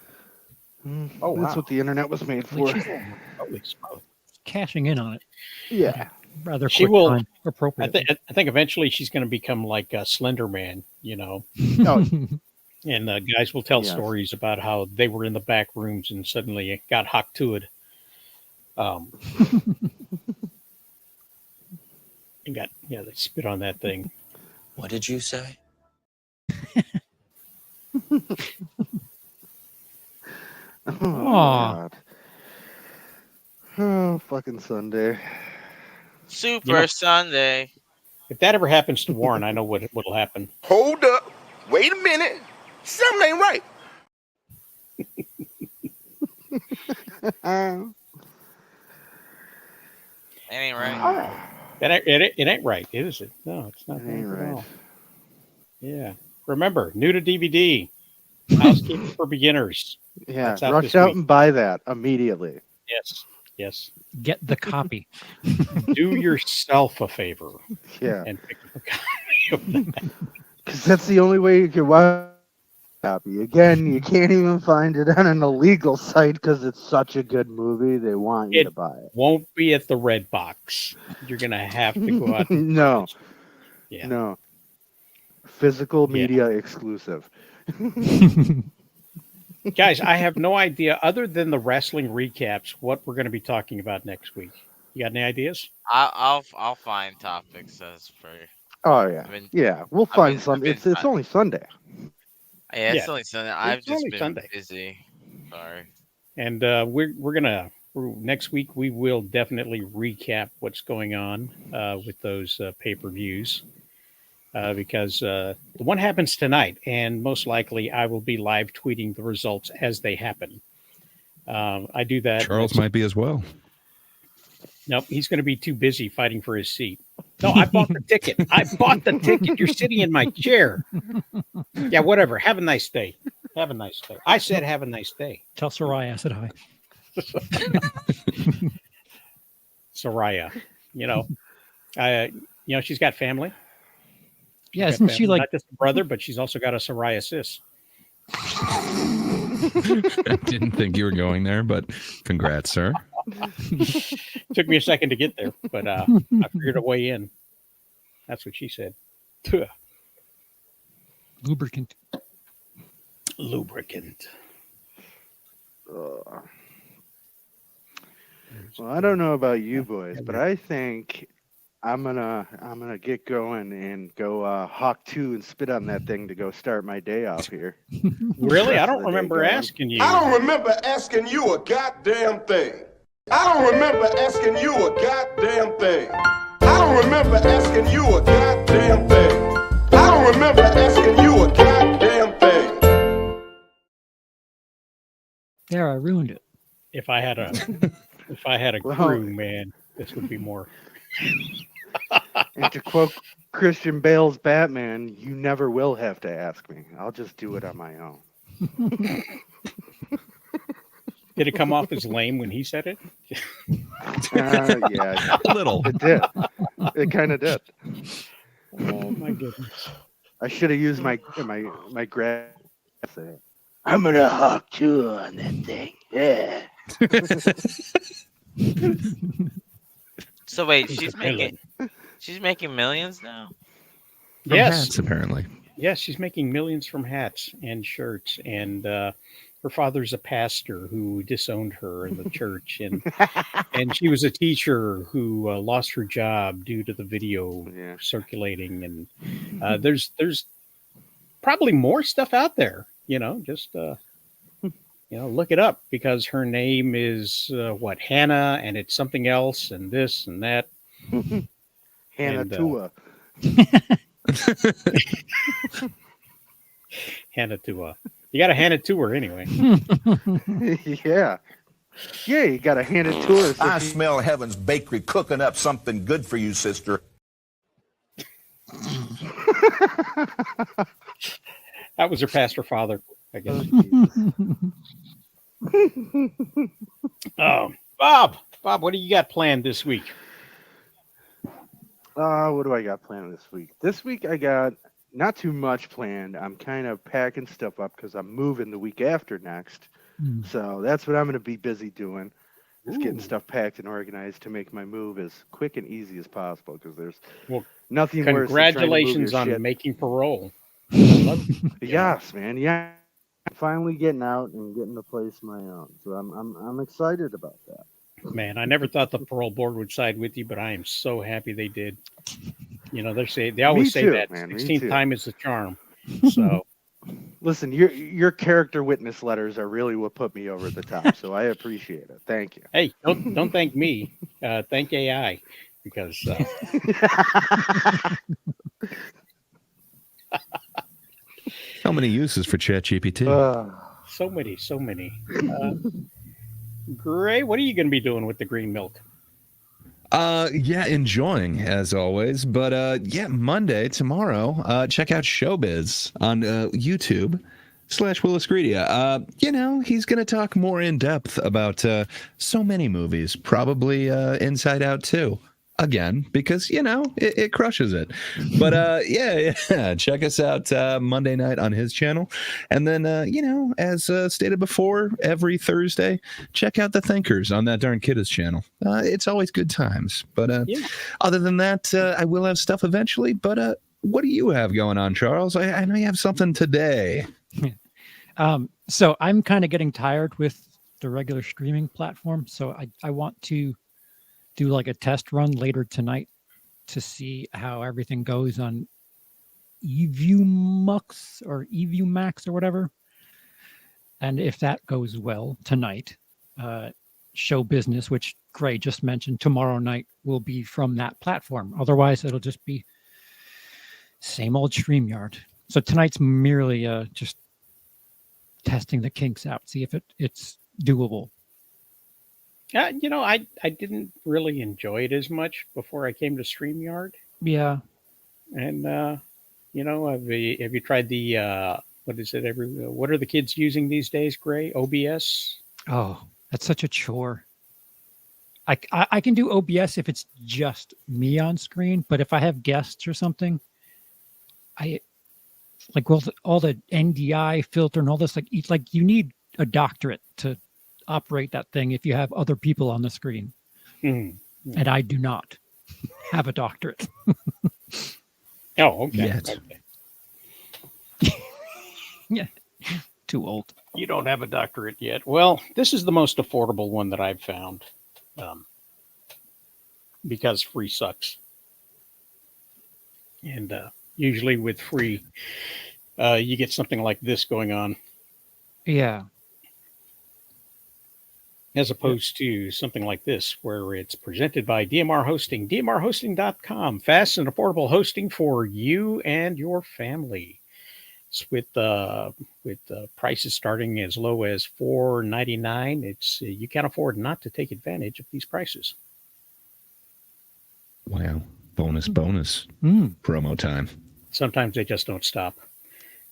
Speaker 1: Oh
Speaker 3: That's
Speaker 1: wow.
Speaker 3: what the internet was made for.
Speaker 1: Holy smoke.
Speaker 14: Cashing in on it.
Speaker 3: Yeah.
Speaker 14: Rather
Speaker 1: She
Speaker 14: quick
Speaker 1: will.
Speaker 14: time, appropriately.
Speaker 1: I think eventually she's going to become like a Slender Man.
Speaker 3: Oh,
Speaker 1: And guys will tell
Speaker 3: Yes.
Speaker 1: stories about how they were in the back rooms and suddenly it got hocked to it. And they spit on that thing.
Speaker 20: What did you say?
Speaker 3: Oh,
Speaker 14: Aw.
Speaker 3: God. Oh, fucking Sunday.
Speaker 18: Super Sunday.
Speaker 1: If that ever happens to Warren, I know what'll happen.
Speaker 6: Hold up. Wait a minute. Something ain't right.
Speaker 18: It ain't right.
Speaker 1: It ain't right, is it? No, it's not
Speaker 3: It ain't
Speaker 1: right at
Speaker 3: right.
Speaker 1: all. Yeah. Remember, new to DVD. Housekeeping for beginners.
Speaker 3: Yeah,
Speaker 1: That's out
Speaker 3: rush
Speaker 1: this
Speaker 3: out
Speaker 1: week.
Speaker 3: and buy that immediately.
Speaker 1: Yes.
Speaker 14: Get the copy.
Speaker 1: Do yourself a favor
Speaker 3: Yeah,
Speaker 1: and pick up a copy of that.
Speaker 3: because that's the only way you can watch a copy. Again, you can't even find it on an illegal site because it's such a good movie. They want you to buy it.
Speaker 1: Won't be at the Red Box. You're gonna have to go out.
Speaker 3: No,
Speaker 1: Yeah.
Speaker 3: no. Physical media exclusive.
Speaker 1: Guys, I have no idea, other than the wrestling recaps, what we're going to be talking about next week. You got any ideas?
Speaker 18: I'll find topics as for.
Speaker 3: Oh yeah, We'll find some. It's only Sunday.
Speaker 18: Yeah, it's
Speaker 1: Yeah.
Speaker 18: only Sunday. I've
Speaker 1: It's
Speaker 18: just
Speaker 1: only
Speaker 18: been
Speaker 1: Sunday.
Speaker 18: busy. Sorry.
Speaker 1: And we're gonna next week we will definitely recap what's going on with those pay-per-views because the one happens tonight, and most likely I will be live tweeting the results as they happen. I do that.
Speaker 5: Charles might be as well.
Speaker 1: Nope, he's going to be too busy fighting for his seat. No, I bought the ticket. I bought the ticket. You're sitting in my chair. Yeah, whatever. Have a nice day. Have a nice day. I said have a nice day.
Speaker 14: Tell Soraya I said hi.
Speaker 1: Soraya, she's got family.
Speaker 14: Yeah,
Speaker 1: She's
Speaker 14: isn't
Speaker 1: got
Speaker 14: she
Speaker 1: family.
Speaker 14: like
Speaker 1: Not just a brother, but she's also got a psoriasis.
Speaker 5: I didn't think you were going there, but congrats, sir.
Speaker 1: Took me a second to get there, but I figured a way in. That's what she said.
Speaker 14: lubricant?
Speaker 1: Lubricant.
Speaker 3: Well, I don't know about you boys, but I think I'm gonna get going and go hawk 2 and spit on that thing to go start my day off here.
Speaker 1: Really? I don't
Speaker 3: Rest of the day
Speaker 1: remember
Speaker 3: going.
Speaker 1: asking you.
Speaker 6: I don't remember asking you a goddamn thing. I don't remember asking you a goddamn thing. I don't remember asking you a goddamn thing. I don't remember asking you a goddamn thing.
Speaker 14: There, I ruined it.
Speaker 1: If I had a crew, man, this would be more.
Speaker 3: And to quote Christian Bale's Batman, you never will have to ask me. I'll just do it on my own.
Speaker 1: Did it come off as lame when he said it?
Speaker 3: Yeah,
Speaker 5: a little.
Speaker 3: It did. It kind of did.
Speaker 1: Oh my goodness!
Speaker 3: I should have used my grad. I'm gonna hawk 2 on that thing. Yeah.
Speaker 18: So wait, she's making millions now.
Speaker 5: From
Speaker 1: Yes,
Speaker 5: hats, apparently.
Speaker 1: yes, she's making millions from hats and shirts, and her father's a pastor who disowned her in the church, and she was a teacher who lost her job due to the video circulating, and there's probably more stuff out there. just look it up because her name is what Hannah, and it's something else, and this and that.
Speaker 3: Hannah
Speaker 1: And,
Speaker 3: Tua.
Speaker 1: Hannah Tua. You got to hand it to her anyway.
Speaker 3: Yeah. Yeah, you got to hand it to her. So
Speaker 21: I smell Heaven's Bakery cooking up something good for you, sister.
Speaker 1: That was her pastor father, I guess. Oh, Bob, what do you got planned this week?
Speaker 3: What do I got planned this week? This week I got not too much planned. I'm kind of packing stuff up because I'm moving the week after next. So that's what I'm going to be busy doing. Is getting stuff packed and organized to make my move as quick and easy as possible because there's nothing worse than trying to move your
Speaker 1: Congratulations on
Speaker 3: shit.
Speaker 1: making parole.
Speaker 3: Yes, man. Yeah, finally getting out and getting the place my own. So I'm excited about that.
Speaker 1: Man, I never thought the parole board would side with you, but I am so happy they did. They always say
Speaker 3: too,
Speaker 1: that
Speaker 3: man, me
Speaker 1: 16th
Speaker 3: too.
Speaker 1: time is the charm. So
Speaker 3: Listen, your character witness letters are really what put me over the top. So I appreciate it. Thank you.
Speaker 1: hey, don't thank me. Thank AI because
Speaker 5: How many uses for ChatGPT?
Speaker 1: so many. Gray, what are you going to be doing with the green milk?
Speaker 5: Yeah, enjoying as always. But yeah, Monday tomorrow. Check out Showbiz on YouTube /Willis Greedia. He's going to talk more in depth about so many movies, probably Inside Out too. Again, because it crushes it. But yeah, check us out Monday night on his channel, and then as stated before, every Thursday, check out the Thinkers on that darn Kidda's channel. It's always good times. But other than that, I will have stuff eventually. But what do you have going on, Charles? I know you have something today.
Speaker 14: So I'm kind of getting tired with the regular streaming platform, so I want to do like a test run later tonight to see how everything goes on EviewMux or EviewMax or whatever. And if that goes well tonight, Show Business, which Gray just mentioned, tomorrow night will be from that platform. Otherwise, it'll just be same old StreamYard. So tonight's merely just testing the kinks out, see if it's doable.
Speaker 1: I didn't really enjoy it as much before I came to StreamYard.
Speaker 14: Yeah.
Speaker 1: And have you tried the what is it? What are the kids using these days? Gray OBS.
Speaker 14: Oh, that's such a chore. I can do OBS if it's just me on screen, but if I have guests or something, I like all the NDI filter and all this. Like you need a doctorate to operate that thing if you have other people on the screen. And I do not have a doctorate.
Speaker 1: Oh, okay.
Speaker 5: Yet.
Speaker 1: Okay.
Speaker 14: Yeah, too old.
Speaker 1: You don't have a doctorate yet. Well, this is the most affordable one that I've found, because free sucks. And usually with free, you get something like this going on.
Speaker 14: Yeah.
Speaker 1: As opposed to something like this, where it's presented by DMR Hosting, dmrhosting.com. Fast and affordable hosting for you and your family. It's with prices starting as low as $4.99. It's you can't afford not to take advantage of these prices.
Speaker 5: Wow. Bonus promo time.
Speaker 1: Sometimes they just don't stop.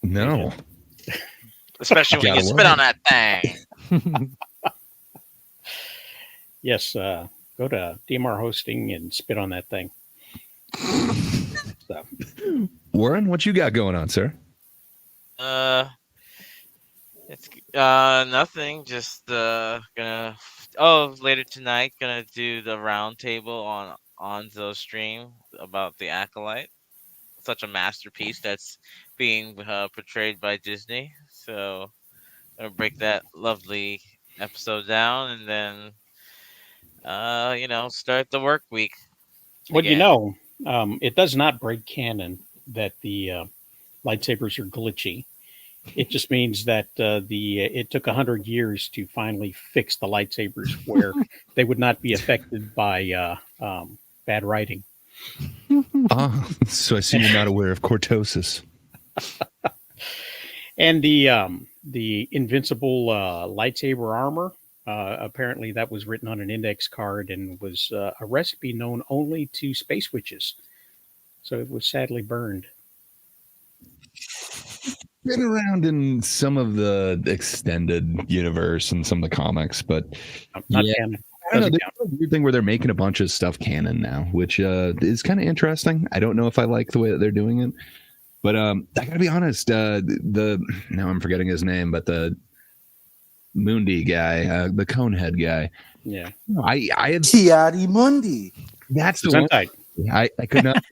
Speaker 5: No.
Speaker 18: Especially when you
Speaker 5: Gotta
Speaker 18: spit
Speaker 5: love
Speaker 18: on that thing.
Speaker 1: Yes, go to DMR Hosting and spit on that thing. So.
Speaker 5: Warren, what you got going on, sir?
Speaker 18: It's nothing. Just later tonight gonna do the round table on Onzo's stream about the Acolyte. Such a masterpiece that's being portrayed by Disney. So I'm gonna break that lovely episode down and then start the work week.
Speaker 1: Well,
Speaker 18: again.
Speaker 1: it does not break canon that the lightsabers are glitchy. It just means that it took 100 years to finally fix the lightsabers where they would not be affected by bad writing.
Speaker 5: So I see you're not aware of cortosis.
Speaker 1: And the invincible lightsaber armor, apparently that was written on an index card and was a recipe known only to space witches. So it was sadly burned.
Speaker 5: Been around in some of the extended universe and some of the comics, but
Speaker 1: Not
Speaker 5: yeah.
Speaker 1: canon.
Speaker 5: I don't know.
Speaker 1: Doesn't
Speaker 5: There's a weird thing where they're making a bunch of stuff canon now, which is kind of interesting. I don't know if I like the way that they're doing it, but I gotta be honest. Now I'm forgetting his name, but the Mundi guy, the Conehead guy.
Speaker 1: Yeah,
Speaker 5: I had
Speaker 3: Tiari Mundi.
Speaker 5: That's the one.
Speaker 1: Gesundheit.
Speaker 5: I could not.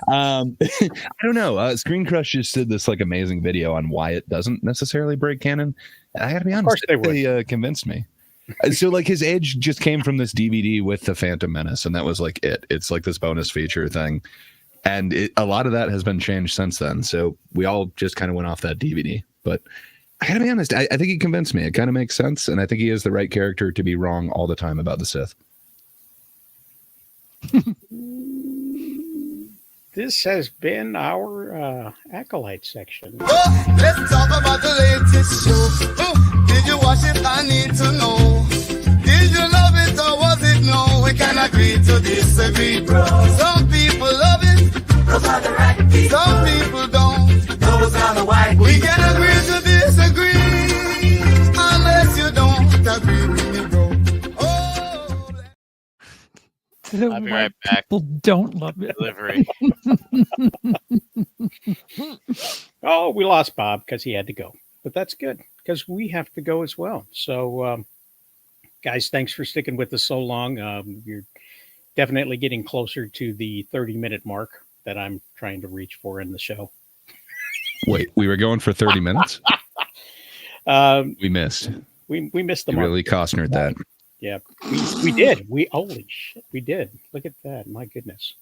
Speaker 5: I don't know. Screen Crush just did this like amazing video on why it doesn't necessarily break canon. I gotta be honest,
Speaker 1: course they would.
Speaker 5: They convinced me. So like his age just came from this DVD with the Phantom Menace, and that was like it. It's like this bonus feature thing, and a lot of that has been changed since then. So we all just kind of went off that DVD. But I gotta be honest, I think he convinced me. It kind of makes sense, and I think he is the right character to be wrong all the time about the Sith.
Speaker 1: This has been our Acolyte section.
Speaker 8: Let's talk about the latest show. Did you watch it? I need to know. Did you love it or was it no? We can agree to disagree. Some people love it. Those are the right people. Some people don't. Those are the white people. We can agree to disagree. Unless you don't agree with me, bro.
Speaker 18: I'll be right back.
Speaker 14: People don't love it.
Speaker 18: Delivery.
Speaker 1: Oh, we lost Bob because he had to go. But that's good because we have to go as well. So, guys, thanks for sticking with us so long. You're definitely getting closer to the 30-minute mark that I'm trying to reach for in the show.
Speaker 5: Wait, we were going for 30 minutes? We missed.
Speaker 1: We missed the
Speaker 5: You
Speaker 1: mark.
Speaker 5: really Costnered that.
Speaker 1: Yeah, we did. Holy shit, we did. Look at that. My goodness.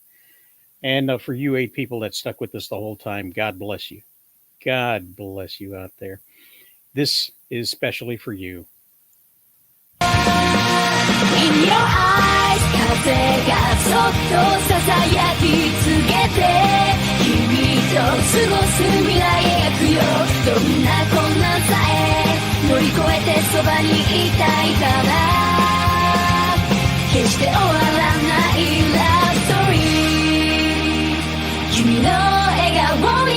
Speaker 1: And for you 8 people that stuck with us the whole time, God bless you. God bless you out there. This is specially for you.
Speaker 2: In your eyes 風がそっと囁きつけて君と過ごす未来描くよどんな困難さえ乗り越えてそばにいたいから決して終わらないラブストーリー君の笑顔に